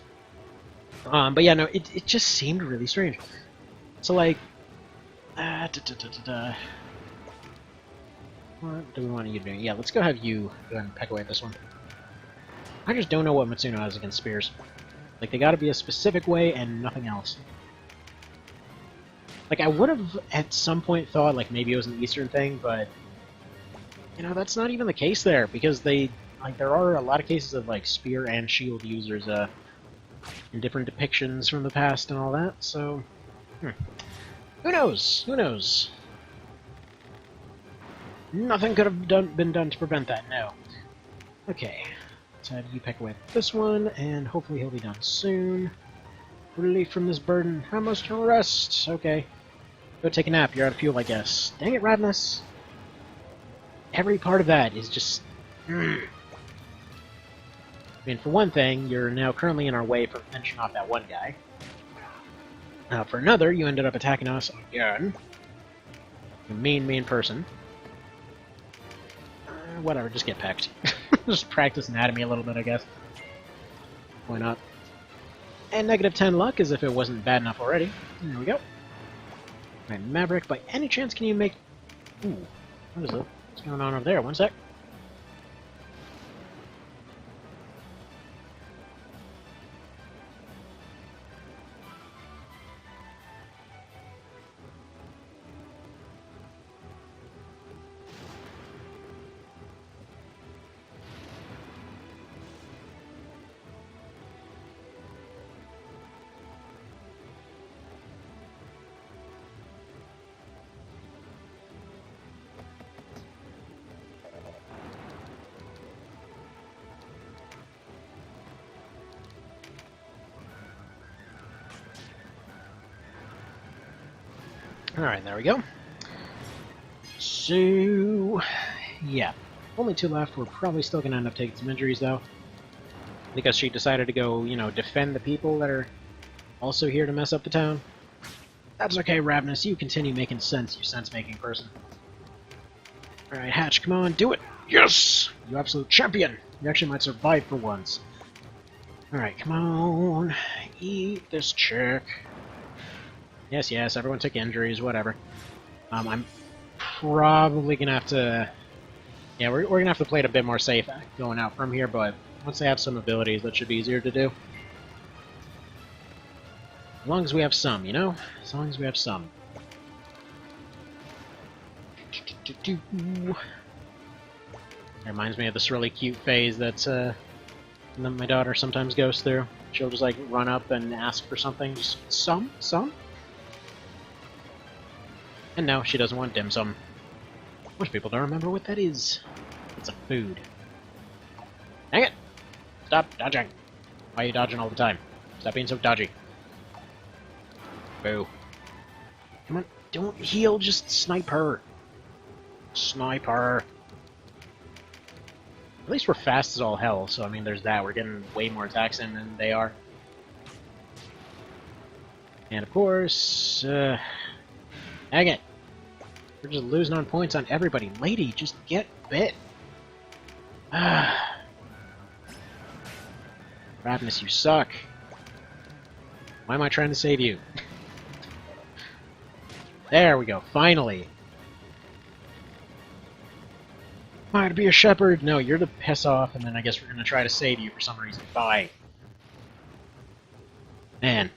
But yeah, no, it just seemed really strange. So like, what do we want you to do? Yeah, let's go have you go ahead and peck away at this one. I just don't know what Mitsuno has against spears. Like, they gotta be a specific way and nothing else. Like, I would have at some point thought, like, maybe it was an Eastern thing, but that's not even the case there, because there are a lot of cases of, like, spear and shield users, in different depictions from the past and all that, so... Who knows? Who knows? Nothing could have been done to prevent that, no. Okay. Let's have you peck away at this one, and hopefully he'll be done soon. Relief from this burden. How much to rest? Okay. Go take a nap, you're out of fuel, I guess. Dang it, Ravenous! Every part of that is just... I mean, for one thing, you're now currently in our way for finishing off that one guy. For another, you ended up attacking us again. You mean person. Whatever, just get pecked. Just practice anatomy a little bit, I guess. Why not? And negative 10 luck, as if it wasn't bad enough already. There we go. Right, Maverick, by any chance can you make... Ooh, what is it? What's going on over there? One sec. Alright, there we go. So, yeah. Only 2 left. We're probably still going to end up taking some injuries, though. Because she decided to go, defend the people that are also here to mess up the town. That's okay, Ravenous. You continue making sense, you sense-making person. Alright, Hatch, come on, do it! Yes! You absolute champion! You actually might survive for once. Alright, come on. Eat this chick. Yes, yes, everyone took injuries, whatever. I'm probably gonna have to... Yeah, we're gonna have to play it a bit more safe going out from here, but once they have some abilities, that should be easier to do. As long as we have some, you know? As long as we have some. It reminds me of this really cute phase that my daughter sometimes goes through. She'll just like run up and ask for something. Just some? And no, she doesn't want dim sum. Most people don't remember what that is. It's a food. Dang it! Stop dodging! Why are you dodging all the time? Stop being so dodgy. Boo. Come on, don't heal, just snipe her. Snipe her. At least we're fast as all hell, so I mean there's that. We're getting way more attacks in than they are. And of course, dang it. We're just losing on points on everybody. Lady, just get bit. Ravenous, you suck. Why am I trying to save you? There we go, finally! Am I to be a shepherd? No, you're to piss off, and then I guess we're gonna try to save you for some reason. Bye. Man,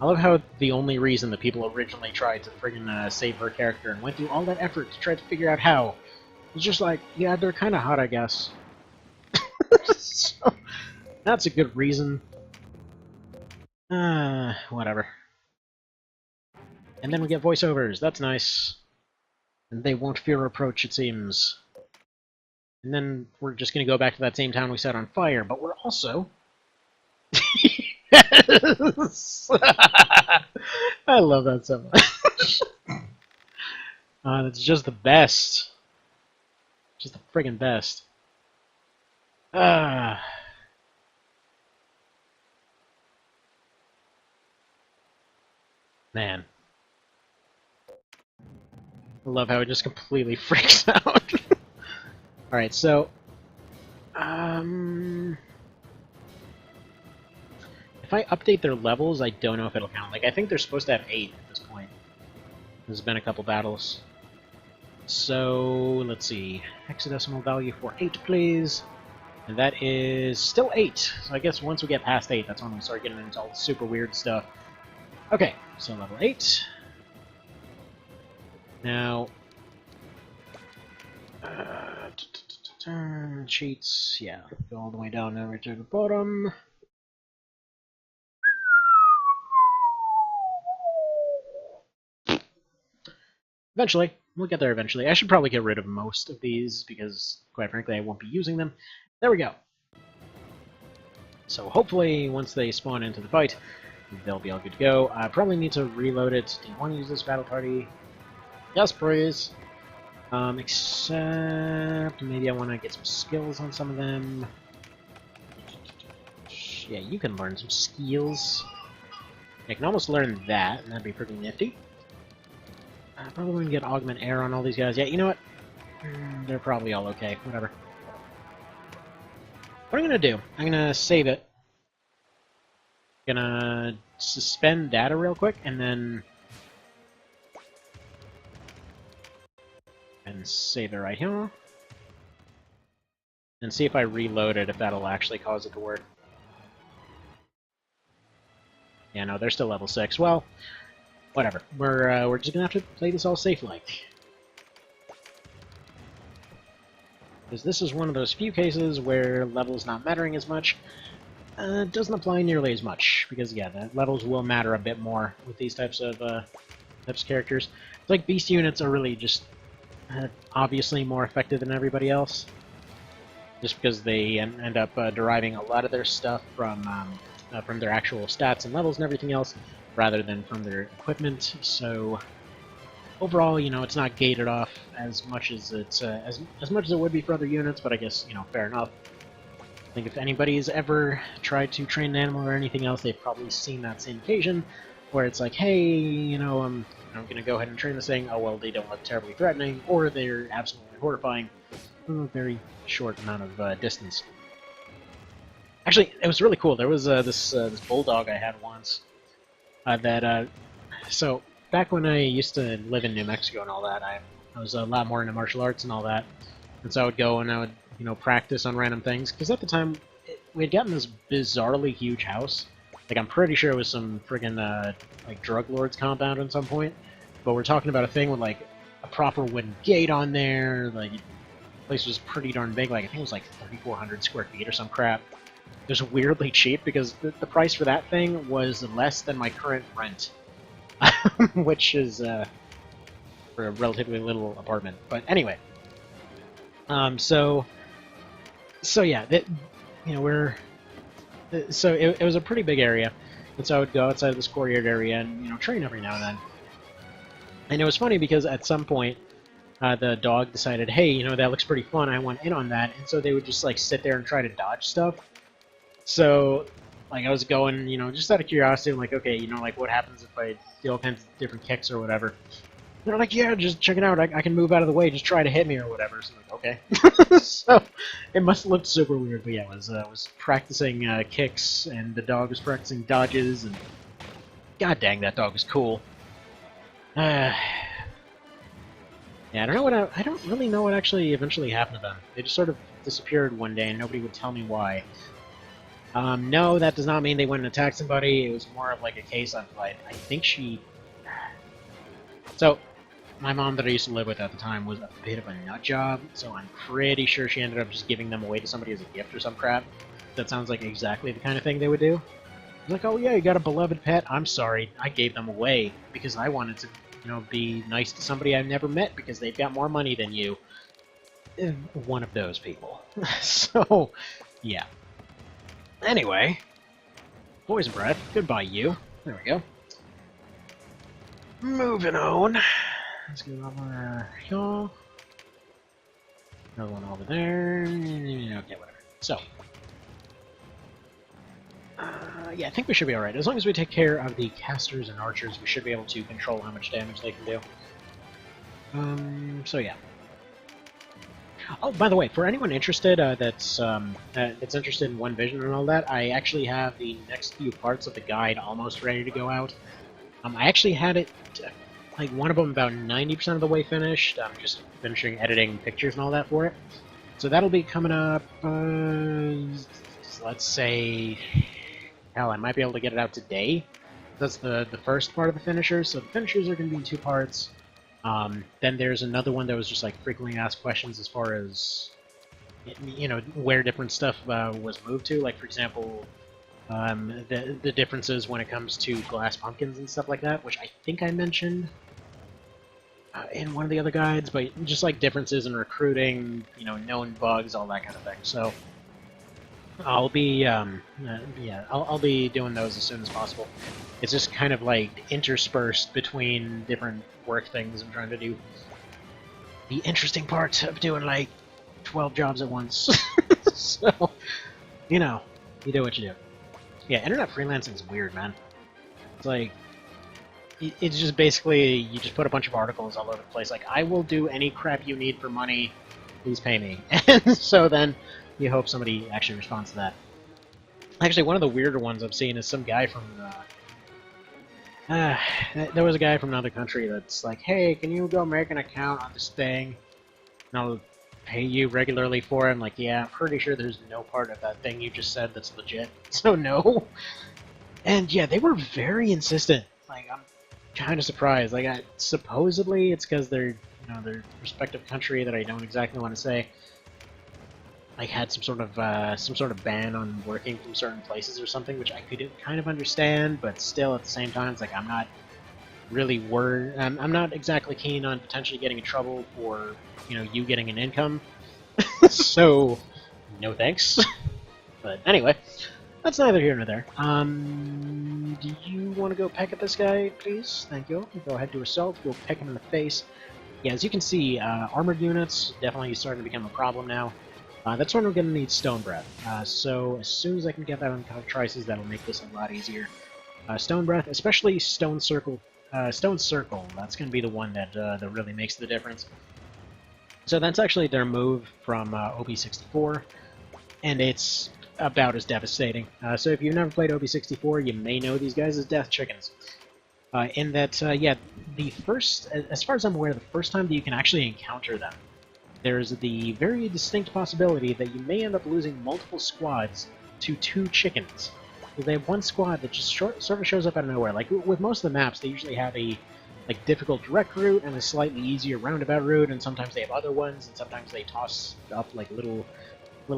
I love how the only reason that people originally tried to friggin' save her character and went through all that effort to try to figure out how was just like, yeah, they're kinda hot, I guess. So, that's a good reason. Whatever. And then we get voiceovers, that's nice. And they won't fear approach, it seems. And then we're just gonna go back to that same town we set on fire, but we're also... Yes! I love that so much. That's just the best. Just the friggin' best. Man. I love how it just completely freaks out. Alright, so... if I update their levels, I don't know if it'll count. Like, I think they're supposed to have 8 at this point. There's been a couple battles. So, let's see. Hexadecimal value for 8, please. And that is still 8. So I guess once we get past 8, that's when we start getting into all the super weird stuff. Okay, so level 8. Now... cheats, yeah. Go all the way down over to the bottom. Eventually. We'll get there eventually. I should probably get rid of most of these, because, quite frankly, I won't be using them. There we go. So hopefully, once they spawn into the fight, they'll be all good to go. I probably need to reload it. Do you want to use this battle party? Yes, please. Except maybe I want to get some skills on some of them. Yeah, you can learn some skills. I can almost learn that, and that'd be pretty nifty. I'm probably going to get Augment Air on all these guys. Yeah, you know what? They're probably all okay. Whatever. What I'm going to do, I'm going to save it. I'm going to suspend data real quick, and then... and save it right here. And see if I reload it, if that'll actually cause it to work. Yeah, no, they're still level 6. Well, whatever. We're just gonna have to play this all safe-like. Because this is one of those few cases where levels not mattering as much doesn't apply nearly as much. Because, yeah, the levels will matter a bit more with these types of characters. It's like beast units are really just obviously more effective than everybody else. Just because they end up deriving a lot of their stuff from their actual stats and levels and everything else, rather than from their equipment. So overall, you know, it's not gated off as much as it's as much as it would be for other units. But I guess, you know, fair enough. I think if anybody's ever tried to train an animal or anything else, they've probably seen that same occasion. where it's like, hey, I'm gonna go ahead and train this thing. Oh well, they don't look terribly threatening, or they're absolutely horrifying. A very short amount of distance. Actually, it was really cool. There was this bulldog I had once so back when I used to live in New Mexico and all that, I was a lot more into martial arts and all that, and so I would go and I would practice on random things because at the time we had gotten this bizarrely huge house. Like I'm pretty sure it was some friggin' like drug lord's compound at some point, but we're talking about a thing with like a proper wooden gate on there. Like the place was pretty darn big. Like I think it was like 3,400 square feet or some crap. It was weirdly cheap because the price for that thing was less than my current rent, which is for a relatively little apartment. But anyway, so yeah, so it was a pretty big area, and so I would go outside this courtyard area and train every now and then. And it was funny because at some point, the dog decided, hey, that looks pretty fun. I want in on that, and so they would just like sit there and try to dodge stuff. So, like, I was going, just out of curiosity, I'm like, okay, like, what happens if I do all kinds of different kicks or whatever? They're like, yeah, just check it out. I can move out of the way. Just try to hit me or whatever. So I'm like, okay. So it must have looked super weird, but yeah, I was practicing kicks, and the dog was practicing dodges, and god dang, that dog was cool. Yeah, I don't really know what actually eventually happened to them. They just sort of disappeared one day, and nobody would tell me why. No, that does not mean they went and attacked somebody. It was more of like a case of like, I think she... So, my mom that I used to live with at the time was a bit of a nut job, so I'm pretty sure she ended up just giving them away to somebody as a gift or some crap. That sounds like exactly the kind of thing they would do. Like, oh yeah, you got a beloved pet? I'm sorry, I gave them away because I wanted to, be nice to somebody I've never met because they've got more money than you. One of those people. So, yeah. Anyway, poison breath. Goodbye, you. There we go. Moving on. Let's go over here. Another one over there. Okay, whatever. So, yeah, I think we should be alright. As long as we take care of the casters and archers, we should be able to control how much damage they can do. So yeah. Oh, by the way, for anyone interested that's interested in One Vision and all that, I actually have the next few parts of the guide almost ready to go out. I actually had it, like, one of them about 90% of the way finished. I'm just finishing editing pictures and all that for it. So that'll be coming up, let's say, hell, I might be able to get it out today. That's the first part of the finishers. So the finishers are going to be in 2 parts. Then there's another one that was just like frequently asked questions as far as, where different stuff was moved to. Like, for example, the differences when it comes to glass pumpkins and stuff like that, which I think I mentioned in one of the other guides, but just like differences in recruiting, known bugs, all that kind of thing. So I'll be, I'll be doing those as soon as possible. It's just kind of like interspersed between different work things I'm trying to do. The interesting part of doing like 12 jobs at once. So, you do what you do. Yeah, internet freelancing is weird, man. It's like, it's just basically, you just put a bunch of articles all over the place, like, I will do any crap you need for money, please pay me. And so then, you hope somebody actually responds to that. Actually, one of the weirder ones I've seen is some guy from, there was a guy from another country that's like, hey, can you go make an account on this thing? And I'll pay you regularly for it. I'm like, yeah, I'm pretty sure there's no part of that thing you just said that's legit, so no. And yeah, they were very insistent. Like, I'm kind of surprised. Like, supposedly it's because they're, their respective country that I don't exactly want to say, like, had some sort of ban on working from certain places or something, which I could kind of understand, but still at the same time, it's like I'm not really worried. I'm not exactly keen on potentially getting in trouble for, you getting an income. So, no thanks. But anyway, that's neither here nor there. Do you want to go peck at this guy, please? Thank you. Go ahead to assault. Go peck him in the face. Yeah, as you can see, armored units definitely starting to become a problem now. That's when we're going to need Stone Breath. So as soon as I can get that on Trices, that'll make this a lot easier. Stone Breath, especially Stone Circle. Stone Circle, that's going to be the one that really makes the difference. So that's actually their move from OB64, and it's about as devastating. So if you've never played OB64, you may know these guys as Death Chickens. In that, yeah, as far as I'm aware, the first time that you can actually encounter them, there's the very distinct possibility that you may end up losing multiple squads to 2 chickens. They have one squad that just sort of shows up out of nowhere. Like with most of the maps, they usually have a difficult direct route and a slightly easier roundabout route, and sometimes they have other ones, and sometimes they toss up like little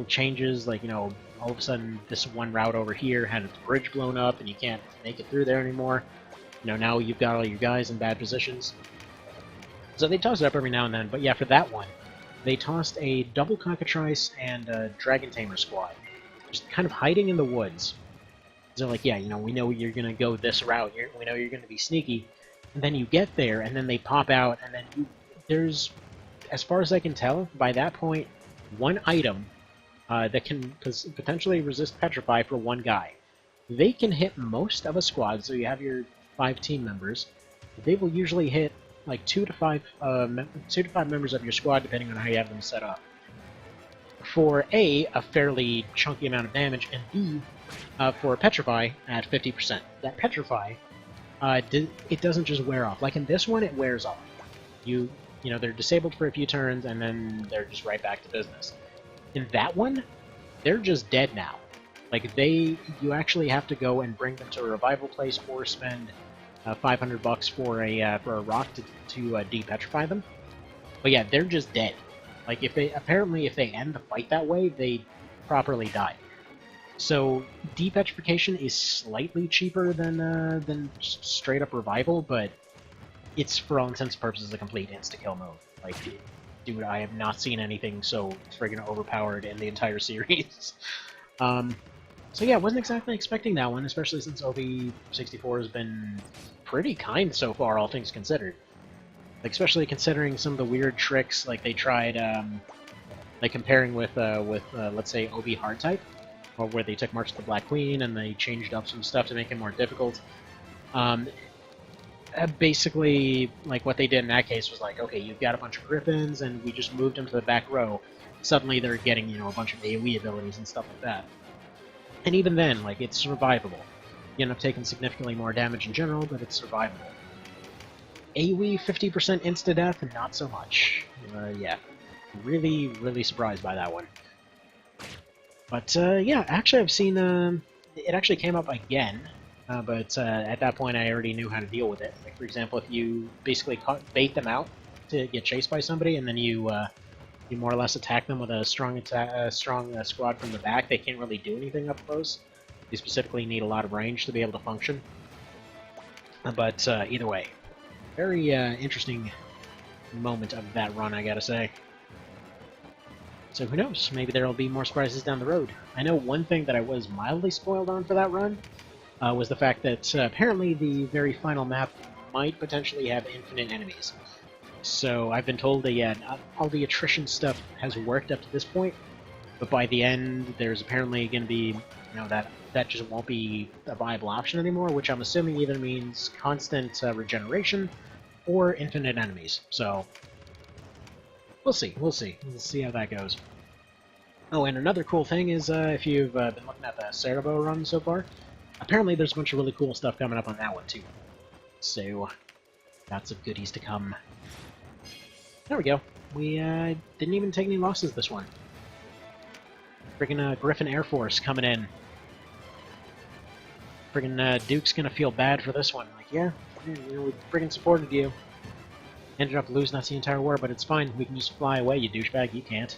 changes, like, you know, all of a sudden this one route over here had its bridge blown up and you can't make it through there anymore. You know, now you've got all your guys in bad positions. So they toss it up every now and then, but yeah, for that one, they tossed a double cockatrice and a dragon tamer squad, just kind of hiding in the woods. So like, yeah, you know, we know you're gonna go this route, we know you're gonna be sneaky, and then you get there, and then they pop out, and then there's, as far as I can tell, by that point, one item that can potentially resist Petrify for one guy. They can hit most of a squad, so you have your 5 team members. They will usually hit like 2 to 5 members of your squad, depending on how you have them set up. For a fairly chunky amount of damage, and B, for Petrify at 50%. That Petrify, it doesn't just wear off. Like in this one, it wears off. You know, they're disabled for a few turns, and then they're just right back to business. In that one, they're just dead now. Like, you actually have to go and bring them to a revival place or spend $500 for a rock to de-petrify them. But yeah, they're just dead. Like, if they end the fight that way, they properly die. So de-petrification is slightly cheaper than straight up revival, but it's for all intents and purposes a complete insta-kill move. Like, dude, I have not seen anything so friggin' overpowered in the entire series. So yeah, I wasn't exactly expecting that one, especially since OB64 has been pretty kind so far, all things considered. Like, especially considering some of the weird tricks, like they tried, like comparing with let's say OB Hardtype, or where they took March of the Black Queen and they changed up some stuff to make it more difficult. Basically, like, what they did in that case was like, okay, you've got a bunch of Griffins, and we just moved them to the back row. Suddenly they're getting, you know, a bunch of AoE abilities and stuff like that. And even then, like, it's survivable. You end up taking significantly more damage in general, but it's survivable. AoE 50% insta-death, not so much. Yeah. Really, really surprised by that one. But, yeah, actually I've seen, it actually came up again, but at that point I already knew how to deal with it. Like, for example, if you basically bait them out to get chased by somebody, and then you more or less attack them with a strong squad from the back, they can't really do anything up close. You specifically need a lot of range to be able to function. But either way, very interesting moment of that run, I gotta say. So who knows, maybe there'll be more surprises down the road. I know one thing that I was mildly spoiled on for that run was the fact that apparently the very final map might potentially have infinite enemies. So I've been told that, yeah, all the attrition stuff has worked up to this point, but by the end there's apparently going to be, you know, that just won't be a viable option anymore, which I'm assuming either means constant regeneration or infinite enemies. So we'll see. We'll see how that goes. Oh, and another cool thing is, if you've been looking at the Cerebro run so far, apparently there's a bunch of really cool stuff coming up on that one too. So lots of goodies to come. There we go. We didn't even take any losses this one. Friggin' Griffin Air Force coming in. Friggin' Duke's gonna feel bad for this one. Like, yeah, you know, we friggin' supported you. Ended up losing us the entire war, but it's fine. We can just fly away, you douchebag. You can't.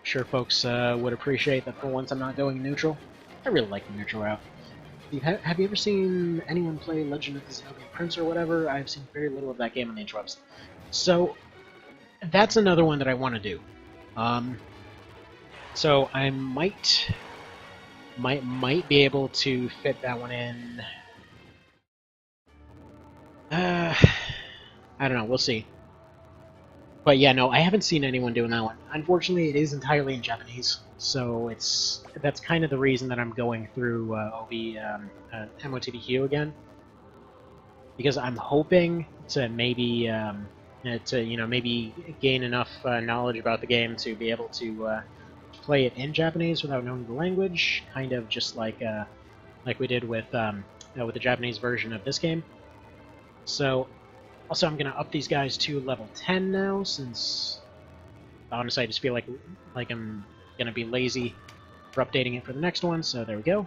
Sure folks would appreciate that for once I'm not going neutral. I really like the neutral route. Have you ever seen anyone play Legend of the Xenobian Prince or whatever? I've seen very little of that game on the interwebs. So, that's another one that I want to do. So I might be able to fit that one in. I don't know, we'll see. But yeah, no, I haven't seen anyone doing that one. Unfortunately, it is entirely in Japanese, so that's kind of the reason that I'm going through OB MOTDQ again, because I'm hoping to maybe maybe gain enough knowledge about the game to be able to play it in Japanese without knowing the language, kind of just like we did with the Japanese version of this game. So, also I'm gonna up these guys to level 10 now, since honestly I just feel like I'm gonna be lazy for updating it for the next one. So there we go.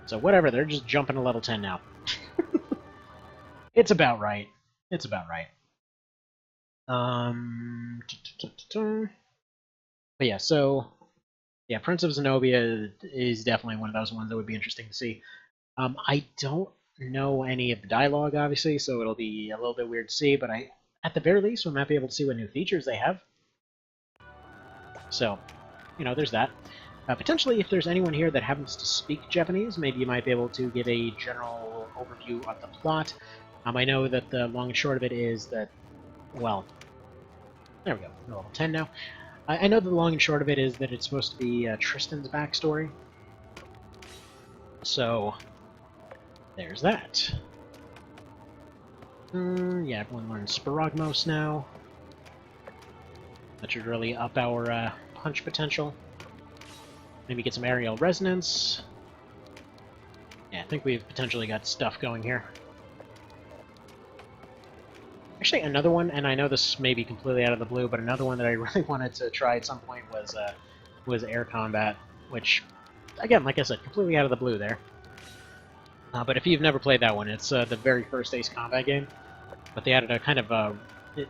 So whatever, they're just jumping to level 10 now. It's about right. It's about right. But yeah, so yeah, Prince of Zenobia is definitely one of those ones that would be interesting to see. I don't know any of the dialogue, obviously, so it'll be a little bit weird to see, but at the very least, we might be able to see what new features they have. So, there's that. Potentially, if there's anyone here that happens to speak Japanese, maybe you might be able to give a general overview of the plot. I know that the long and short of it is that, well, there we go, we're level 10 now. I know the long and short of it is that it's supposed to be Tristan's backstory. So, there's that. Yeah, everyone learns Sparagmos now. That should really up our punch potential. Maybe get some aerial resonance. Yeah, I think we've potentially got stuff going here. Actually, another one, and I know this may be completely out of the blue, but another one that I really wanted to try at some point was air combat, which, again, like I said, completely out of the blue there. But if you've never played that one, it's the very first Ace Combat game. But they added a kind of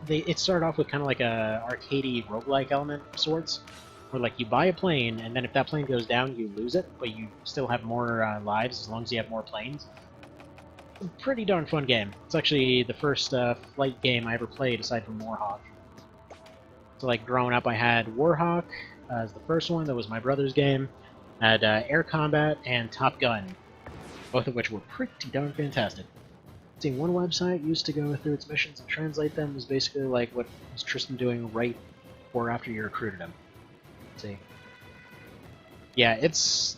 it started off with kind of like a arcadey roguelike element of sorts, where like you buy a plane, and then if that plane goes down, you lose it, but you still have more lives as long as you have more planes. It's a pretty darn fun game. It's actually the first flight game I ever played aside from Warhawk. So like growing up, I had Warhawk as the first one. That was my brother's game. I had Air Combat and Top Gun, both of which were pretty darn fantastic. See, one website used to go through its missions and translate them was basically like what was Tristan doing right or after you recruited him. Let's see. Yeah, it's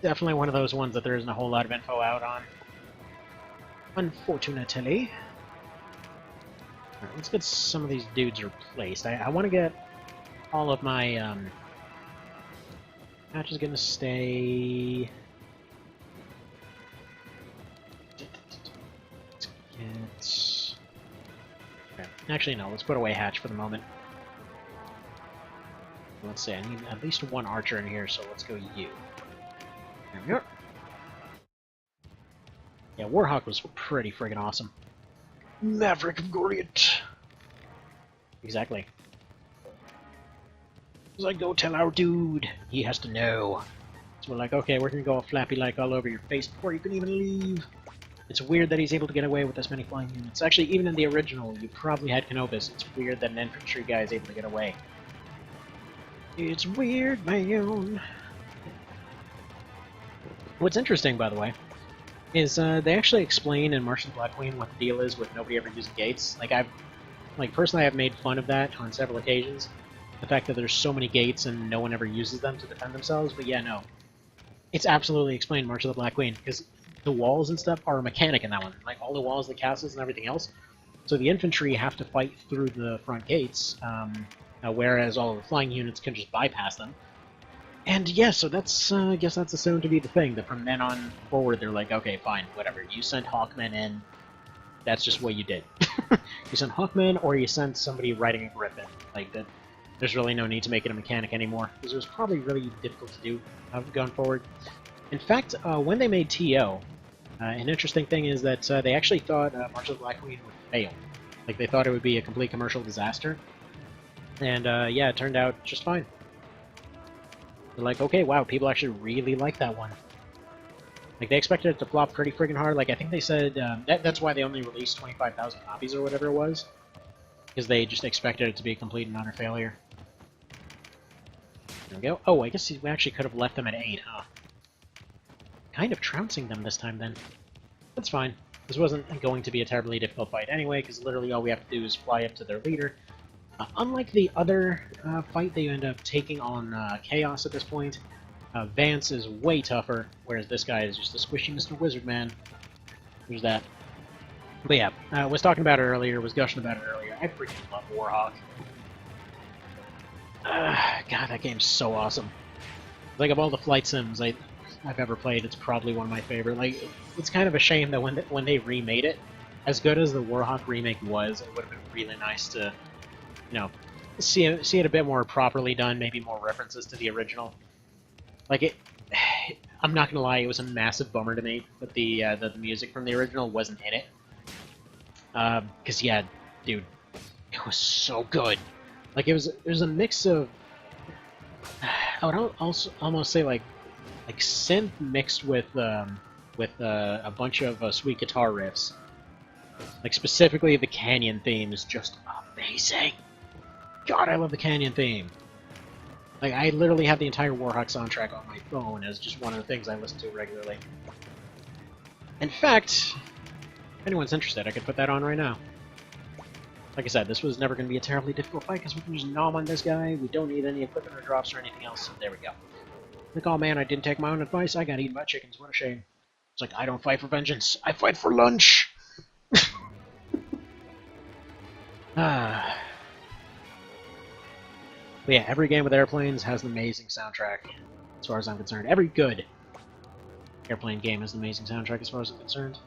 definitely one of those ones that there isn't a whole lot of info out on. Unfortunately. Alright, let's get some of these dudes replaced. I want to get all of my match is gonna stay. Okay. Actually, no, let's put away Hatch for the moment. Let's see, I need at least one archer in here, so let's go you. There we go. Yeah, Warhawk was pretty friggin' awesome. Maverick of Goriot! Exactly. It's like, go tell our dude. He has to know. So we're like, okay, we're gonna go all flappy like all over your face before you can even leave. It's weird that he's able to get away with this many flying units. Actually, even in the original, you probably had Canopus. It's weird that an infantry guy is able to get away. It's weird, man. What's interesting, by the way, is they actually explain in March of the Black Queen what the deal is with nobody ever using gates. Personally, I've made fun of that on several occasions. The fact that there's so many gates and no one ever uses them to defend themselves, but yeah, no. It's absolutely explained in March of the Black Queen, because the walls and stuff are a mechanic in that one. Like, all the walls, the castles, and everything else. So the infantry have to fight through the front gates, whereas all of the flying units can just bypass them. And yeah, so that's, I guess that's assumed to be the thing, that from then on forward, they're like, okay, fine, whatever. You sent Hawkmen in, that's just what you did. You sent Hawkmen, or you sent somebody riding a Griffin. Like, that. There's really no need to make it a mechanic anymore, because it was probably really difficult to do going forward. In fact, when they made TO, an interesting thing is that they actually thought March of the Black Queen would fail. Like, they thought it would be a complete commercial disaster. And yeah, it turned out just fine. They're like, okay, wow, people actually really like that one. Like, they expected it to flop pretty friggin' hard. Like, I think they said that's why they only released 25,000 copies or whatever it was. Because they just expected it to be a complete and utter failure. There we go. Oh, I guess we actually could have left them at 8, huh? Kind of trouncing them this time, then. That's fine. This wasn't going to be a terribly difficult fight anyway, because literally all we have to do is fly up to their leader. Unlike the other fight that you end up taking on Chaos at this point, Vance is way tougher, whereas this guy is just a squishy Mr. Wizard Man. There's that. But yeah, was talking about it earlier, was gushing about it earlier. I freaking love Warhawk. God, that game's so awesome. Like, of all the flight sims I've ever played, it's probably one of my favorite. Like, it's kind of a shame that when they remade it, as good as the Warhawk remake was, it would have been really nice to, you know, see it a bit more properly done, maybe more references to the original. Like, I'm not gonna lie, it was a massive bummer to me that the music from the original wasn't in it. Because yeah, dude, it was so good. Like, it was a mix of, I would also almost say like synth mixed with a bunch of sweet guitar riffs. Like, specifically the Canyon theme is just amazing. God, I love the Canyon theme. Like, I literally have the entire Warhawk soundtrack on my phone as just one of the things I listen to regularly. In fact, if anyone's interested, I could put that on right now. Like I said, this was never going to be a terribly difficult fight because we can just nom on this guy. We don't need any equipment or drops or anything else, so there we go. Like, oh man, I didn't take my own advice. I got eaten by chickens. What a shame. It's like, I don't fight for vengeance. I fight for lunch! But yeah, every game with airplanes has an amazing soundtrack, as far as I'm concerned. Every good airplane game has an amazing soundtrack, as far as I'm concerned.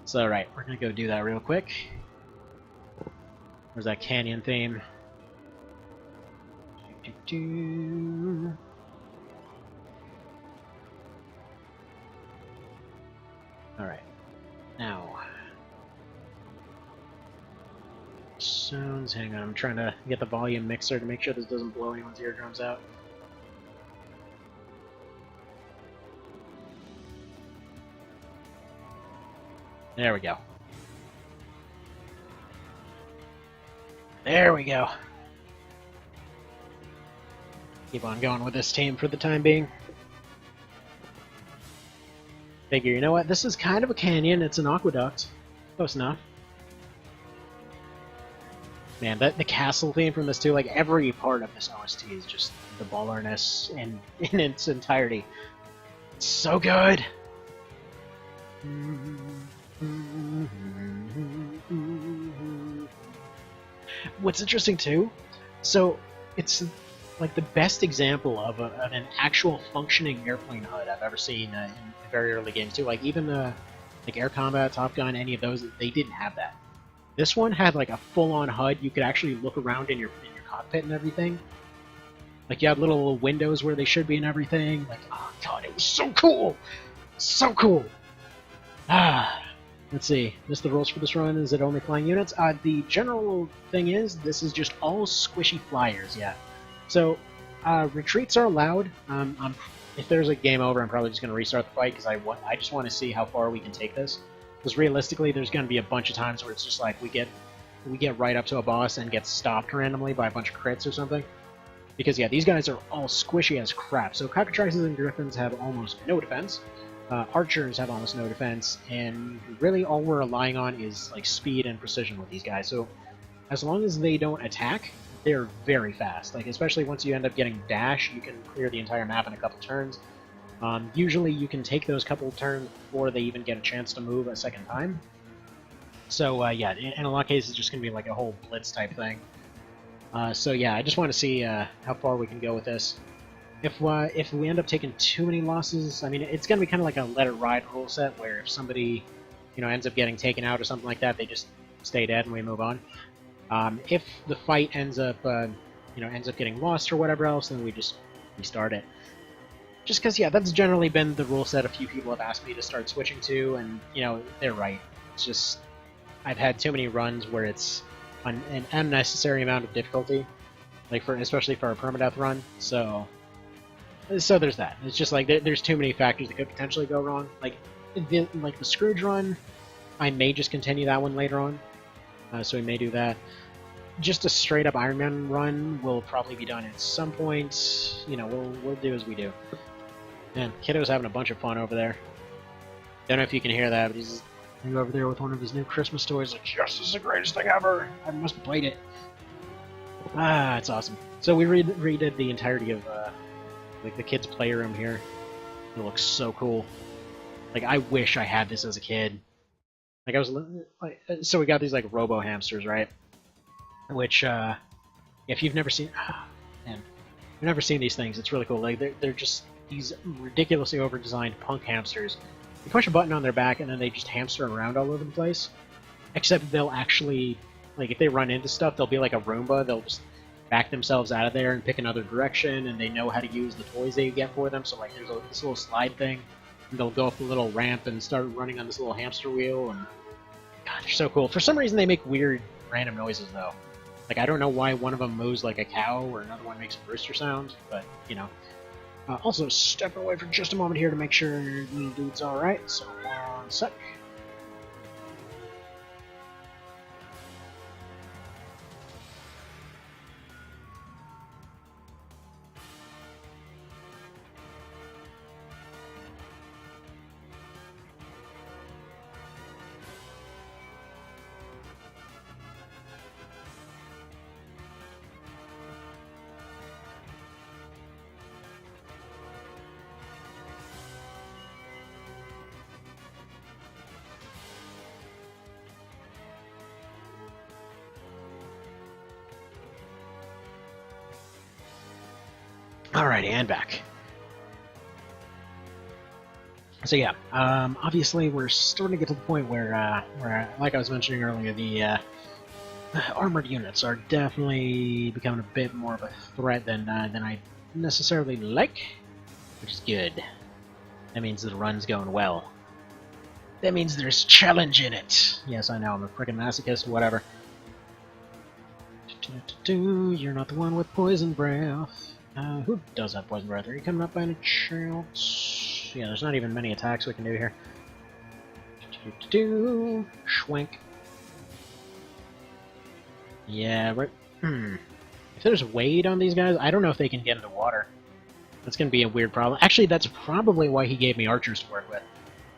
So, right, we're gonna go do that real quick. Where's that Canyon theme? Alright, now. Sounds, hang on, I'm trying to get the volume mixer to make sure this doesn't blow anyone's eardrums out. There we go. There we go. Keep on going with this team for the time being. Figure, you know what? This is kind of a canyon. It's an aqueduct. Close enough. Man, the castle theme from this too, like, every part of this OST is just the ballerness in its entirety. It's so good! What's interesting too, so it's like the best example of an actual functioning airplane HUD I've ever seen in very early games too. Like, even like Air Combat, Top Gun, any of those, they didn't have that. This one had like a full-on HUD. You could actually look around in your cockpit and everything. Like, you had little windows where they should be and everything. Like, oh god, it was so cool! So cool! Let's see. Missed the rules for this run. Is it only flying units? The general thing is, this is just all squishy flyers, yeah. So, retreats are allowed. If there's a game over, I'm probably just going to restart the fight, because I just want to see how far we can take this. Because realistically, there's going to be a bunch of times where it's just like we get right up to a boss and get stopped randomly by a bunch of crits or something. Because yeah, these guys are all squishy as crap. So cockatrices and griffins have almost no defense. Archers have almost no defense, and really all we're relying on is like speed and precision with these guys. So as long as they don't attack, they're very fast. Like, especially once you end up getting dash, you can clear the entire map in a couple turns. Usually you can take those couple of turns before they even get a chance to move a second time. So yeah, in a lot of cases it's just going to be like a whole blitz type thing. So yeah, I just want to see how far we can go with this. If we end up taking too many losses, I mean, it's going to be kind of like a let it ride rule set, where if somebody, you know, ends up getting taken out or something like that, they just stay dead and we move on. If the fight ends up getting lost or whatever else, then we just restart it. Just because, yeah, that's generally been the rule set a few people have asked me to start switching to, and, you know, they're right. It's just, I've had too many runs where it's an unnecessary amount of difficulty, like especially for a permadeath run, so there's that. It's just like, there's too many factors that could potentially go wrong. Like the Scrooge run, I may just continue that one later on, so we may do that. Just a straight-up Iron Man run will probably be done at some point. You know, we'll do as we do. Man, Kiddo's having a bunch of fun over there. Don't know if you can hear that, but he's over there with one of his new Christmas toys. Like, yes, this is the greatest thing ever. I must have played it. Ah, it's awesome. So we redid the entirety of like the kids' playroom here. It looks so cool. Like, I wish I had this as a kid. Like, I was like, so we got these like robo hamsters, right? Which, if you've never seen, man, you've never seen these things, it's really cool. Like, they're just these ridiculously over-designed punk hamsters. You push a button on their back, and then they just hamster around all over the place. Except they'll actually, like, if they run into stuff, they'll be like a Roomba. They'll just back themselves out of there and pick another direction, and they know how to use the toys they get for them. So, like, there's this little slide thing, and they'll go up the little ramp and start running on this little hamster wheel, and God, they're so cool. For some reason, they make weird, random noises, though. Like, I don't know why one of them mows like a cow, or another one makes a rooster sound, but, you know. Also, step away for just a moment here to make sure the dude's alright, so 1 sec. Alrighty, and back. So yeah, obviously we're starting to get to the point where like I was mentioning earlier, the armored units are definitely becoming a bit more of a threat than I necessarily like, which is good. That means the run's going well. That means there's challenge in it. Yes, I know, I'm a freaking masochist, whatever. You're not the one with poison breath. Who does have poison breath? Are you coming up by any chance? Yeah, there's not even many attacks we can do here. Schwank. Yeah, we're... If there's weight on these guys, I don't know if they can get into water. That's going to be a weird problem. Actually, that's probably why he gave me archers to work with.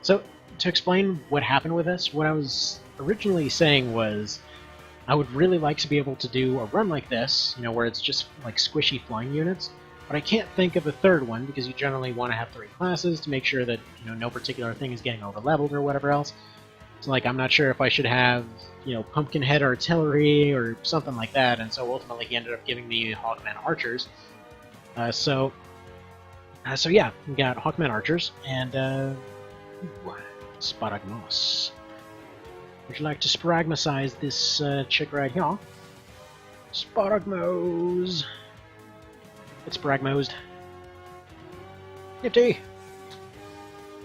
So, to explain what happened with this, what I was originally saying was I would really like to be able to do a run like this, you know, where it's just like squishy flying units, but I can't think of a third one because you generally want to have 3 classes to make sure that, you know, no particular thing is getting over-leveled or whatever else. So, like, I'm not sure if I should have, you know, Pumpkinhead Artillery or something like that, and so ultimately he ended up giving me Hawkman Archers. So yeah, we got Hawkman Archers, and, Sparagmos. Would you like to spragmasize this chick right here? Sparagmos! It's spragmosed. Nifty!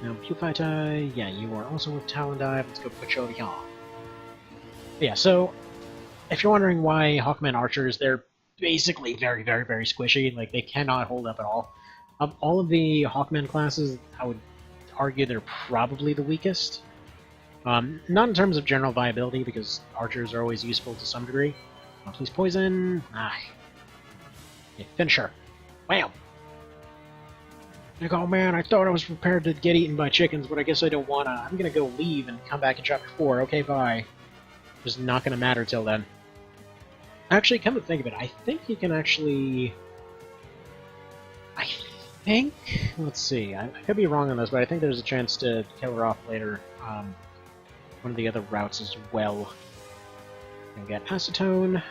Now, Pew Fighter, yeah, you are also with Talon Dive. Let's go put you over here. Yeah, so, if you're wondering why Hawkman Archers, they're basically very, very, very squishy. Like, they cannot hold up at all. Of all of the Hawkman classes, I would argue they're probably the weakest. Not in terms of general viability, because archers are always useful to some degree. Please poison. Yeah, finish her. Wham! Like, oh man, I thought I was prepared to get eaten by chickens, but I guess I don't wanna. I'm gonna go leave and come back in chapter 4. Okay, bye. Just not gonna matter till then. Actually, come to think of it, I think you can actually... Let's see, I could be wrong on this, but I think there's a chance to kill her off later. One of the other routes as well. We get acetone.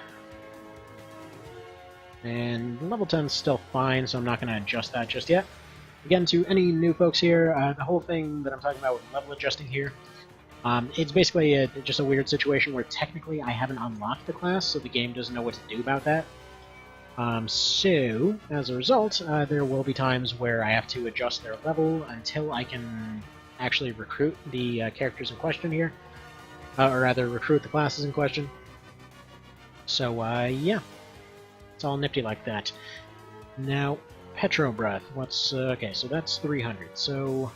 And level 10's still fine, so I'm not going to adjust that just yet. Again, to any new folks here, the whole thing that I'm talking about with level adjusting here, it's basically just a weird situation where technically I haven't unlocked the class, so the game doesn't know what to do about that. So, as a result, there will be times where I have to adjust their level until I can actually recruit the characters in question here. Or rather, recruit the classes in question. So, yeah. It's all nifty like that. Now, Petro Breath. What's... okay, so that's 300. So,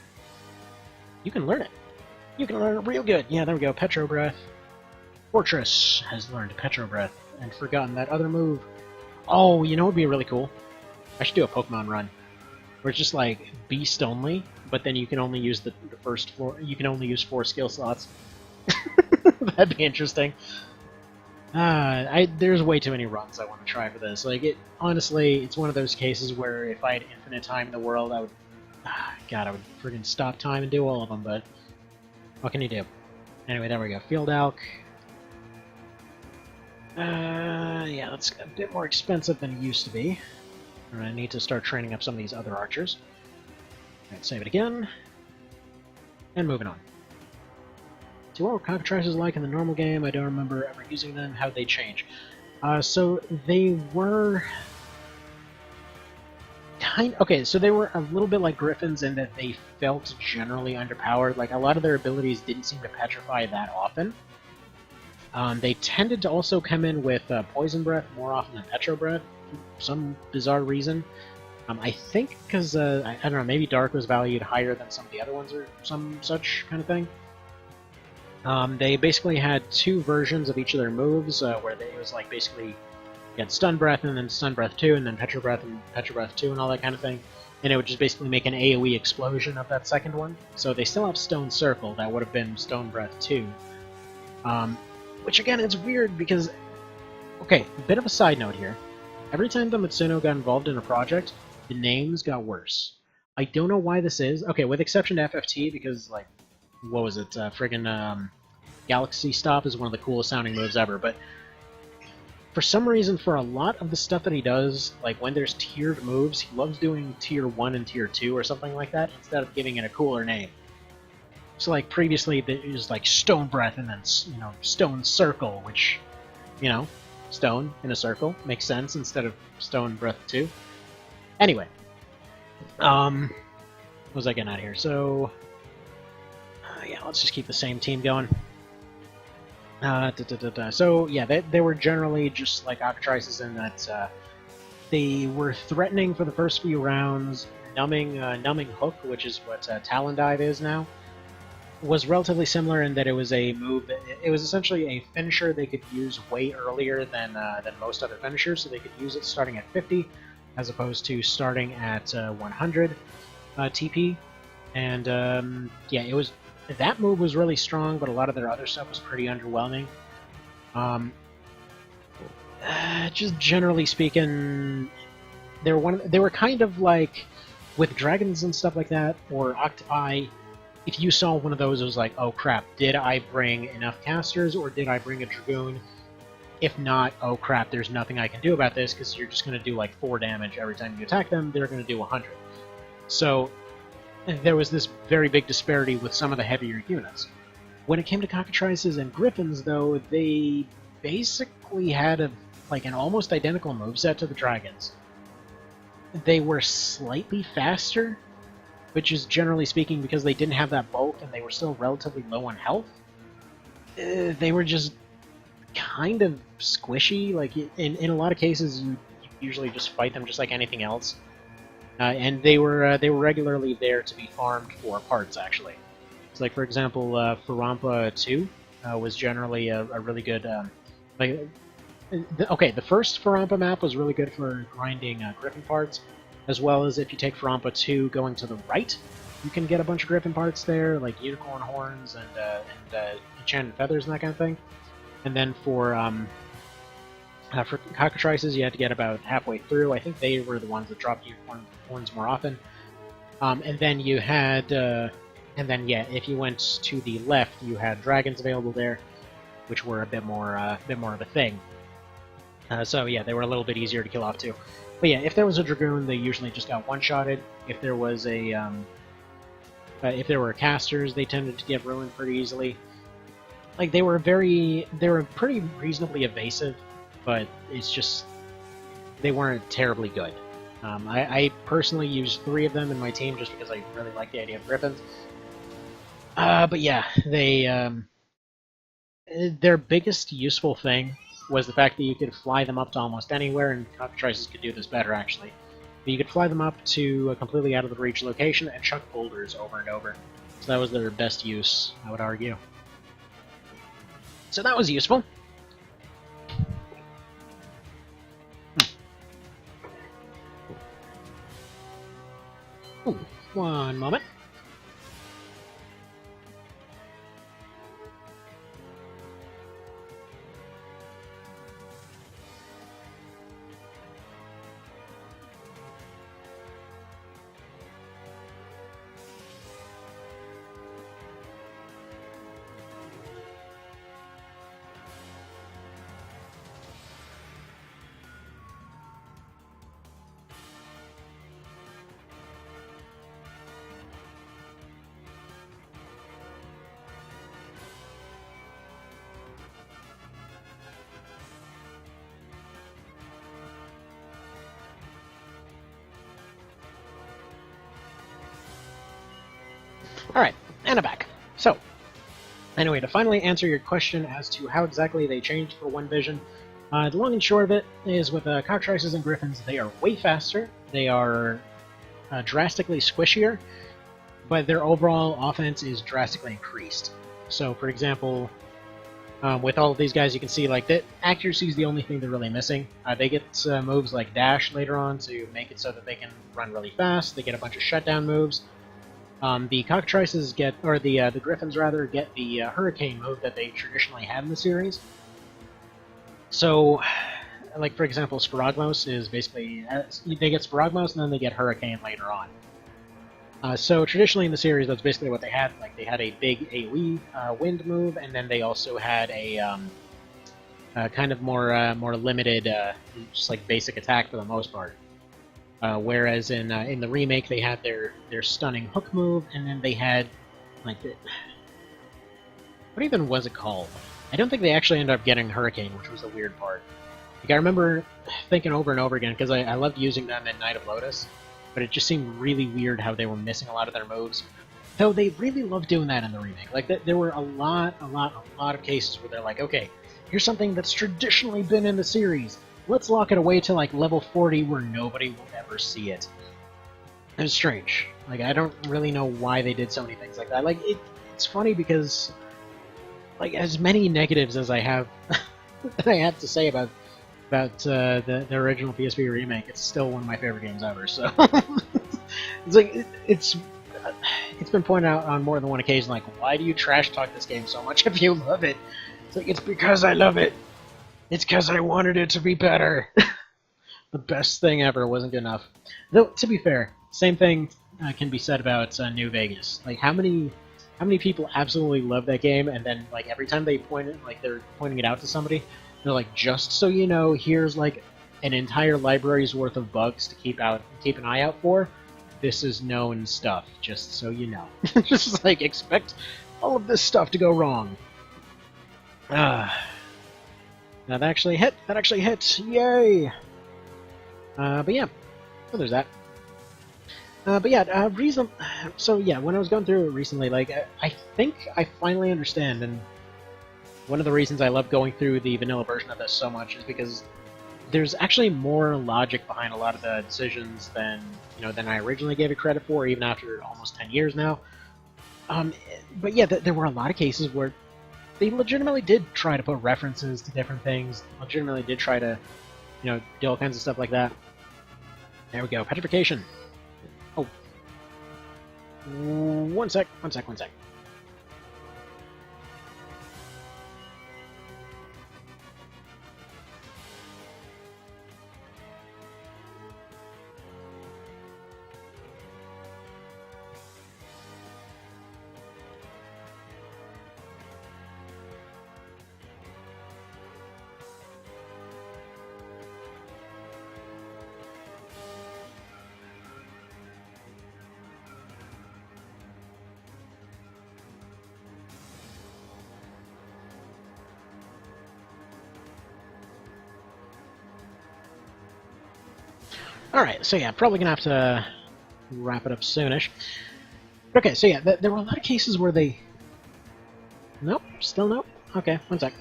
you can learn it. You can learn it real good. Yeah, there we go. Petro Breath. Fortress has learned Petro Breath and forgotten that other move. Oh, you know what would be really cool? I should do a Pokemon run. Where it's just like Beast only, but then you can only use the first floor. You can only use 4 skill slots. That'd be interesting. There's way too many runs I want to try for this. Like, honestly, it's one of those cases where if I had infinite time in the world, I would, God, I would friggin' stop time and do all of them. But what can you do? Anyway, there we go. Field Elk. Yeah, that's a bit more expensive than it used to be. I need to start training up some of these other archers. Alright, save it again. And moving on. So what were cockatrices like in the normal game? I don't remember ever using them. How'd they change? So they were... Okay, so they were a little bit like griffins in that they felt generally underpowered. Like, a lot of their abilities didn't seem to petrify that often. They tended to also come in with Poison Breath more often than Petro Breath, for some bizarre reason. I think because, I don't know, maybe Dark was valued higher than some of the other ones or some such kind of thing. They basically had 2 versions of each of their moves, where it was like basically you had Stun Breath and then Stun Breath 2 and then Petro Breath and Petro Breath 2 and all that kind of thing. And it would just basically make an AoE explosion of that second one. So they still have Stone Circle, that would have been Stone Breath 2. Which again, it's weird because... Okay, a bit of a side note here. Every time the Matsuno got involved in a project, the names got worse. I don't know why this is. Okay, with exception to FFT, because, like, what was it? Friggin' Galaxy Stop is one of the coolest sounding moves ever, but for some reason, for a lot of the stuff that he does, like when there's tiered moves, he loves doing Tier 1 and Tier 2 or something like that, instead of giving it a cooler name. So, like, previously, it was like Stone Breath and then, you know, Stone Circle, which, you know, stone in a circle makes sense instead of Stone Breath 2. Anyway, what was I getting at here? So, yeah, let's just keep the same team going. So, yeah, they were generally just like cockatrices in that they were threatening for the first few rounds. Numbing Hook, which is what Talon Dive is now, was relatively similar in that it was a move that it was essentially a finisher they could use way earlier than most other finishers, so they could use it starting at 50 as opposed to starting at 100 TP. And yeah, it was that move was really strong, but a lot of their other stuff was pretty underwhelming. Just generally speaking, they were kind of like with dragons and stuff like that, or octopi. If you saw one of those, it was like, oh crap, did I bring enough casters, or did I bring a dragoon? If not, oh crap, there's nothing I can do about this, because you're just going to do like 4 damage every time you attack them, they're going to do 100. So, there was this very big disparity with some of the heavier units. When it came to cockatrices and griffins, though, they basically had an almost identical moveset to the dragons. They were slightly faster, which is generally speaking because they didn't have that bulk and they were still relatively low on health. They were just kind of squishy. Like, in a lot of cases, you usually just fight them just like anything else. And they were regularly there to be farmed for parts, actually. So, like, for example, Farampa 2 was generally a really good... the first Farampa map was really good for grinding Griffin parts, as well as if you take Farampa 2 going to the right, you can get a bunch of Griffin parts there, like Unicorn Horns and Enchanted Feathers and that kind of thing. And then for cockatrices, you had to get about halfway through. I think they were the ones that dropped Unicorn Horns more often. And then you had... yeah, if you went to the left, you had dragons available there, which were a bit more of a thing. So yeah, they were a little bit easier to kill off too. But yeah, if there was a dragoon, they usually just got one-shotted. If there was if there were casters, they tended to get ruined pretty easily. Like, they were pretty reasonably evasive, but it's just they weren't terribly good. I personally used 3 of them in my team just because I really like the idea of griffins. But yeah, their biggest useful thing was the fact that you could fly them up to almost anywhere, and cockatrices could do this better, actually. But you could fly them up to a completely out of the reach location and chuck boulders over and over. So that was their best use, I would argue. So that was useful. Ooh, one moment. And I'm back. So, anyway, to finally answer your question as to how exactly they changed for One Vision, the long and short of it is with cockatrices and griffins, they are way faster, they are drastically squishier, but their overall offense is drastically increased. So, for example, with all of these guys, you can see like that accuracy is the only thing they're really missing. They get moves like dash later on to make it so that they can run really fast. They get a bunch of shutdown moves. The cockatrices get, or the griffins rather, get the hurricane move that they traditionally had in the series. So, like for example, Sparagmos is basically they get Sparagmos and then they get hurricane later on. So traditionally in the series, that's basically what they had. Like they had a big AoE wind move, and then they also had a kind of more limited, just like basic attack for the most part. Whereas in the remake, they had their stunning hook move, and then they had like what even was it called? I don't think they actually ended up getting Hurricane, which was the weird part. Like I remember thinking over and over again because I loved using them in Night of Lotus, but it just seemed really weird how they were missing a lot of their moves. Though they really loved doing that in the remake. Like there were a lot of cases where they're like, okay, here's something that's traditionally been in the series. Let's lock it away to like level 40 where nobody will ever see it. It was strange. Like I don't really know why they did so many things like that. Like it's funny because like as many negatives as I have I have to say about the original PSP remake, it's still one of my favorite games ever. So it's like it's been pointed out on more than one occasion. Like, why do you trash talk this game so much if you love it? It's like it's because I love it. It's because I wanted it to be better. The best thing ever wasn't good enough. Though to be fair, same thing can be said about New Vegas. Like how many people absolutely love that game, and then like every time they point it, like they're pointing it out to somebody, they're like, just so you know, here's like an entire library's worth of bugs to keep an eye out for. This is known stuff, just so you know. Just like expect all of this stuff to go wrong. That actually hit. That actually hit. Yay! But yeah, so there's that. But yeah, reason. So yeah, when I was going through it recently, like I think I finally understand, and one of the reasons I love going through the vanilla version of this so much is because there's actually more logic behind a lot of the decisions than I originally gave it credit for, even after almost 10 years now. But yeah, there were a lot of cases where they legitimately did try to put references to different things. Legitimately did try to, do all kinds of stuff like that. There we go, petrification. Oh, one sec. Alright, so yeah, probably gonna have to wrap it up soonish. Okay, so yeah, there were a lot of cases where they... Nope, still nope? Okay, one sec.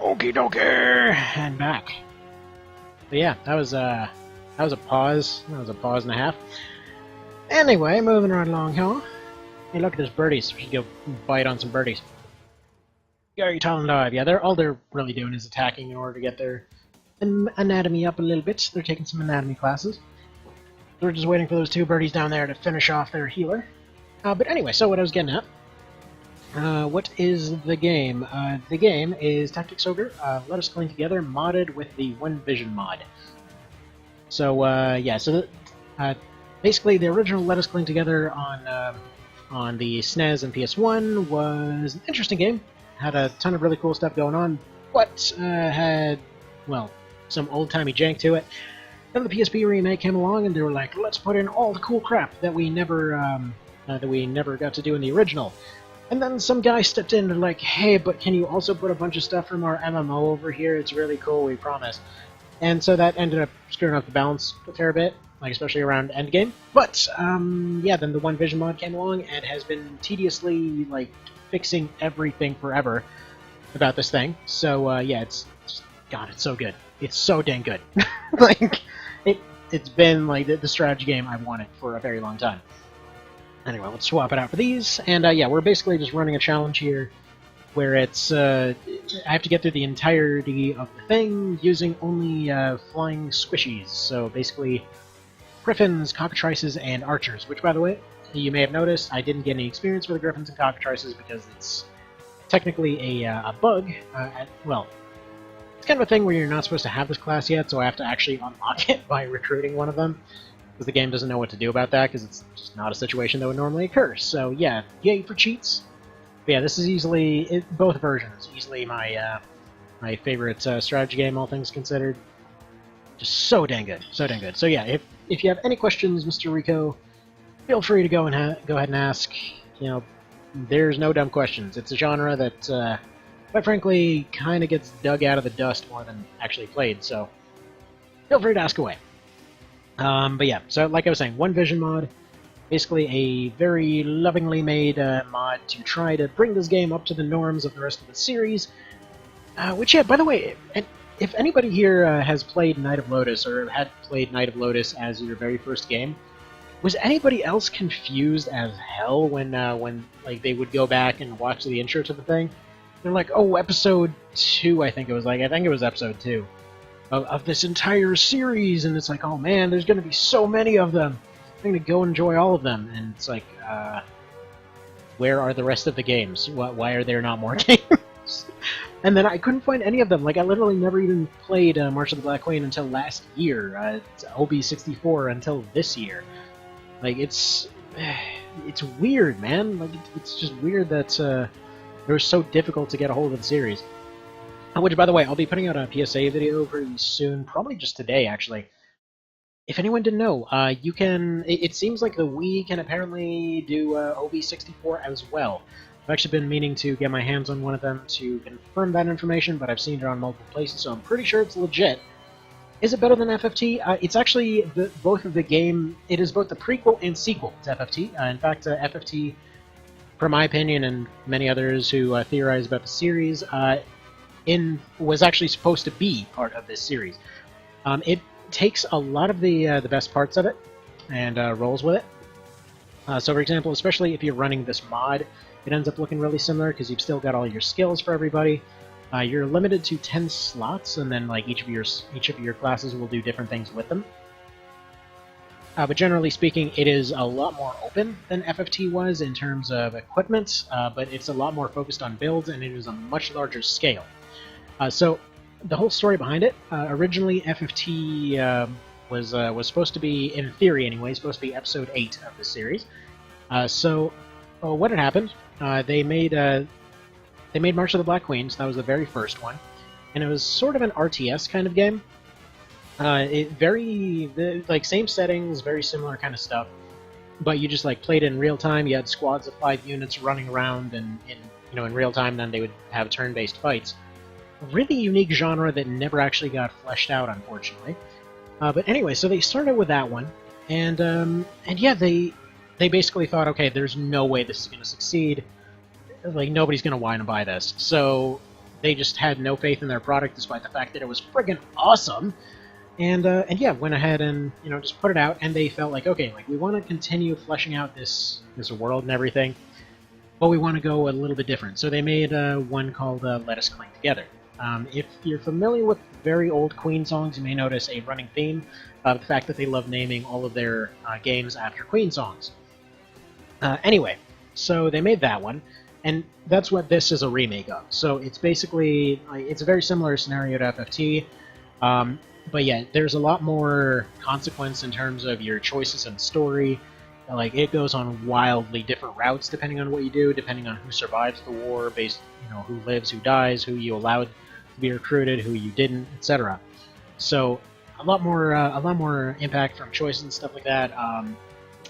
Okie dokie, and back. But yeah, that was a pause. That was a pause and a half. Anyway, moving right along here. Hey, look at this birdies. We should go bite on some birdies. Gary, tall and dive. Yeah, all they're really doing is attacking in order to get their anatomy up a little bit. They're taking some anatomy classes. We're just waiting for those two birdies down there to finish off their healer. But anyway, so what I was getting at. What is the game? The game is Tactics Ogre, Let Us Cling Together, modded with the One Vision mod. So, yeah, so basically the original Let Us Cling Together on the SNES and PS1 was an interesting game. Had a ton of really cool stuff going on, but had, well, some old-timey jank to it. Then the PSP remake came along, and they were like, let's put in all the cool crap that we never got to do in the original. And then some guy stepped in and like, hey, but can you also put a bunch of stuff from our MMO over here? It's really cool, we promise. And so that ended up screwing up the balance a fair bit, like especially around endgame. But yeah, then the One Vision mod came along and has been tediously like fixing everything forever about this thing. So yeah, it's just, God, it's so good. It's so dang good. Like it's been like the strategy game I've wanted for a very long time. Anyway, let's swap it out for these, and yeah, we're basically just running a challenge here where it's I have to get through the entirety of the thing using only flying squishies. So basically, griffins, cockatrices, and archers. Which, by the way, you may have noticed I didn't get any experience with the griffins and cockatrices because it's technically a bug. Well, it's kind of a thing where you're not supposed to have this class yet, so I have to actually unlock it by recruiting one of them. Because the game doesn't know what to do about that, because it's just not a situation that would normally occur. So yeah, yay for cheats. But yeah, this is easily, both versions, easily my my favorite strategy game, all things considered. Just so dang good, so dang good. So yeah, if you have any questions, Mr. Rico, feel free to go ahead and ask. You know, there's no dumb questions. It's a genre that, quite frankly, kind of gets dug out of the dust more than actually played. So feel free to ask away. But yeah, so like I was saying, One Vision mod, basically a very lovingly made mod to try to bring this game up to the norms of the rest of the series. Which, yeah, by the way, if anybody here has played Night of Lotus, or had played Night of Lotus as your very first game, was anybody else confused as hell when like they would go back and watch the intro to the thing? They're like, oh, episode 2, I think it was episode 2. Of this entire series, and it's like, oh man, there's going to be so many of them. I'm going to go enjoy all of them, and it's like, where are the rest of the games? Why are there not more games? And then I couldn't find any of them. Like, I literally never even played March of the Black Queen until last year. OB64 until this year. Like, it's weird, man. Like, it's just weird that it was so difficult to get a hold of the series. Which, by the way, I'll be putting out a PSA video pretty soon, probably just today, actually. If anyone didn't know, you can... It seems like the Wii can apparently do OB64 as well. I've actually been meaning to get my hands on one of them to confirm that information, but I've seen it on multiple places, so I'm pretty sure it's legit. Is it better than FFT? It's actually both of the game... It is both the prequel and sequel to FFT. In fact, FFT, from my opinion and many others who theorize about the series... was actually supposed to be part of this series. It takes a lot of the best parts of it and rolls with it. So, for example, especially if you're running this mod, it ends up looking really similar because you've still got all your skills for everybody. You're limited to 10 slots, and then like each of your classes will do different things with them. But generally speaking, it is a lot more open than FFT was in terms of equipment, but it's a lot more focused on builds, and it is a much larger scale. So the whole story behind it, originally FFT was supposed to be, in theory anyway, supposed to be episode 8 of the series. So what had happened, they made March of the Black Queen, so that was the very first one, and it was sort of an RTS kind of game. Like same settings, very similar kind of stuff, but you just like played in real time. You had squads of 5 units running around, and in real time, then they would have turn-based fights. Really unique genre that never actually got fleshed out, unfortunately. But anyway, so they started with that one, and yeah, they basically thought, okay, there's no way this is going to succeed. Like, nobody's going to whine and buy this. So they just had no faith in their product, despite the fact that it was friggin' awesome. And yeah, went ahead and just put it out, and they felt like, okay, like we want to continue fleshing out this world and everything, but we want to go a little bit different. So they made one called Let Us Cling Together. If you're familiar with very old Queen songs, you may notice a running theme of the fact that they love naming all of their games after Queen songs. Anyway, so they made that one, and that's what this is a remake of. So it's basically, it's a very similar scenario to FFT, but yeah, there's a lot more consequence in terms of your choices and story. Like, it goes on wildly different routes depending on what you do, depending on who survives the war, based, who lives, who dies, who you allowed to be recruited, who you didn't, etc. So a lot more impact from choices and stuff like that.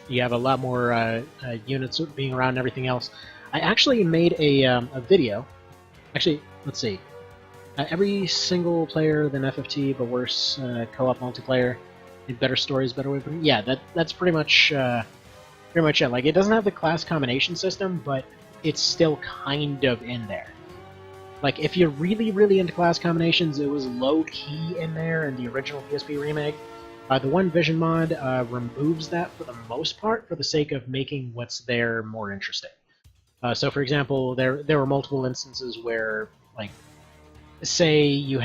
You have a lot more units being around and everything else. I actually made a video. Actually, let's see. Every single player than FFT, but worse co-op multiplayer. Better stories, better way. Yeah, that's pretty much it. Like, it doesn't have the class combination system, but it's still kind of in there. Like, if you're really, really into class combinations, it was low-key in there in the original PSP remake. The One Vision mod removes that for the most part, for the sake of making what's there more interesting. So, for example, there were multiple instances where, like, say you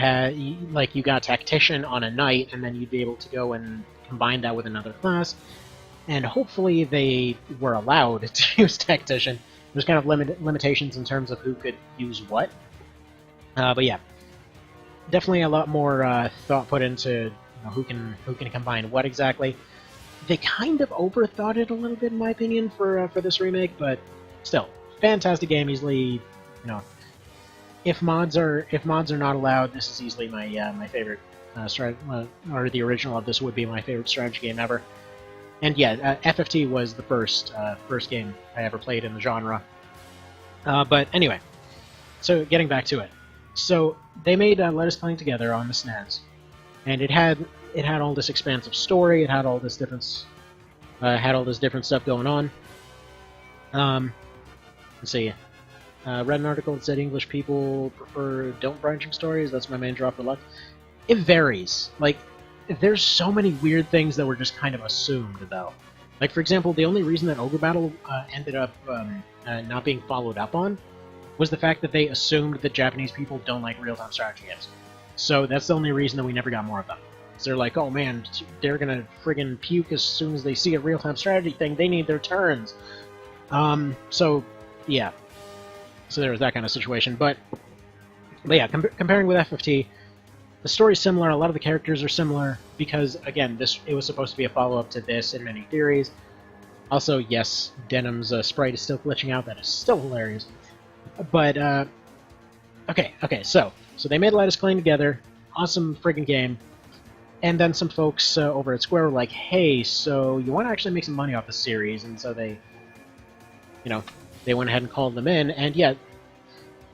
got Tactician on a knight, and then you'd be able to go and combine that with another class, and hopefully they were allowed to use Tactician. There's kind of limitations in terms of who could use what. But yeah, definitely a lot more thought put into who can combine what exactly. They kind of overthought it a little bit, in my opinion, for this remake, but still, fantastic game. Easily, if mods are not allowed, this is easily my favorite or the original of this would be my favorite strategy game ever. And yeah, FFT was the first game I ever played in the genre. But anyway, so getting back to it. So they made Let Us Cling Together on the SNES, and it had all this expansive story. It had all this different stuff going on. Let's see. Read an article that said English people prefer don't branching stories. That's my main draw for luck. It varies. Like, there's so many weird things that were just kind of assumed, though. Like, for example, the only reason that Ogre Battle ended up not being followed up on was the fact that they assumed that Japanese people don't like real-time strategy games. So that's the only reason that we never got more of them. So they're like, oh man, they're gonna friggin' puke as soon as they see a real-time strategy thing. They need their turns. So, yeah. So there was that kind of situation. But yeah, comparing with FFT, the story's similar, a lot of the characters are similar, because, again, it was supposed to be a follow-up to this in many theories. Also, yes, Denim's sprite is still glitching out. That is still hilarious. But, okay, so they made Let Us Cling Together. Awesome friggin' game. And then some folks over at Square were like, hey, so you want to actually make some money off the series? And so they went ahead and called them in. And yeah,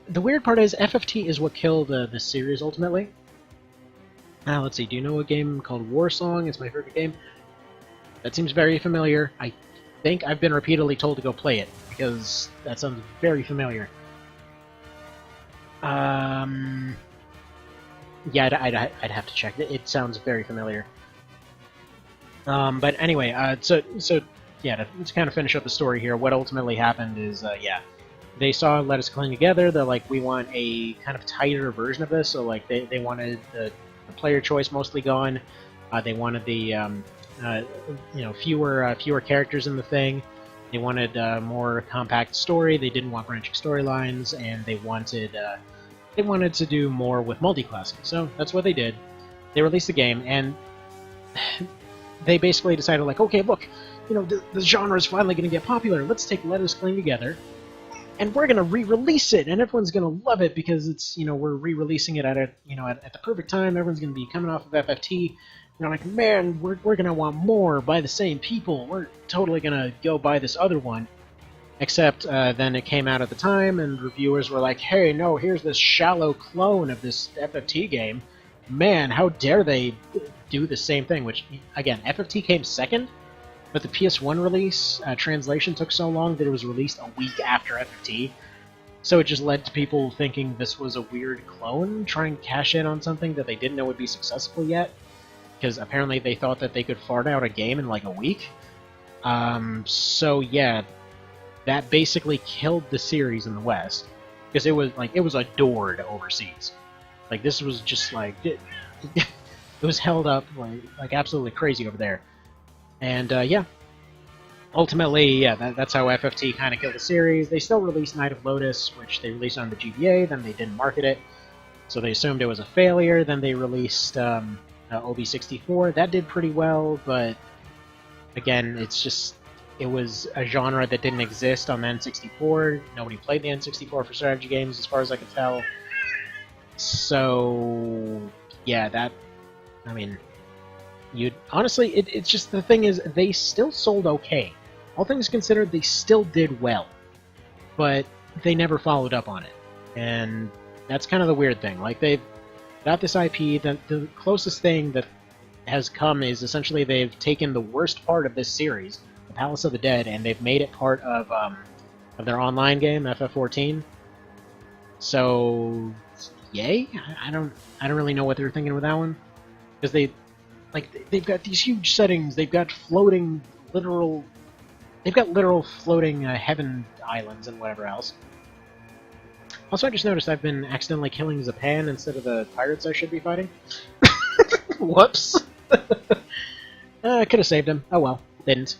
the weird part is FFT is what killed the series ultimately. Now, let's see, do you know a game called Warsong? It's my favorite game. That seems very familiar. I think I've been repeatedly told to go play it, because that sounds very familiar. Yeah, I'd have to check. It sounds very familiar. But anyway, so yeah, to kind of finish up the story here, what ultimately happened is, yeah, they saw Let Us Cling Together. They're like, we want a kind of tighter version of this. So like, they wanted the player choice mostly gone. They wanted the fewer characters in the thing. They wanted more compact story. They didn't want branching storylines, and they wanted to do more with multi-classing. So that's what they did. They released the game, and they basically decided, like, okay, look, the genre is finally going to get popular. Let's take Let Us Cling Together, and we're going to re-release it, and everyone's going to love it because it's, we're re-releasing it at the perfect time. Everyone's going to be coming off of FFT. Like, man, we're going to want more by the same people. We're totally going to go buy this other one. Except then it came out at the time, and reviewers were like, hey, no, here's this shallow clone of this FFT game. Man, how dare they do the same thing? Which, again, FFT came second, but the PS1 release translation took so long that it was released a week after FFT. So it just led to people thinking this was a weird clone trying to cash in on something that they didn't know would be successful yet, because apparently they thought that they could fart out a game in like a week. So yeah, that basically killed the series in the West, because it was adored overseas. Like this was just like it was held up like absolutely crazy over there. And yeah, ultimately, yeah, that's how FFT kind of killed the series. They still released Night of Lotus, which they released on the GBA, then they didn't market it, so they assumed it was a failure. Then they released OB64. That did pretty well, but again, it was a genre that didn't exist on the N64. Nobody played the N64 for strategy games, as far as I could tell. So, yeah, I mean, honestly, it's just, the thing is, they still sold okay. All things considered, they still did well, but they never followed up on it. And that's kind of the weird thing. Like, they've got this IP, the closest thing that has come is essentially they've taken the worst part of this series, the Palace of the Dead, and they've made it part of their online game, FF14. So, yay? I don't really know what they're thinking with that one, because they've got these huge settings. They've got literal floating heaven islands and whatever else. Also, I just noticed I've been accidentally killing Zapan instead of the pirates I should be fighting. Whoops. I could have saved him. Oh well, didn't.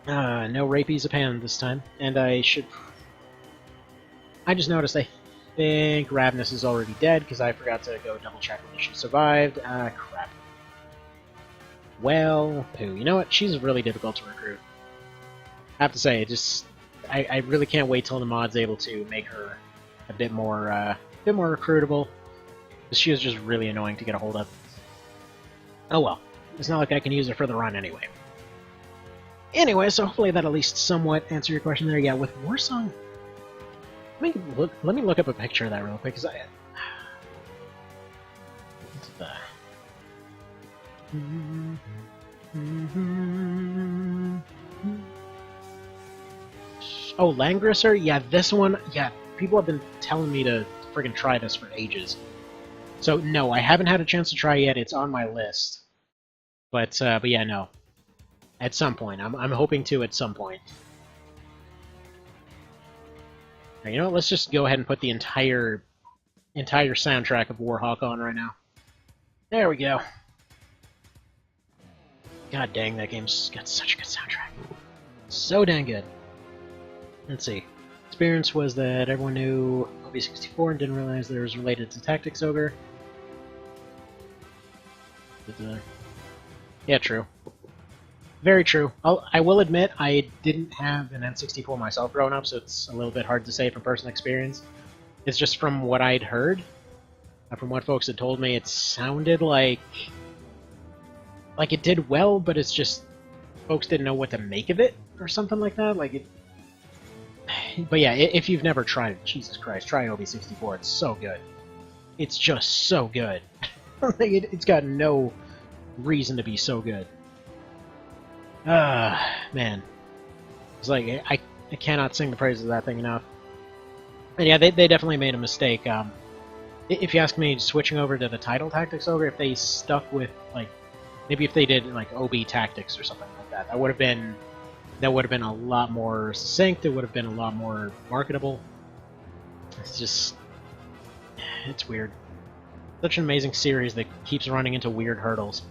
No rapey Zapan this time, and I just noticed I think Ravenous is already dead because I forgot to go double check whether she survived. Crap. Well, poo. You know what? She's really difficult to recruit. I have to say, I really can't wait till the mod's able to make her a bit more recruitable. Because she is just really annoying to get a hold of. Oh well. It's not like I can use her for the run anyway. Anyway, so hopefully that at least somewhat answered your question there. Yeah, with Warsong... Let me look up a picture of that real quick, because what's that? Oh, Langrisser? Yeah, this one... Yeah, people have been telling me to friggin' try this for ages. So, no, I haven't had a chance to try yet. It's on my list. But yeah, no. At some point. I'm hoping to at some point. Now, you know what? Let's just go ahead and put the entire soundtrack of Warhawk on right now. There we go. God dang, that game's got such a good soundtrack. So dang good. Let's see. Experience was that everyone knew OB64 and didn't realize that it was related to Tactics Ogre. Yeah, true. Very true. I will admit, I didn't have an N64 myself growing up, so it's a little bit hard to say from personal experience. It's just from what I'd heard, from what folks had told me, it sounded like it did well, but it's just folks didn't know what to make of it, or something like that. But yeah, if you've never tried it, Jesus Christ, try OB64. It's so good. It's just so good. It's got no reason to be so good. Man. It's like, I cannot sing the praises of that thing enough. And yeah, they definitely made a mistake. If you ask me, switching over to the title Tactics Ogre, if they stuck with, maybe if they did, OB Tactics or something like that, that would have been a lot more succinct, it would have been a lot more marketable. It's weird. Such an amazing series that keeps running into weird hurdles.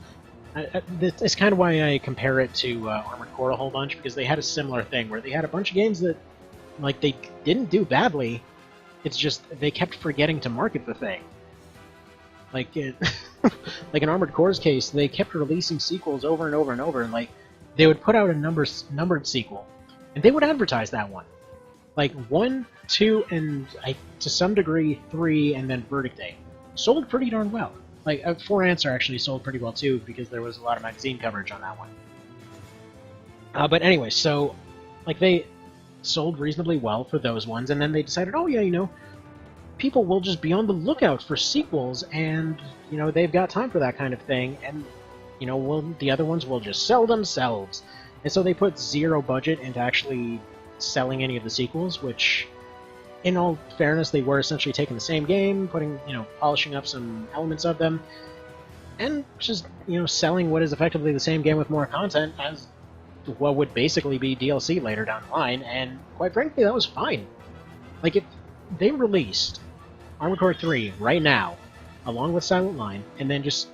It's kind of why I compare it to Armored Core a whole bunch, because they had a similar thing, where they had a bunch of games that, they didn't do badly, it's just they kept forgetting to market the thing. Like in Armored Core's case, they kept releasing sequels over and over and over, and they would put out a numbered sequel, and they would advertise that one. 1, 2, and to some degree 3, and then Verdict Day. Sold pretty darn well. 4 Answer actually sold pretty well too, because there was a lot of magazine coverage on that one. But anyway, so they sold reasonably well for those ones, and then they decided, oh yeah, people will just be on the lookout for sequels, and they've got time for that kind of thing, and the other ones will just sell themselves. And so they put zero budget into actually selling any of the sequels, which in all fairness, they were essentially taking the same game, putting, polishing up some elements of them, and just, selling what is effectively the same game with more content as what would basically be DLC later down the line, and quite frankly, that was fine. Like, if they released Armored Core 3 right now, along with Silent Line, and then just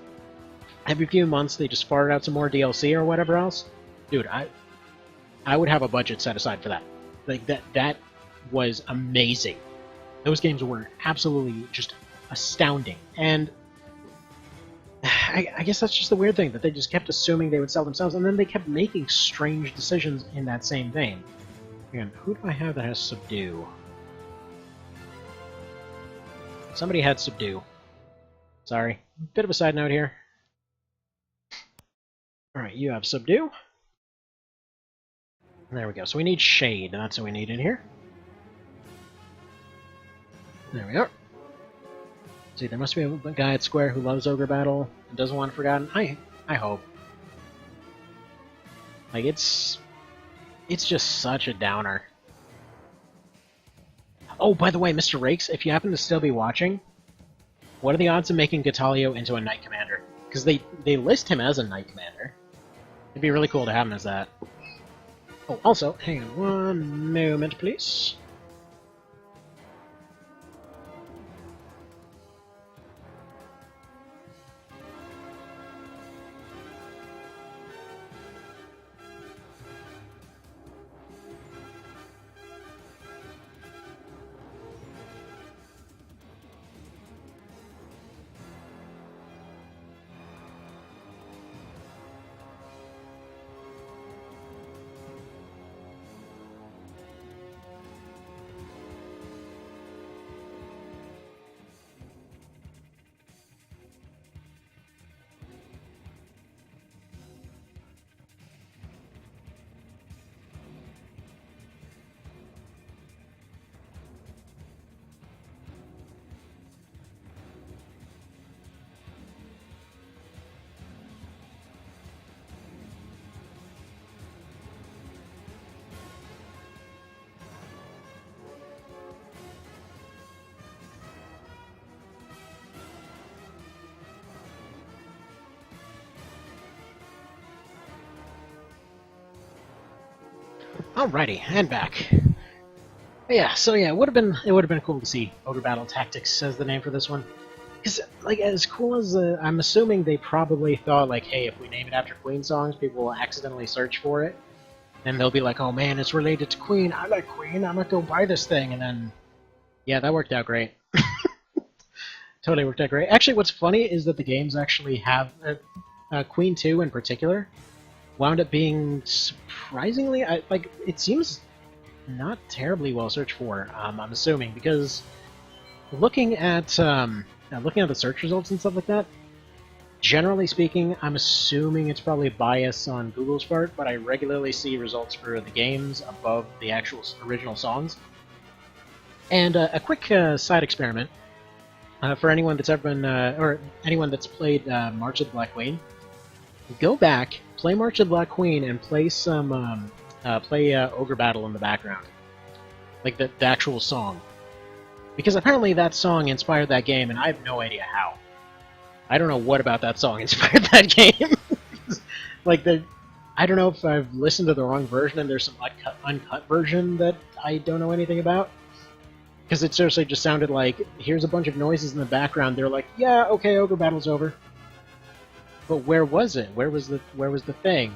every few months they just farted out some more DLC or whatever else, dude, I would have a budget set aside for that. Like, that was amazing. Those games were absolutely just astounding. And I guess that's just the weird thing, that they just kept assuming they would sell themselves, and then they kept making strange decisions in that same vein. Again, who do I have that has Subdue? Somebody had Subdue. Sorry. Bit of a side note here. Alright, you have Subdue. There we go. So we need Shade, and that's what we need in here. There we are. See, there must be a guy at Square who loves Ogre Battle and doesn't want it forgotten. I hope. Like, it's just such a downer. Oh, by the way, Mr. Rakes, if you happen to still be watching, what are the odds of making Gatalio into a Knight Commander? Because they list him as a Knight Commander. It'd be really cool to have him as that. Oh, also, hang on one moment, please. Alrighty, and back. Yeah, so yeah, it would have been cool to see Ogre Battle Tactics as the name for this one. Because, like, as cool as I'm assuming they probably thought, like, hey, if we name it after Queen songs, people will accidentally search for it, and they'll be like, oh man, it's related to Queen. I like Queen. I'm gonna go buy this thing, and then, yeah, that worked out great. Totally worked out great. Actually, what's funny is that the games actually have Queen 2 in particular. Wound up being surprisingly, like, it seems not terribly well searched for. I'm assuming, because looking at the search results and stuff like that, generally speaking, I'm assuming it's probably a bias on Google's part, but I regularly see results for the games above the actual original songs. And a quick side experiment for anyone that's ever been, or anyone that's played March of the Black Queen. Go back, play March of the Black Queen, and play some Ogre Battle in the background, like the actual song, because apparently that song inspired that game, and I have no idea how. I don't know what about that song inspired that game. Like, I don't know if I've listened to the wrong version and there's some uncut version that I don't know anything about, because it seriously just sounded like, here's a bunch of noises in the background. They're like, yeah, okay, Ogre Battle's over. But where was it? Where was the thing?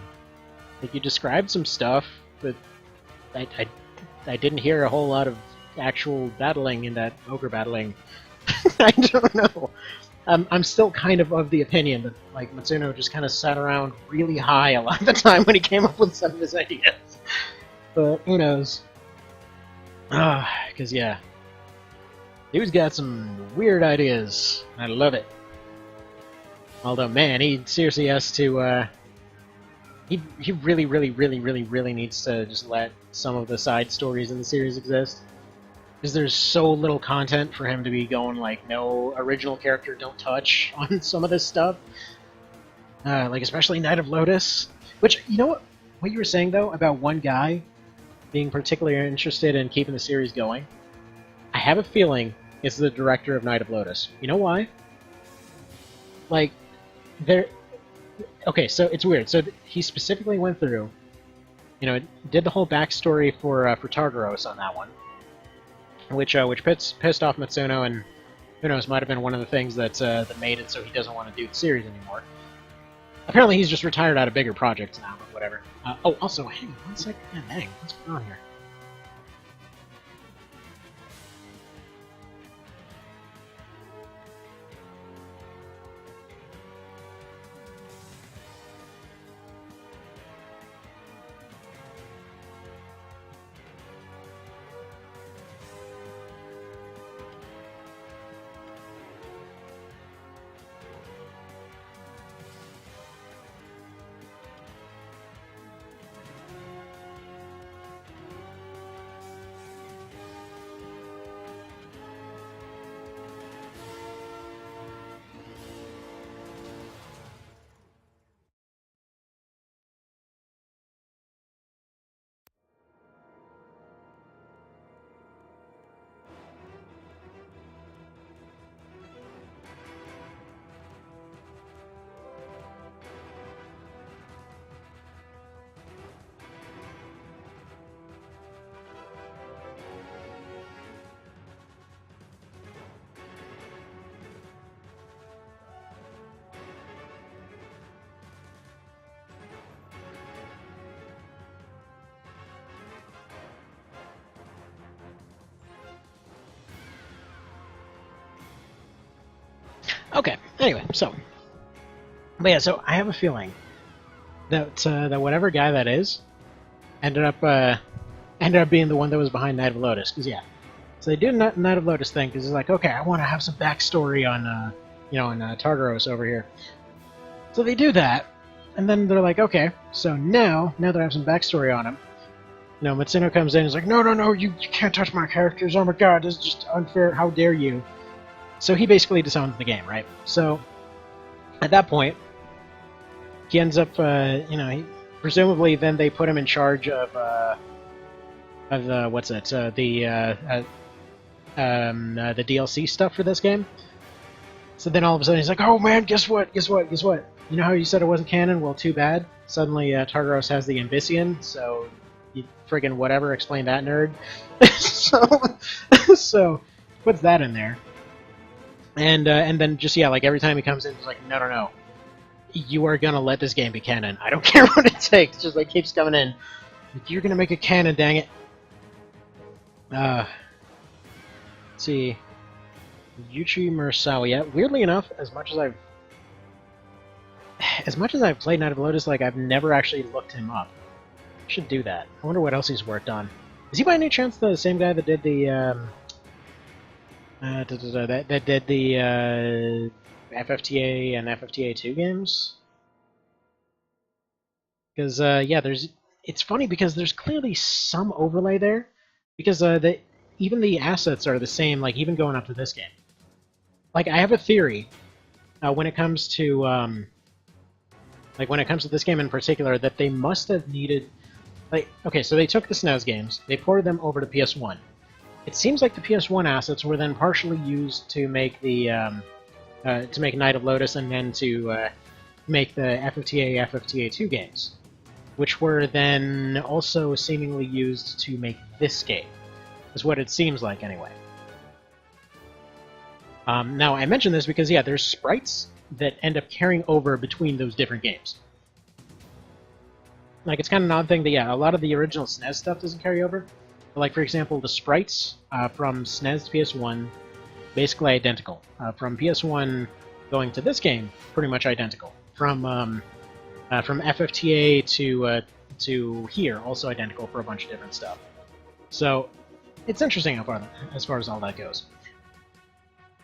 Like, you described some stuff, but I didn't hear a whole lot of actual battling in that Ogre battling. I don't know. I'm still kind of the opinion that, like, Matsuno just kind of sat around really high a lot of the time when he came up with some of his ideas. But who knows? Because yeah, dude's got some weird ideas. I love it. Although, man, he seriously has to, he really needs to just let some of the side stories in the series exist. Because there's so little content for him to be going, like, no original character, don't touch on some of this stuff. Like, especially Knight of Lotus. Which, you know what you were saying, though, about one guy being particularly interested in keeping the series going? have a feeling it's the director of Night of Lotus. You know why? Like, there... Okay, so it's weird. So he specifically went through, did the whole backstory for Tartaros on that one, which pissed off Matsuno, and who knows, might have been one of the things that made it so he doesn't want to do the series anymore. Apparently he's just retired out of bigger projects now, but whatever. Oh, also, hang on one second. Yeah, dang, what's going on here? Okay, anyway, but yeah, so I have a feeling that whatever guy that is ended up being the one that was behind Night of Lotus, because yeah, so they do Night of Lotus thing because it's like, okay, I want to have some backstory on on Tartaros over here, so they do that, and then they're like, okay, so now that I have some backstory on him, Matsuno comes in and is like, no, you can't touch my characters, oh my god, this is just unfair, how dare you. So he basically disowns the game, right? So at that point, he ends up, presumably then they put him in charge of what's it? The DLC stuff for this game. So then all of a sudden he's like, oh man, guess what? You know how you said it wasn't canon? Well, too bad. Suddenly Tartaros has the Ambition, so you friggin' whatever, explain that, nerd. so puts that in there. And then just, yeah, like every time he comes in, he's like, no. You are gonna let this game be canon. I don't care what it takes. Just like keeps coming in. You're gonna make it canon, dang it. Let's see. Yuchi Murasawa. Yeah, weirdly enough, as much as I've played Night of Lotus, like I've never actually looked him up. I should do that. I wonder what else he's worked on. Is he by any chance the same guy that did the that did the FFTA and FFTA 2 games? Because yeah, it's funny because there's clearly some overlay there, because even the assets are the same, like even going up to this game. Like I have a theory when it comes to this game in particular, that they must have needed, like, okay, so they took the SNES games, they ported them over to PS1. It seems like the PS1 assets were then partially used to make the to make Night of Lotus, and then to make the FFTA, FFTA 2 games, which were then also seemingly used to make this game, is what it seems like anyway. Now, I mention this because, yeah, there's sprites that end up carrying over between those different games. Like, it's kind of an odd thing that, yeah, a lot of the original SNES stuff doesn't carry over. But, like, for example, the sprites from SNES to PS1, basically identical. From PS1 going to this game, pretty much identical. From FFTA to here, also identical for a bunch of different stuff. So, it's interesting as far as all that goes.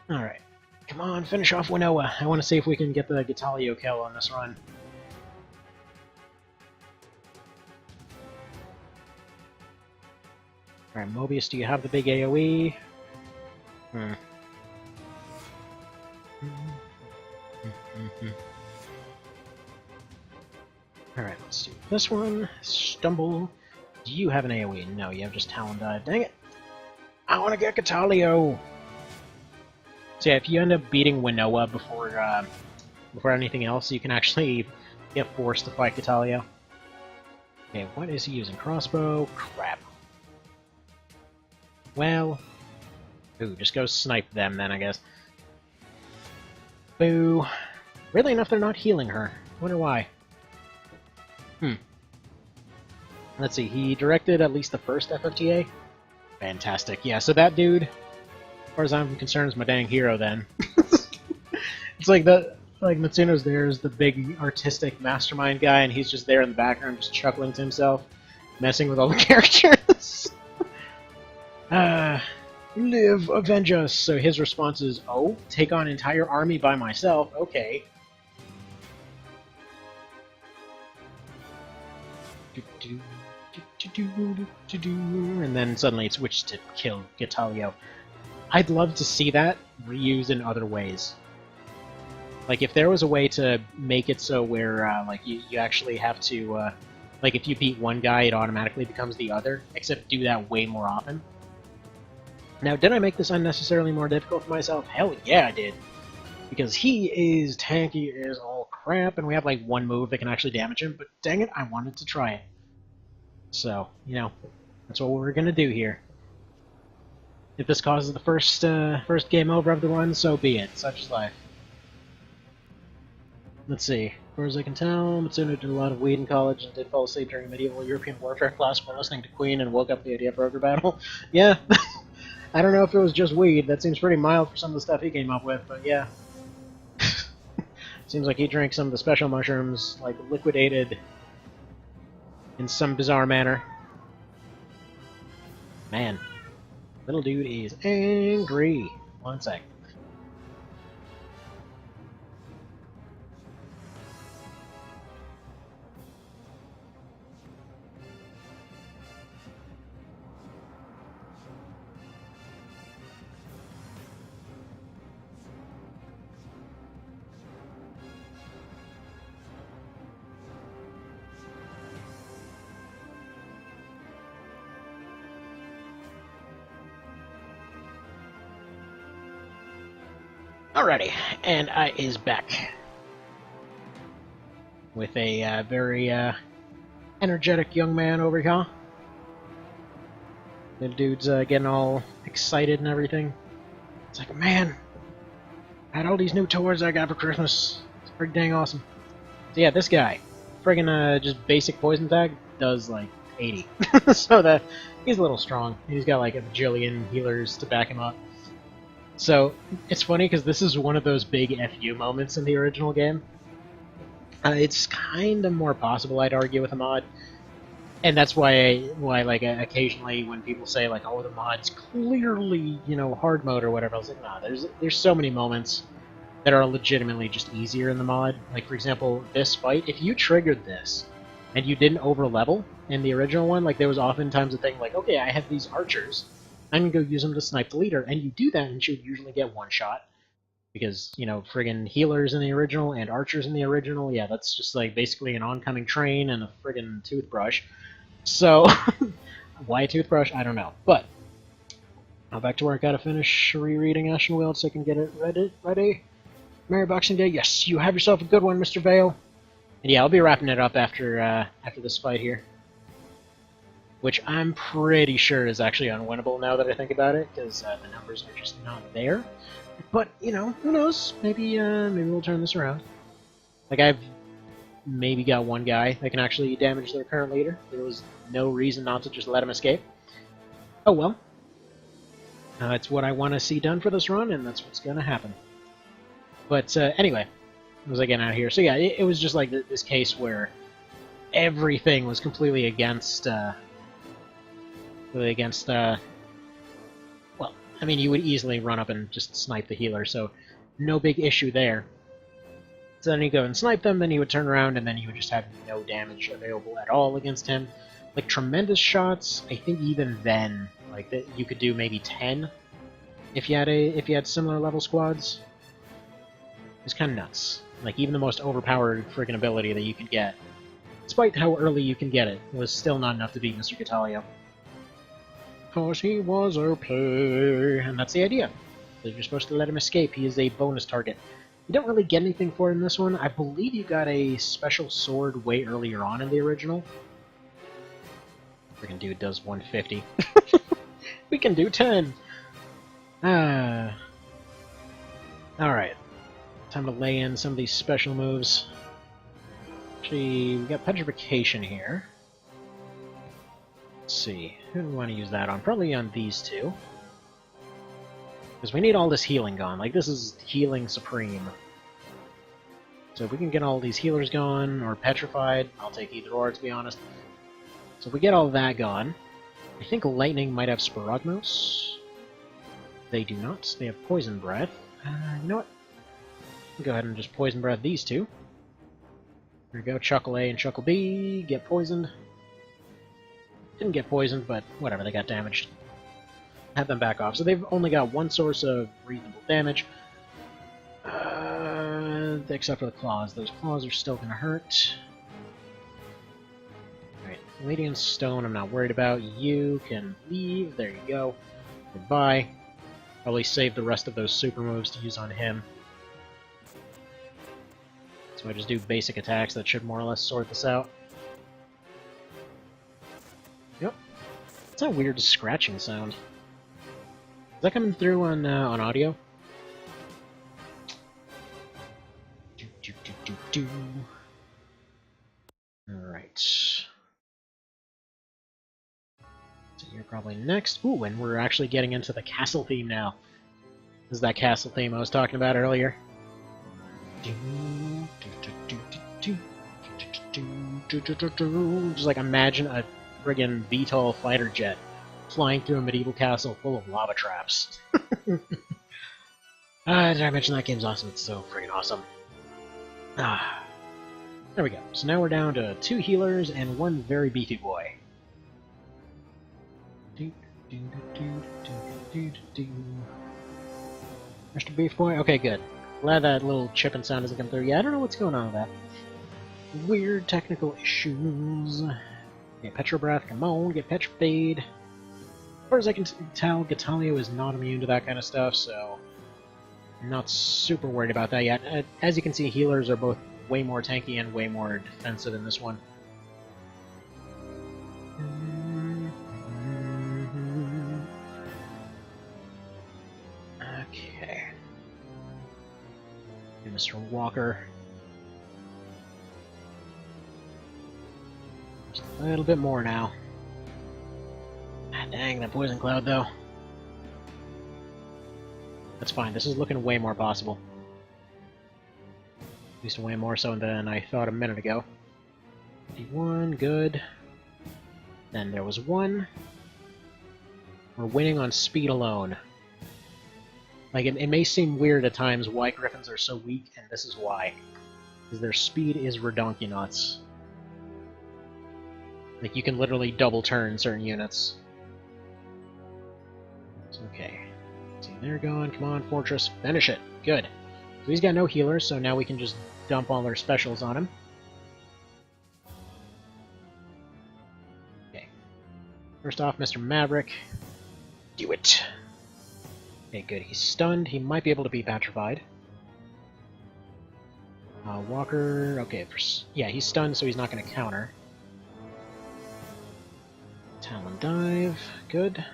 Alright. Come on, finish off Winoa. I want to see if we can get the Gitalio kill on this run. Alright, Mobius, do you have the big AoE? Alright, let's do this one. Stumble. Do you have an AoE? No, you have just Talon Dive. Dang it! I want to get Catalio! So yeah, if you end up beating Winnoa before anything else, you can actually get forced to fight Catalio. Okay, what is he using? Crossbow? Crap. Well... Ooh, just go snipe them then, I guess. Boo. Really enough, they're not healing her. Wonder why. Let's see, he directed at least the first FFTA? Fantastic. Yeah, so that dude, as far as I'm concerned, is my dang hero then. It's like Matsuno's there is the big artistic mastermind guy, and he's just there in the background just chuckling to himself, messing with all the characters. Live, avenge us! So his response is, oh, take on entire army by myself? Okay. And then suddenly it switched to kill Gatalio. I'd love to see that reused in other ways. Like, if there was a way to make it so where, like, you actually have to, like, if you beat one guy, it automatically becomes the other, except do that way more often. Now, did I make this unnecessarily more difficult for myself? Hell yeah, I did. Because he is tanky as all crap, and we have, like, one move that can actually damage him, but dang it, I wanted to try it. So, you know, that's what we're gonna do here. If this causes the first game over of the run, so be it. Such is life. Let's see. As far as I can tell, Matsuno did a lot of weed in college and did fall asleep during a medieval European warfare class while listening to Queen and woke up the idea for Ogre Battle. Yeah. I don't know if it was just weed. That seems pretty mild for some of the stuff he came up with, but yeah. Seems like he drank some of the special mushrooms, like liquidated in some bizarre manner. Man. Little dude is angry. One sec. Alrighty, and I is back with a very energetic young man over here. The dude's getting all excited and everything. It's like, man, I had all these new toys I got for Christmas. It's pretty dang awesome. So yeah, this guy, friggin' just basic poison tag, does like 80. So that he's a little strong. He's got like a bajillion healers to back him up. So, it's funny because this is one of those big FU moments in the original game. It's kind of more possible, I'd argue, with a mod. And that's why like, occasionally when people say, like, oh, the mod's clearly, you know, hard mode or whatever, I was like, nah, there's so many moments that are legitimately just easier in the mod. Like, for example, this fight, if you triggered this and you didn't over-level in the original one, like, there was oftentimes a thing like, okay, I have these archers, I'm gonna go use them to snipe the leader, and you do that and you usually get one shot. Because, you know, friggin' healers in the original and archers in the original, yeah, that's just like basically an oncoming train and a friggin' toothbrush. So, why a toothbrush? I don't know. But, now back to where I gotta finish rereading Ashen Wield so I can get it ready. Merry Boxing Day, yes, you have yourself a good one, Mr. Vale. And yeah, I'll be wrapping it up after this fight here. Which I'm pretty sure is actually unwinnable now that I think about it, because the numbers are just not there. But, you know, who knows? Maybe we'll turn this around. Like, I've maybe got one guy that can actually damage their current leader. There was no reason not to just let him escape. Oh well. It's what I want to see done for this run, and that's what's going to happen. But anyway, what was I getting out here? So yeah, it was just like this case where everything was completely against... well, I mean, you would easily run up and just snipe the healer, so no big issue there. So then you go and snipe them, then you would turn around, and then you would just have no damage available at all against him. Like, tremendous shots, I think even then, like, that you could do maybe 10 if you had similar level squads. It's kind of nuts. Like, even the most overpowered friggin' ability that you could get, despite how early you can get it, was still not enough to beat Mr. Catalio. because he was OP. And that's the idea. That you're supposed to let him escape. He is a bonus target. You don't really get anything for it in this one. I believe you got a special sword way earlier on in the original. Freaking dude does 150. We can do 10! Alright. Time to lay in some of these special moves. Actually, we got Petrification here. Let's see. Who do we want to use that on? Probably on these two. Because we need all this healing gone. Like, this is healing supreme. So if we can get all these healers gone, or petrified, I'll take either or, to be honest. So if we get all that gone, I think Lightning might have Sparagmos. They do not. They have Poison Breath. You know what? Go ahead and just Poison Breath these two. There we go, Chuckle A and Chuckle B get poisoned. Didn't get poisoned, but whatever, they got damaged. Have them back off. So they've only got one source of reasonable damage. Except for the claws. Those claws are still going to hurt. Alright, Radiant Stone I'm not worried about. You can leave. There you go. Goodbye. Probably save the rest of those super moves to use on him. So I just do basic attacks that should more or less sort this out. Yep. It's a weird scratching sound. Is that coming through on audio? Alright. So you're probably next. Ooh, and we're actually getting into the castle theme now. This is that castle theme I was talking about earlier. Just like imagine a friggin' VTOL fighter jet flying through a medieval castle full of lava traps. Did I mention that game's awesome? It's so friggin' awesome. There we go. So now we're down to 2 healers and 1 very beefy boy. Mr. Beef Boy? Okay, good. Glad that little chipping sound doesn't come through. Yeah, I don't know what's going on with that. Weird technical issues. Okay, Petro Breath, come on, get Petrified. As far as I can tell, Gatalio is not immune to that kind of stuff, so I'm not super worried about that yet. As you can see, healers are both way more tanky and way more defensive in this one. Okay. And Mr. Walker. Just a little bit more now. Ah, dang, that poison cloud, though. That's fine, this is looking way more possible. At least way more so than I thought a minute ago. 51, good. Then there was 1. We're winning on speed alone. Like, it may seem weird at times why Griffins are so weak, and this is why. Because their speed is redonkulous. Like, you can literally double turn certain units. Okay. See, they're going. Come on, Fortress. Finish it. Good. So he's got no healers, so now we can just dump all our specials on him. Okay. First off, Mr. Maverick. Do it. Okay, good. He's stunned. He might be able to be petrified. Walker... Okay, yeah, he's stunned, so he's not going to counter. Talon Dive. Good.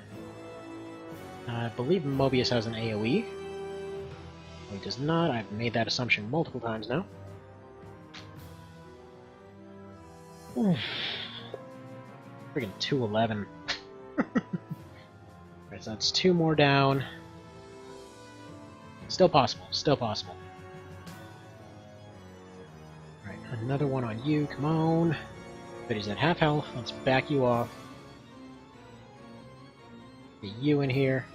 I believe Mobius has an AoE. No, he does not. I've made that assumption multiple times now. Oof. Friggin' 211. Right, so that's 2 more down. Still possible, still possible. Right, another one on you, come on. But he's at half health, let's back you off. Get you in here.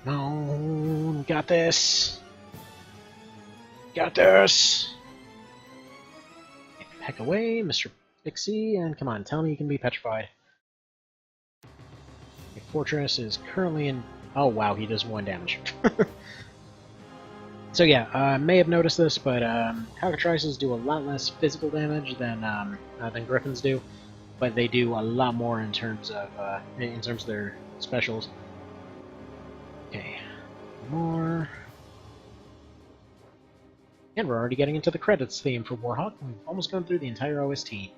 Come on, got this. Got this. Heck away, Mr. Pixie, and come on, tell me you can be petrified. The Fortress is currently in... Oh wow, he does 1 damage. So yeah, I may have noticed this, but cockatrices do a lot less physical damage than Griffins do. but they do a lot more in terms of their specials. Okay, more. And we're already getting into the credits theme for Warhawk. We've almost gone through the entire OST.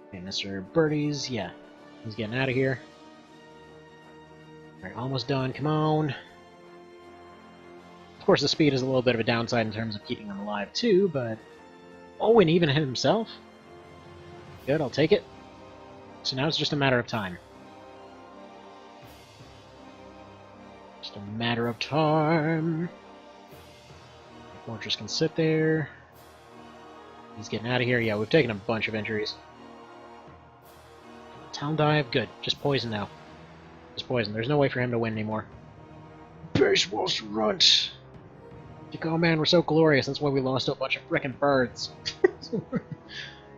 Okay, Mr. Birdie's, yeah, he's getting out of here. Alright, almost done, come on. Of course, the speed is a little bit of a downside in terms of keeping him alive, too, but... Oh, and even himself? Good, I'll take it. So now it's just a matter of time. Just a matter of time. The Fortress can sit there. He's getting out of here. Yeah, we've taken a bunch of injuries. Town dive? Good. Just poison now. Just poison. There's no way for him to win anymore. Baseball's runt! Like, oh man, we're so glorious. That's why we lost to a bunch of frickin' birds.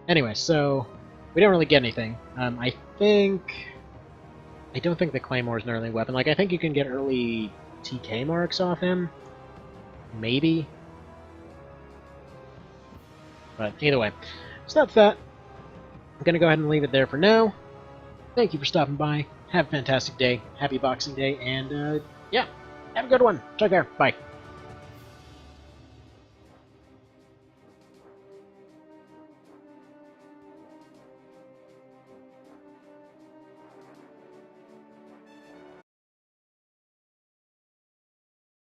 Anyway, so... we don't really get anything. I don't think the Claymore is an early weapon. Like, I think you can get early TK marks off him. Maybe. But either way. So that's that. I'm gonna go ahead and leave it there for now. Thank you for stopping by. Have a fantastic day. Happy Boxing Day. And, yeah. Have a good one. Take care. Bye.